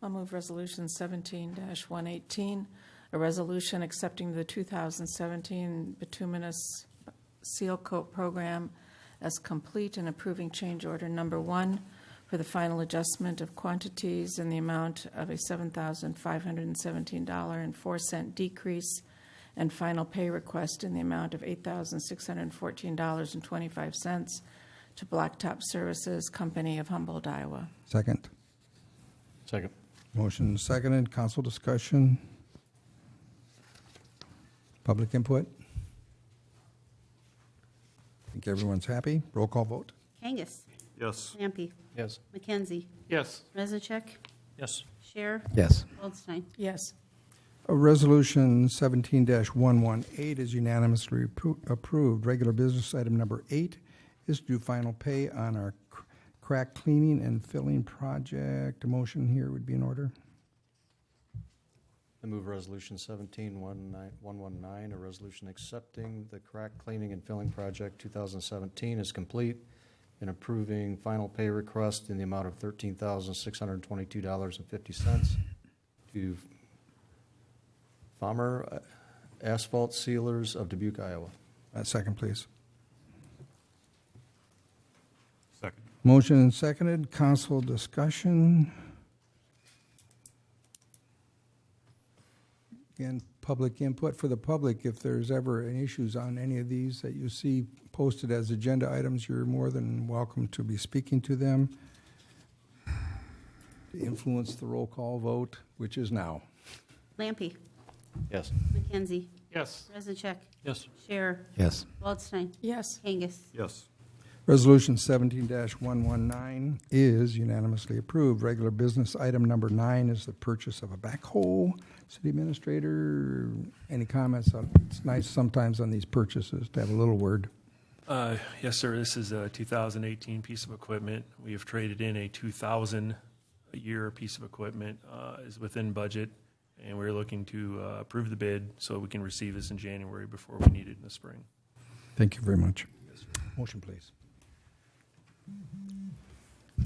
I'll move Resolution 17-118, a resolution accepting the 2017 bituminous seal coat program as complete and approving change order number 1 for the final adjustment of quantities in the amount of a $7,517.04 decrease and final pay request in the amount of $8,614.25 to Blacktop Services Company of Humboldt, Iowa. Second. Second. Motion seconded. Council discussion. Public input. I think everyone's happy. Roll call vote. Kangas. Yes. Lampy. Yes. McKenzie. Yes. Resnick. Yes. Scherer. Yes. Waldstein. Yes. Resolution 17-118 is unanimously approved. Regular business item number 8 is to do final pay on our crack cleaning and filling project. A motion here would be in order. I move Resolution 17-119, a resolution accepting the crack cleaning and filling project 2017 is complete and approving final pay request in the amount of $13,622.50 to Farmer Asphalt Sealers of Dubuque, Iowa. Second, please. Second. Motion and seconded. Council discussion. Again, public input for the public. If there's ever any issues on any of these that you see posted as agenda items, you're more than welcome to be speaking to them. To influence the roll call vote, which is now. Lampy. Yes. McKenzie. Yes. Resnick. Yes. Scherer. Yes. Waldstein. Yes. Kangas. Yes. Resolution 17-119 is unanimously approved. Regular business item number 9 is the purchase of a backhoe. City Administrator, any comments on, it's nice sometimes on these purchases to have a little word. Yes, sir. This is a 2018 piece of equipment. We have traded in a 2000-year piece of equipment. Is within budget, and we're looking to approve the bid so we can receive this in January before we need it in the spring. Thank you very much. Motion, please.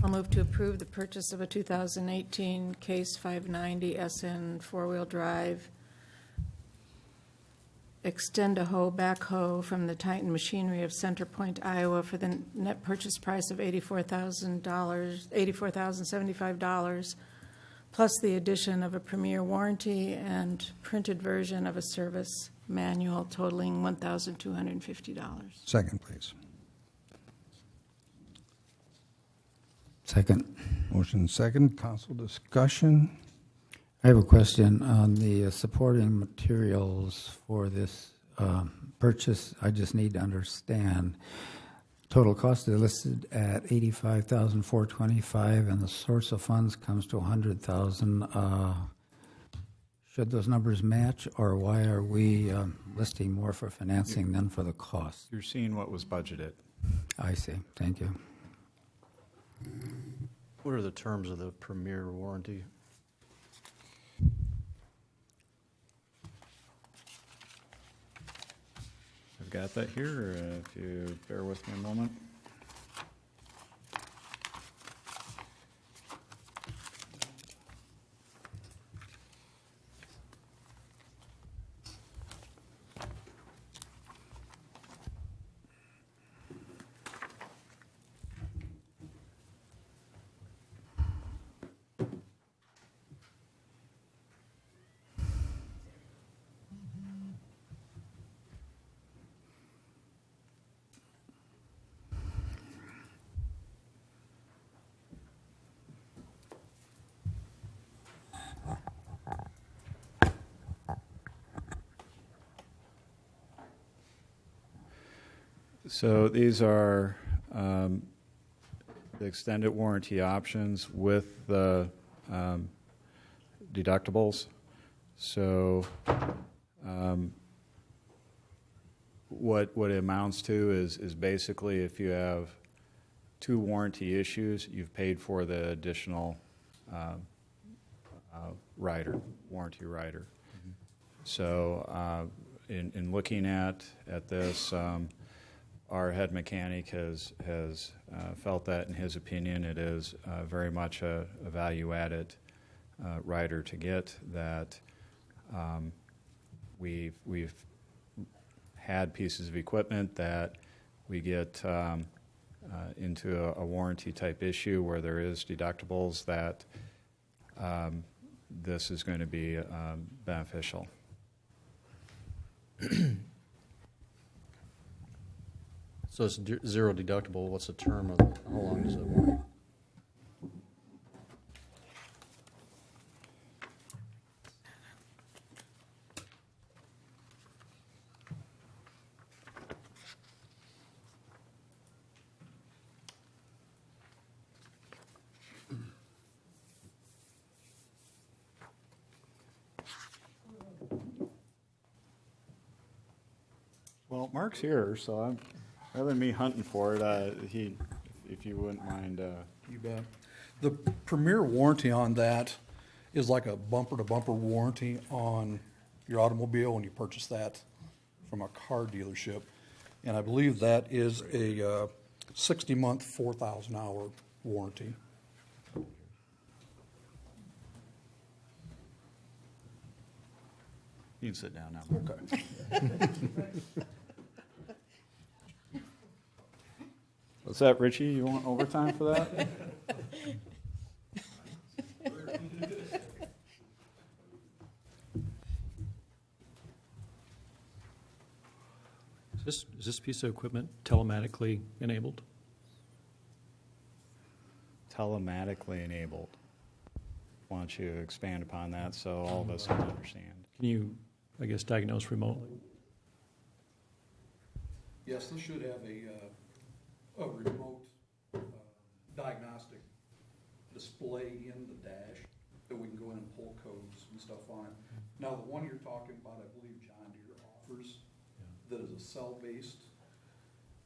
I'll move to approve the purchase of a 2018 Case 590 SN four-wheel drive extend-a-hoe backhoe from the Titan Machinery of Center Point, Iowa for the net purchase price of $84,075, plus the addition of a Premier warranty and printed version of a service manual totaling $1,250. Second, please. Second. Motion second. Council discussion. I have a question on the supporting materials for this purchase. I just need to understand. Total cost is listed at $85,425, and the source of funds comes to $100,000. Should those numbers match, or why are we listing more for financing than for the cost? You're seeing what was budgeted. I see. Thank you. What are the terms of the premier warranty? I've got that here, if you bear with me a moment. So these are the extended warranty options with the deductibles. So what it amounts to is basically if you have 2 warranty issues, you've paid for the additional warranty rider. So in looking at this, our head mechanic has felt that, in his opinion, it is very much a value-added rider to get. That we've had pieces of equipment that we get into a warranty type issue where there is deductibles that this is going to be beneficial. So it's zero deductible. What's the term of it? How long does it work? Well, Mark's here, so rather than me hunting for it, if you wouldn't mind. You bet. The premier warranty on that is like a bumper-to-bumper warranty on your automobile when you purchase that from a car dealership. And I believe that is a 60-month, 4,000-hour warranty. You can sit down now. Okay. What's that, Richie? You want overtime for that? Is this piece of equipment telematically enabled? Telematically enabled. Why don't you expand upon that so all of us can understand? Can you, I guess, diagnose remotely? Yes, this should have a remote diagnostic display in the dash that we can go in and pull codes and stuff on it. Now, the one you're talking about, I believe John Deere offers, that is a cell-based,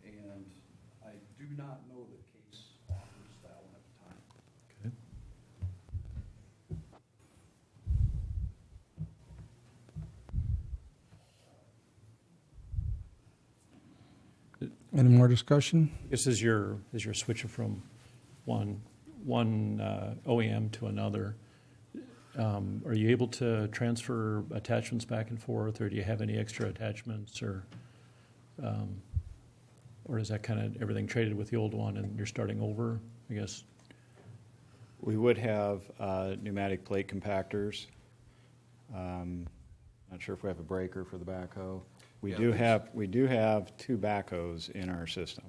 and I do not know that Case offers that one at the time. Okay. Any more discussion? This is your switching from one OEM to another. Are you able to transfer attachments back and forth, or do you have any extra attachments, or is that kind of everything traded with the old one and you're starting over, I guess? We would have pneumatic plate compactors. Not sure if we have a breaker for the backhoe. We do have 2 backhoes in our system.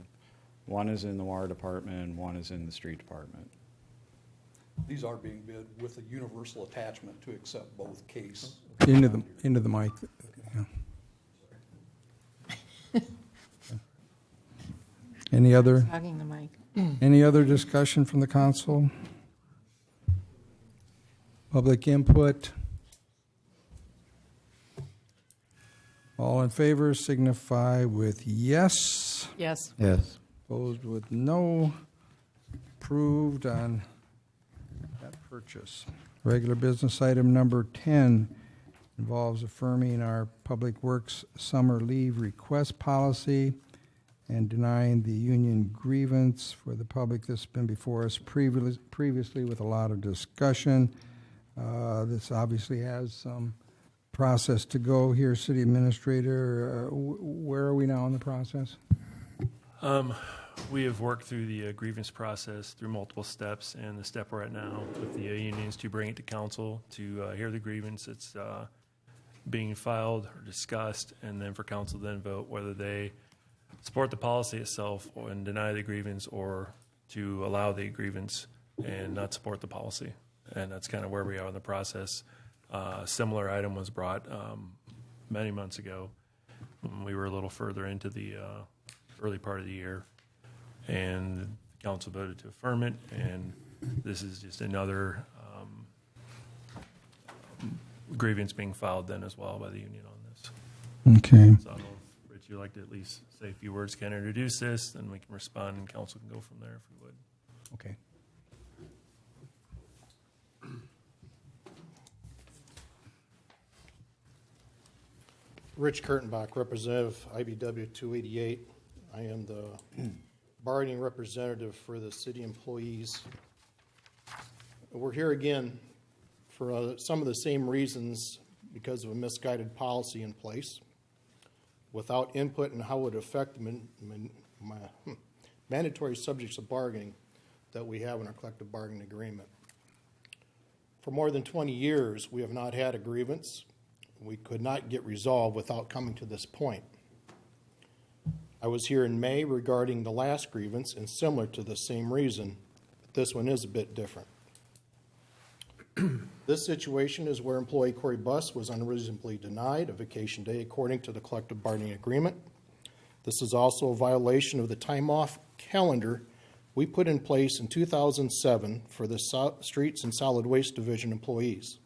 One is in the water department and one is in the street department. These are being bid with a universal attachment to accept both Case. Into the mic. Yeah. Any other? Hogging the mic. Any other discussion from the council? Public input? All in favor signify with yes. Yes. Yes. Opposed with no. Approved on that purchase. Regular business item number 10 involves affirming our Public Works summer leave request policy and denying the union grievance for the public. This has been before us previously with a lot of discussion. This obviously has some process to go here. City Administrator, where are we now in the process? We have worked through the grievance process through multiple steps, and the step we're at now with the unions to bring it to council to hear the grievance. It's being filed or discussed, and then for council to then vote whether they support the policy itself and deny the grievance, or to allow the grievance and not support the policy. And that's kind of where we are in the process. A similar item was brought many months ago when we were a little further into the early part of the year, and the council voted to affirm it, and this is just another grievance being filed then as well by the union on this. Okay. So I don't know if, Rich, you'd like to at least say a few words, kind of introduce this, then we can respond, and council can go from there if we would. Okay. Rich Kurtenbach, Representative IBW 288. I am the bargaining representative for the city employees. We're here again for some of the same reasons, because of a misguided policy in place, without input in how it would affect the mandatory subjects of bargaining that we have in our collective bargaining agreement. For more than 20 years, we have not had a grievance. We could not get resolved without coming to this point. I was here in May regarding the last grievance, and similar to the same reason, but this one is a bit different. This situation is where employee Corey Buss was unreasonably denied a vacation day according to the collective bargaining agreement. This is also a violation of the time off calendar we put in place in 2007 for the Streets and Solid Waste Division employees.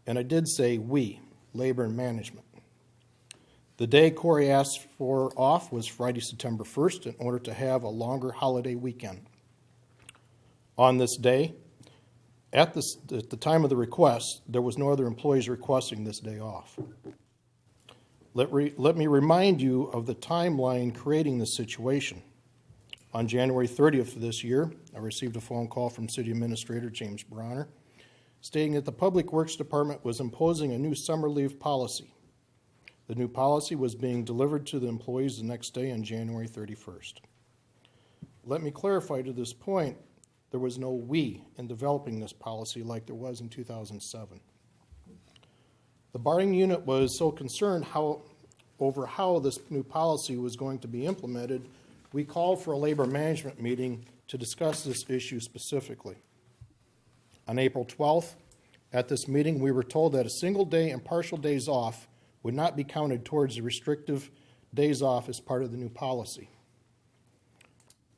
And I did say we, labor and management. The day Corey asked for off was Friday, September 1st, in order to have a longer holiday weekend. On this day, at the time of the request, there was no other employees requesting this day off. Let me remind you of the timeline creating this situation. On January 30th of this year, I received a phone call from City Administrator James Bronner stating that the Public Works Department was imposing a new summer leave policy. The new policy was being delivered to the employees the next day on January 31st. Let me clarify to this point, there was no we in developing this policy like there was in 2007. The bargaining unit was so concerned over how this new policy was going to be implemented, we called for a labor management meeting to discuss this issue specifically. On April 12th, at this meeting, we were told that a single day and partial days off would not be counted towards the restrictive days off as part of the new policy.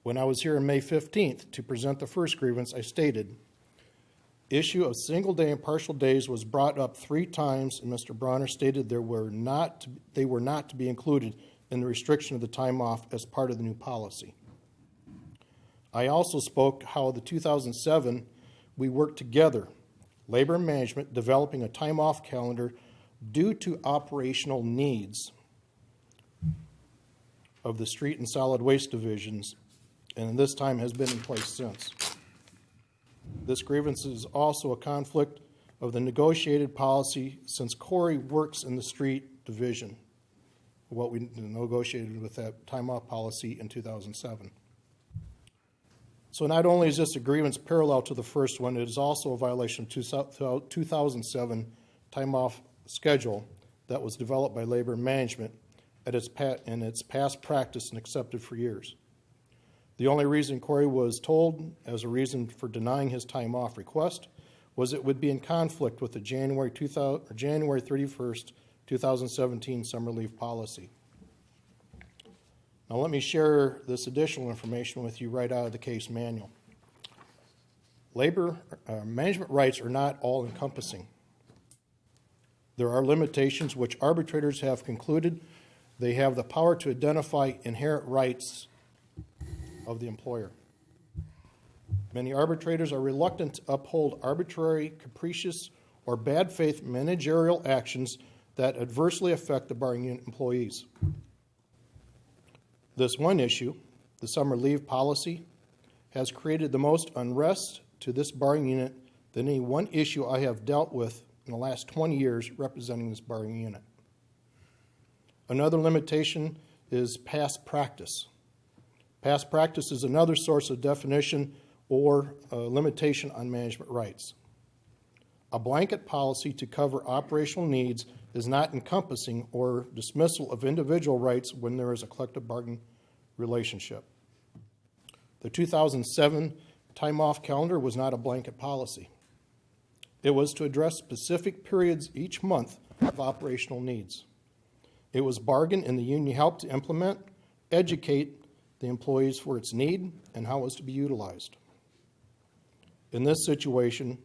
When I was here on May 15th to present the first grievance, I stated, issue of single day and partial days was brought up 3 times, and Mr. Bronner stated they were not to be included in the restriction of the time off as part of the new policy. I also spoke how the 2007 we worked together, labor and management, developing a time off calendar due to operational needs of the street and solid waste divisions, and this time has been in place since. This grievance is also a conflict of the negotiated policy since Corey works in the street division, what we negotiated with that time off policy in 2007. So not only is this a grievance parallel to the first one, it is also a violation of 2007 time off schedule that was developed by labor management in its past practice and accepted for years. The only reason Corey was told as a reason for denying his time off request was it would be in conflict with the January 31st, 2017 summer leave policy. Now let me share this additional information with you right out of the case manual. Labor management rights are not all-encompassing. There are limitations which arbitrators have concluded they have the power to identify inherent rights of the employer. Many arbitrators are reluctant to uphold arbitrary, capricious, or bad faith managerial actions that adversely affect the bargaining unit employees. This one issue, the summer leave policy, has created the most unrest to this bargaining unit than any one issue I have dealt with in the last 20 years representing this bargaining unit. Another limitation is past practice. Past practice is another source of definition or limitation on management rights. A blanket policy to cover operational needs is not encompassing or dismissal of individual rights when there is a collective bargaining relationship. The 2007 time off calendar was not a blanket policy. It was to address specific periods each month of operational needs. It was bargained and the union helped to implement, educate the employees for its need and how it was to be utilized. In this situation,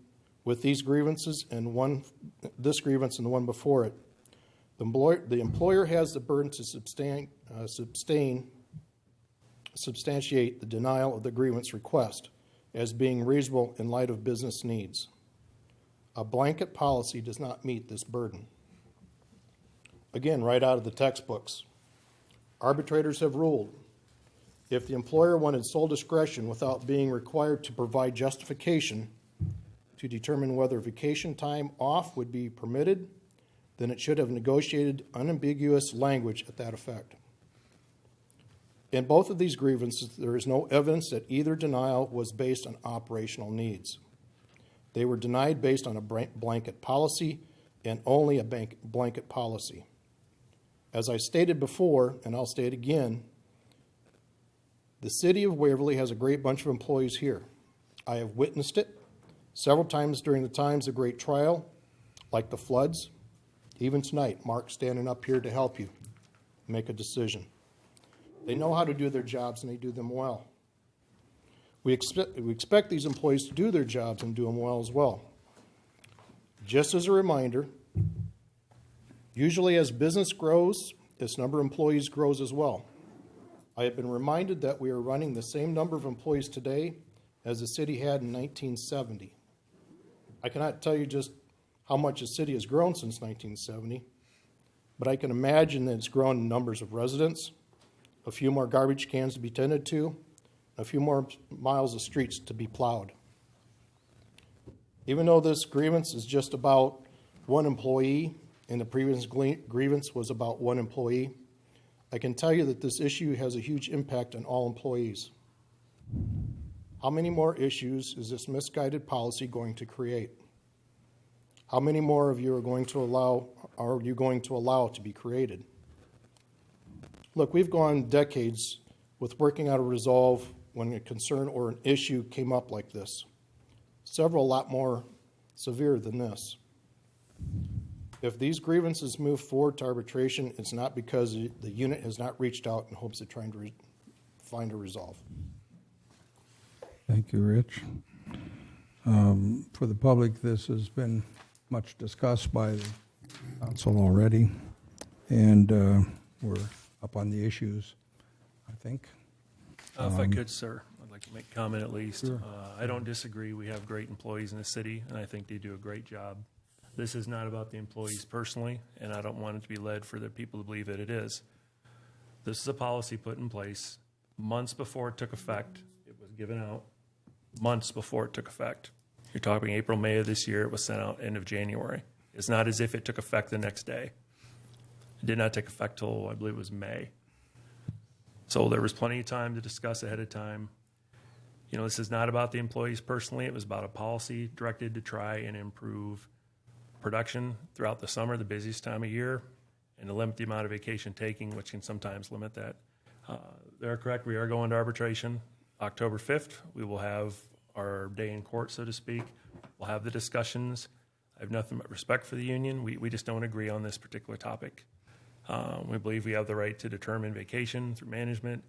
with these grievances and this grievance and the one before it, the employer has the burden to substantiate the denial of the grievance request as being reasonable in light of business needs. A blanket policy does not meet this burden. Again, right out of the textbooks, arbitrators have ruled if the employer wanted sole discretion without being required to provide justification to determine whether vacation time off would be permitted, then it should have negotiated unambiguous language at that effect. In both of these grievances, there is no evidence that either denial was based on operational needs. They were denied based on a blanket policy and only a blanket policy. As I stated before, and I'll state again, the city of Waverly has a great bunch of employees here. I have witnessed it several times during the times of great trial, like the floods. Even tonight, Mark's standing up here to help you make a decision. They know how to do their jobs and they do them well. We expect these employees to do their jobs and do them well as well. Just as a reminder, usually as business grows, its number of employees grows as well. I have been reminded that we are running the same number of employees today as the city had in 1970. I cannot tell you just how much the city has grown since 1970, but I can imagine that it's grown in numbers of residents, a few more garbage cans to be tended to, a few more miles of streets to be plowed. Even though this grievance is just about one employee and the previous grievance was about one employee, I can tell you that this issue has a huge impact on all employees. How many more issues is this misguided policy going to create? How many more of you are you going to allow to be created? Look, we've gone decades with working out a resolve when a concern or an issue came up like this. Several a lot more severe than this. If these grievances move forward to arbitration, it's not because the unit has not reached out in hopes of trying to find a resolve. Thank you, Rich. For the public, this has been much discussed by the council already, and we're up on the issues, I think. If I could, sir, I'd like to make a comment at least. Sure. I don't disagree. We have great employees in the city, and I think they do a great job. This is not about the employees personally, and I don't want it to be led for the people to believe that it is. This is a policy put in place months before it took effect. It was given out months before it took effect. You're talking April, May of this year. It was sent out end of January. It's not as if it took effect the next day. It did not take effect till, I believe it was May. So there was plenty of time to discuss ahead of time. You know, this is not about the employees personally. It was about a policy directed to try and improve production throughout the summer, the busiest time of year, and to limit the amount of vacation taking, which can sometimes limit that. They're correct. We are going to arbitration. October 5th, we will have our day in court, so to speak. We'll have the discussions. I have nothing but respect for the union. We just don't agree on this particular topic. We believe we have the right to determine vacation through management.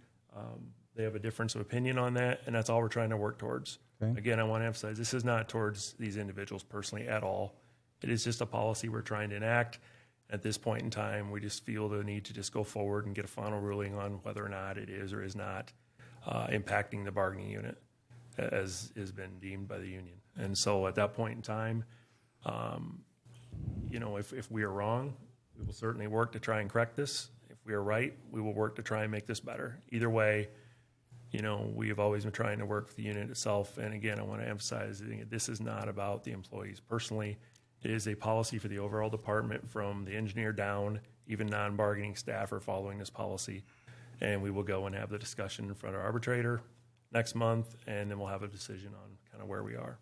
They have a difference of opinion on that, and that's all we're trying to work towards. Okay. Again, I want to emphasize this is not towards these individuals personally at all. It is just a policy we're trying to enact. At this point in time, we just feel the need to just go forward and get a final ruling on whether or not it is or is not impacting the bargaining unit as has been deemed by the union. And so at that point in time, if we are wrong, we will certainly work to try and correct this. If we are right, we will work to try and make this better. Either way, we have always been trying to work with the unit itself. And again, I want to emphasize that this is not about the employees personally. It is a policy for the overall department from the engineer down. Even non-bargaining staff are following this policy. And we will go and have the discussion in front of our arbitrator next month, and then we'll have a decision on kind of where we are.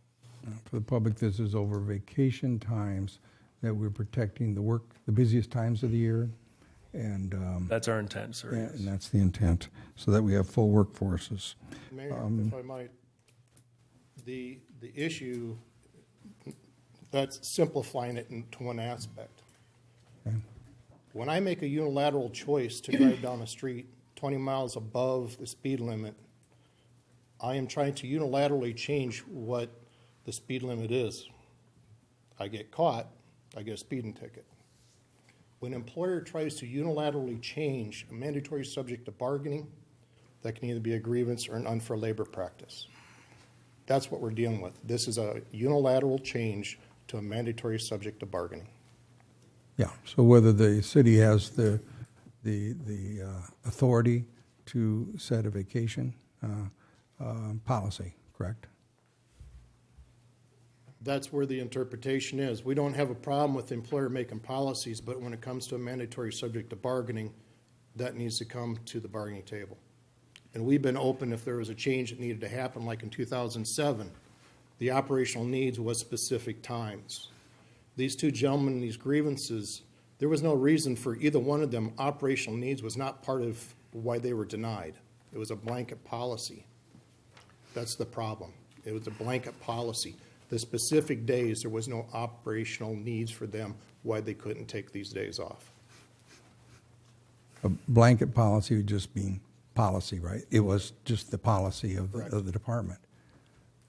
For the public, this is over vacation times that we're protecting the busiest times of the year. And that's our intent, sir. Yeah, Yes. and that's the intent, so that we have full workforces. Mayor, if I might, the issue, that's simplifying it into one aspect. Okay. When I make a unilateral choice to drive down a street 20 miles above the speed limit, I am trying to unilaterally change what the speed limit is. I get caught, I get a speeding ticket. When an employer tries to unilaterally change a mandatory subject to bargaining, that can either be a grievance or an unfair labor practice. That's what we're dealing with. This is a unilateral change to a mandatory subject to bargaining. Yeah, so whether the city has the authority to set a vacation policy, correct? That's where the interpretation is. We don't have a problem with the employer making policies, but when it comes to a mandatory subject to bargaining, that needs to come to the bargaining table. And we've been open if there was a change that needed to happen, like in 2007, the operational needs was specific times. These two gentlemen, these grievances, there was no reason for either one of them. Operational needs was not part of why they were denied. It was a blanket policy. That's the problem. It was a blanket policy. The specific days, there was no operational needs for them why they couldn't take these days off. A blanket policy would just mean policy, right? It was just the policy of the department.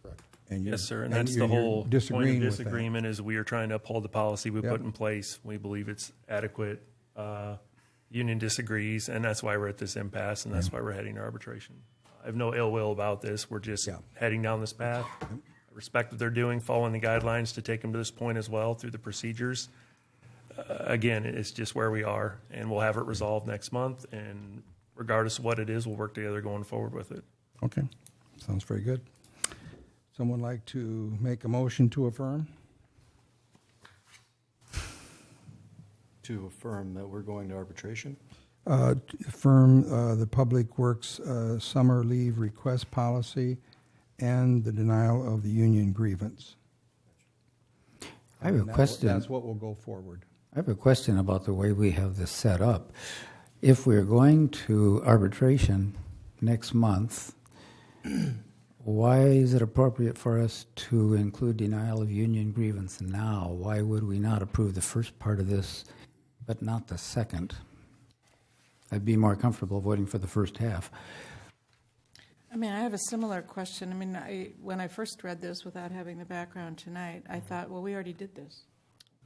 Correct. And Yes, sir, and and that's you're the whole point of disagreeing with that. disagreement is we are trying to uphold the policy we Yep. put in place. We believe it's adequate. Union disagrees, and that's why we're at this impasse, and that's why we're heading to arbitration. I have no ill will about this. We're just heading down this path. I respect what they're doing, following the guidelines to take them to this point as well through the procedures. Again, it's just where we are, and we'll have it resolved next month, and regardless of what it is, we'll work together going forward with it. Okay, sounds very good. Someone like to make a motion to affirm? To affirm that we're going to arbitration? Affirm the Public Works summer leave request policy and the denial of the union grievance. I have a question. That's what will go forward. I have a question about the way we have this set up. If we're going to arbitration next month, why is it appropriate for us to include denial of union grievance now? Why would we not approve the first part of this, but not the second? I'd be more comfortable voting for the first half. I mean, I have a similar question. I mean, when I first read this without having the background tonight, I thought, well, we already did this.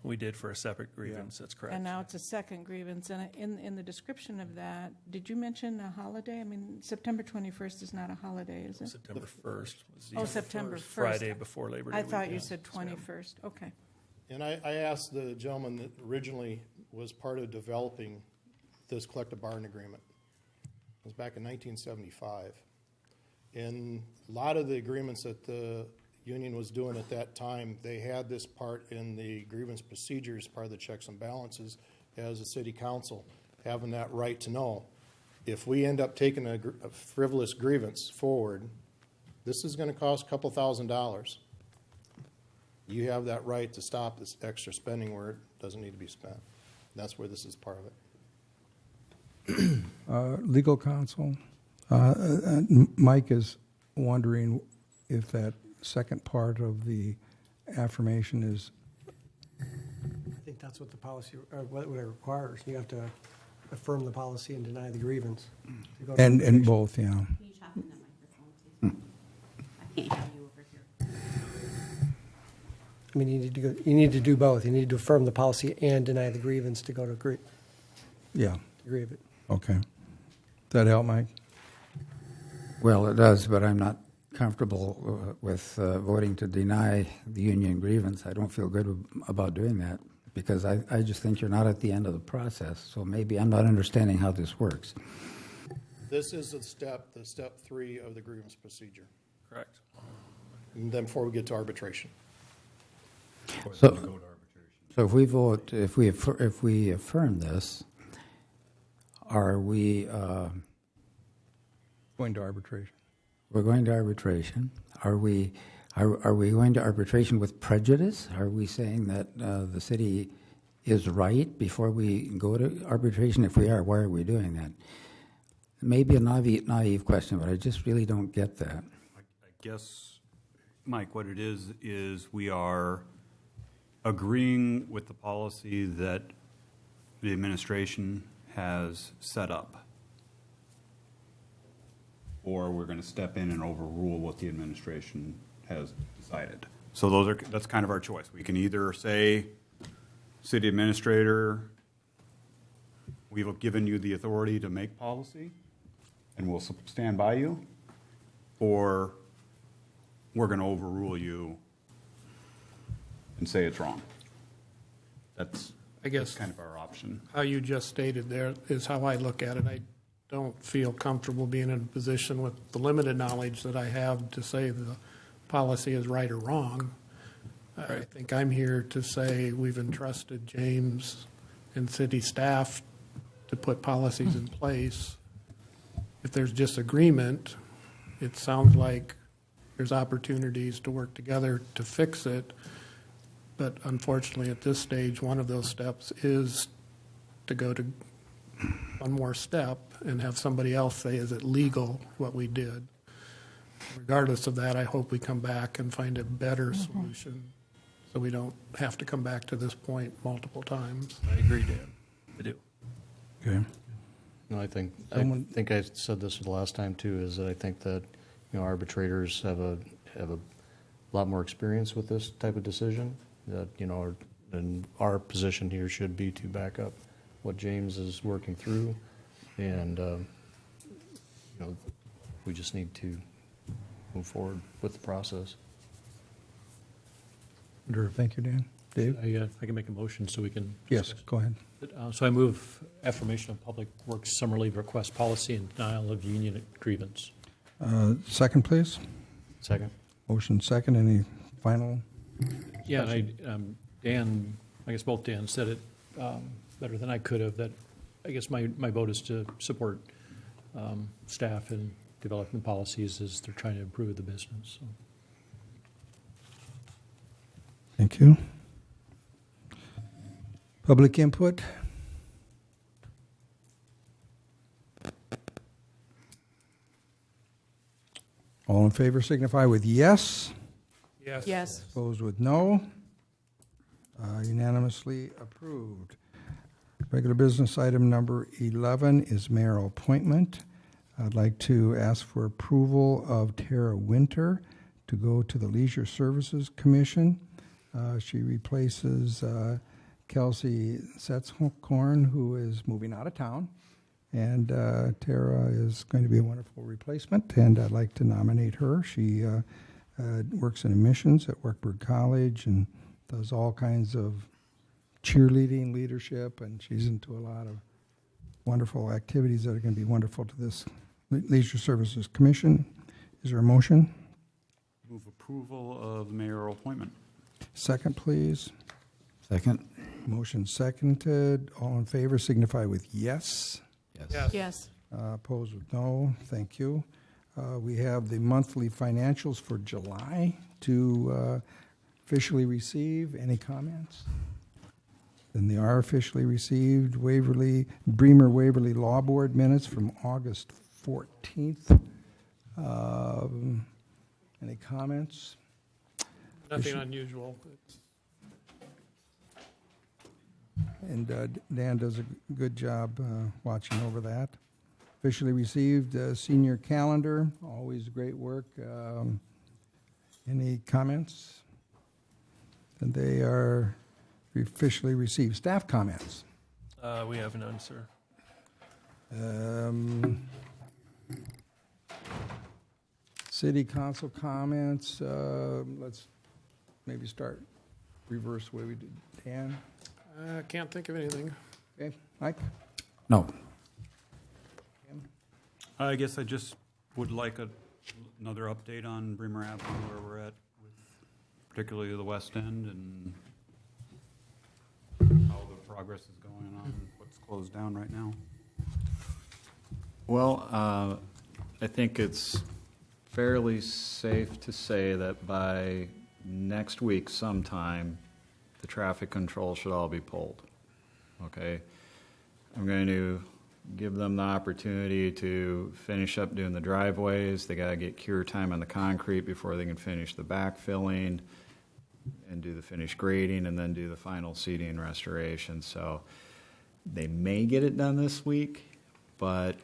We did for a separate grievance, that's correct. And now it's a second grievance. And in the description of that, did you mention a holiday? I mean, September 21st is not a holiday, is it? September 1st was the September 1st. Friday before Labor Day I thought you weekend. said 21st. Okay. And I asked the gentleman that originally was part of developing this collective bargaining agreement. It was back in 1975. In a lot of the agreements that the union was doing at that time, they had this part in the grievance procedures, part of the checks and balances, as a city council, having that right to know. If we end up taking a frivolous grievance forward, this is going to cost a couple $1,000s. You have that right to stop this extra spending where it doesn't need to be spent. That's where this is part of it. Legal counsel, Mike is wondering if that second part of the affirmation is. I think that's what the policy, or what it requires. You have to affirm the policy and deny the grievance. To go to And arbitration. both, yeah. Can you talk in the microphone, please? I can't have you over here. I mean, you need to do both. You need to affirm the policy and deny the grievance to go to Yeah, grieve it. okay. Does that help, Mike? Well, it does, but I'm not comfortable with voting to deny the union grievance. I don't feel good about doing that because I just think you're not at the end of the process. So maybe I'm not understanding how this works. This is the step 3 of the grievance procedure. Correct. And then before we get to arbitration. So if we vote, if we affirm this, are we? Going to arbitration. We're going to arbitration. Are we going to arbitration with prejudice? Are we saying that the city is right before we go to arbitration? If we are, why are we doing that? Maybe a naive question, but I just really don't get that. I guess, Mike, what it is we are agreeing with the policy that the administration has set up. Or we're going to step in and overrule what the administration has decided. So that's kind of our choice. We can either say, city administrator, we've given you the authority to make policy, and we'll stand by you, or we're going to overrule you and say it's wrong. That's kind of our option. How you just stated there is how I look at it. I don't feel comfortable being in a position with the limited knowledge that I have to say the policy is right or wrong. I think I'm here to say we've entrusted James and city staff to put policies in place. If there's disagreement, it sounds like there's opportunities to work together to fix it. But unfortunately, at this stage, one of those steps is to go to one more step and have somebody else say, is it legal what we did? Regardless of that, I hope we come back and find a better solution so we don't have to come back to this point multiple times. I agree, Dan. I do. Okay. No, I think I said this the last time too, is that I think that, arbitrators have a lot more experience with this type of decision, that, and our position here should be to back up what James is working through, and we just need to move forward with the process. Thank you, Dan. Dave? I can make a motion so we can. Yes, go ahead. So I move affirmation of Public Works summer leave request policy and denial of union grievance. Second, please. Second. Motion second. Any final? Yeah, Dan, I guess both Dan said it better than I could have, that I guess my vote is to support staff in developing policies as they're trying to improve the business. So. Thank you. Public input? All in favor signify with yes. Yes. Yes. Opposed with no. Unanimously approved. Regular business item number 11 is mayoral appointment. I'd like to ask for approval of Tara Winter to go to the Leisure Services Commission. She replaces Kelsey Setzhorn, who is moving out of town. And Tara is going to be a wonderful replacement, and I'd like to nominate her. She works in admissions at Wartburg College and does all kinds of cheerleading leadership, and she's into a lot of wonderful activities that are going to be wonderful to this Leisure Services Commission. Is there a motion? Move approval of the mayoral appointment. Second, please. Second. Motion seconded. All in favor signify with yes. Yes. Yes. Opposed with no. Thank you. We have the monthly financials for July to officially receive. Any comments? Then they are officially received. Bremer Waverly Law Board minutes from August 14th. Any comments? Nothing unusual. And Dan does a good job watching over that. Officially received senior calendar, always great work. Any comments? And they are officially received. Staff comments. We have none, sir. City council comments. Let's maybe start reverse the way we did. Dan? Can't think of anything. Okay. Mike? No. I guess I just would like another update on Bremer Avenue, where we're at, with particularly the west end, and how the progress is going on, what's closed down right now. Well, I think it's fairly safe to say that by next week sometime, the traffic control should all be pulled. Okay? I'm going to give them the opportunity to finish up doing the driveways. They got to get cure time on the concrete before they can finish the backfilling and do the finished grading and then do the final seeding and restoration. So they may get it done this week, but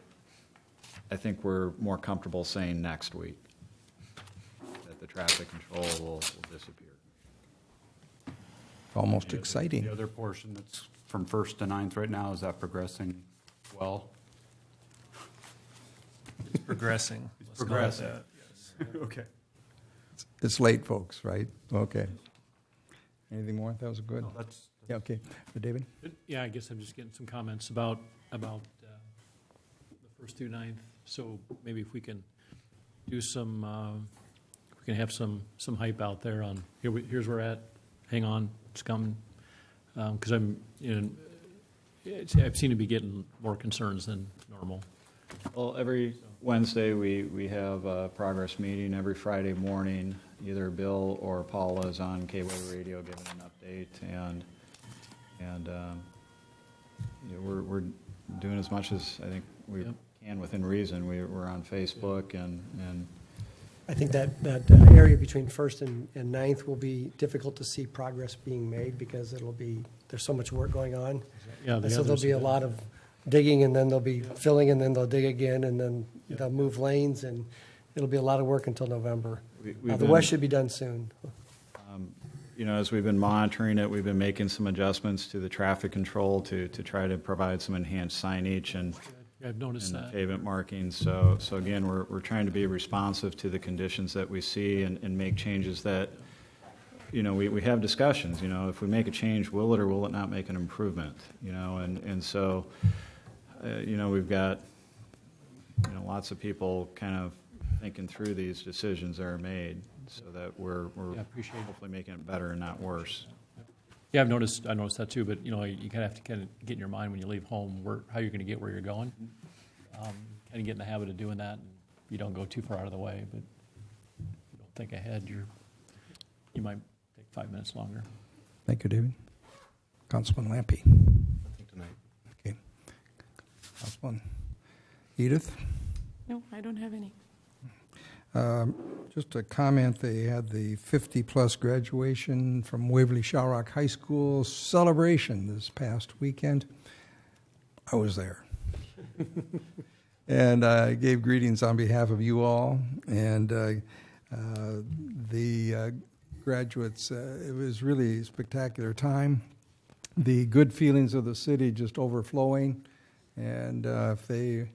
I think we're more comfortable saying next week that the traffic control will disappear. Almost exciting. The other portion that's from 1st to 9th right now, is that progressing well? It's progressing. It's progressing. Let's call it that, yes. Okay. It's late, folks, right? Okay. Anything more? That was good. No, that's Yeah, okay. David? Yeah, I guess I'm just getting some comments about the 1st through 9th. So maybe if we can do some, we can have some hype out there on, here's where we're at, hang on, it's coming. Because I seem to be getting more concerns than normal. Well, every Wednesday, we have a progress meeting. Every Friday morning, either Bill or Paula is on K-Way Radio giving an update, and we're doing as much as I think we can within reason. We're on Facebook, and I think that area between 1st and 9th will be difficult to see progress being made because there's so much work going on. Yeah, And so there'll be a lot of digging, and then they'll be filling, and then they'll dig again, and then they'll move lanes, and it'll be a lot of work until November. The west should be done soon. as we've been monitoring it, we've been making some adjustments to the traffic control to try to provide some enhanced signage and I've noticed that. pavement markings. So again, we're trying to be responsive to the conditions that we see and make changes that, we have discussions, if we make a change, will it or will it not make an improvement, and so, we've got, lots of people kind of thinking through these decisions that are made so that we're hopefully making it better and not worse. Yeah, I noticed that too, but you kind of have to kind of get in your mind when you leave home how you're going to get where you're going. Kind of get in the habit of doing that, and you don't go too far out of the way, but if you don't think ahead, you might take 5 minutes longer. Thank you, David. Councilman Lampe. Nothing tonight. Okay. Councilman Edith. No, I don't have any. Just a comment, they had the 50-plus graduation from Waverly Shell Rock High School celebration this past weekend. I was there. And I gave greetings on behalf of you all. And the graduates, it was really a spectacular time. The good feelings of the city just overflowing. And if they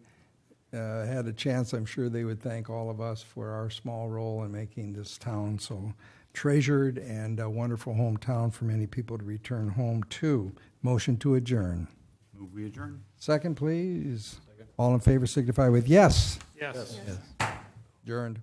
had a chance, I'm sure they would thank all of us for our small role in making this town so treasured and a wonderful hometown for many people to return home to. Motion to adjourn. Move we adjourn. Second, please. Second. All in favor signify with yes. Yes. Adjourned.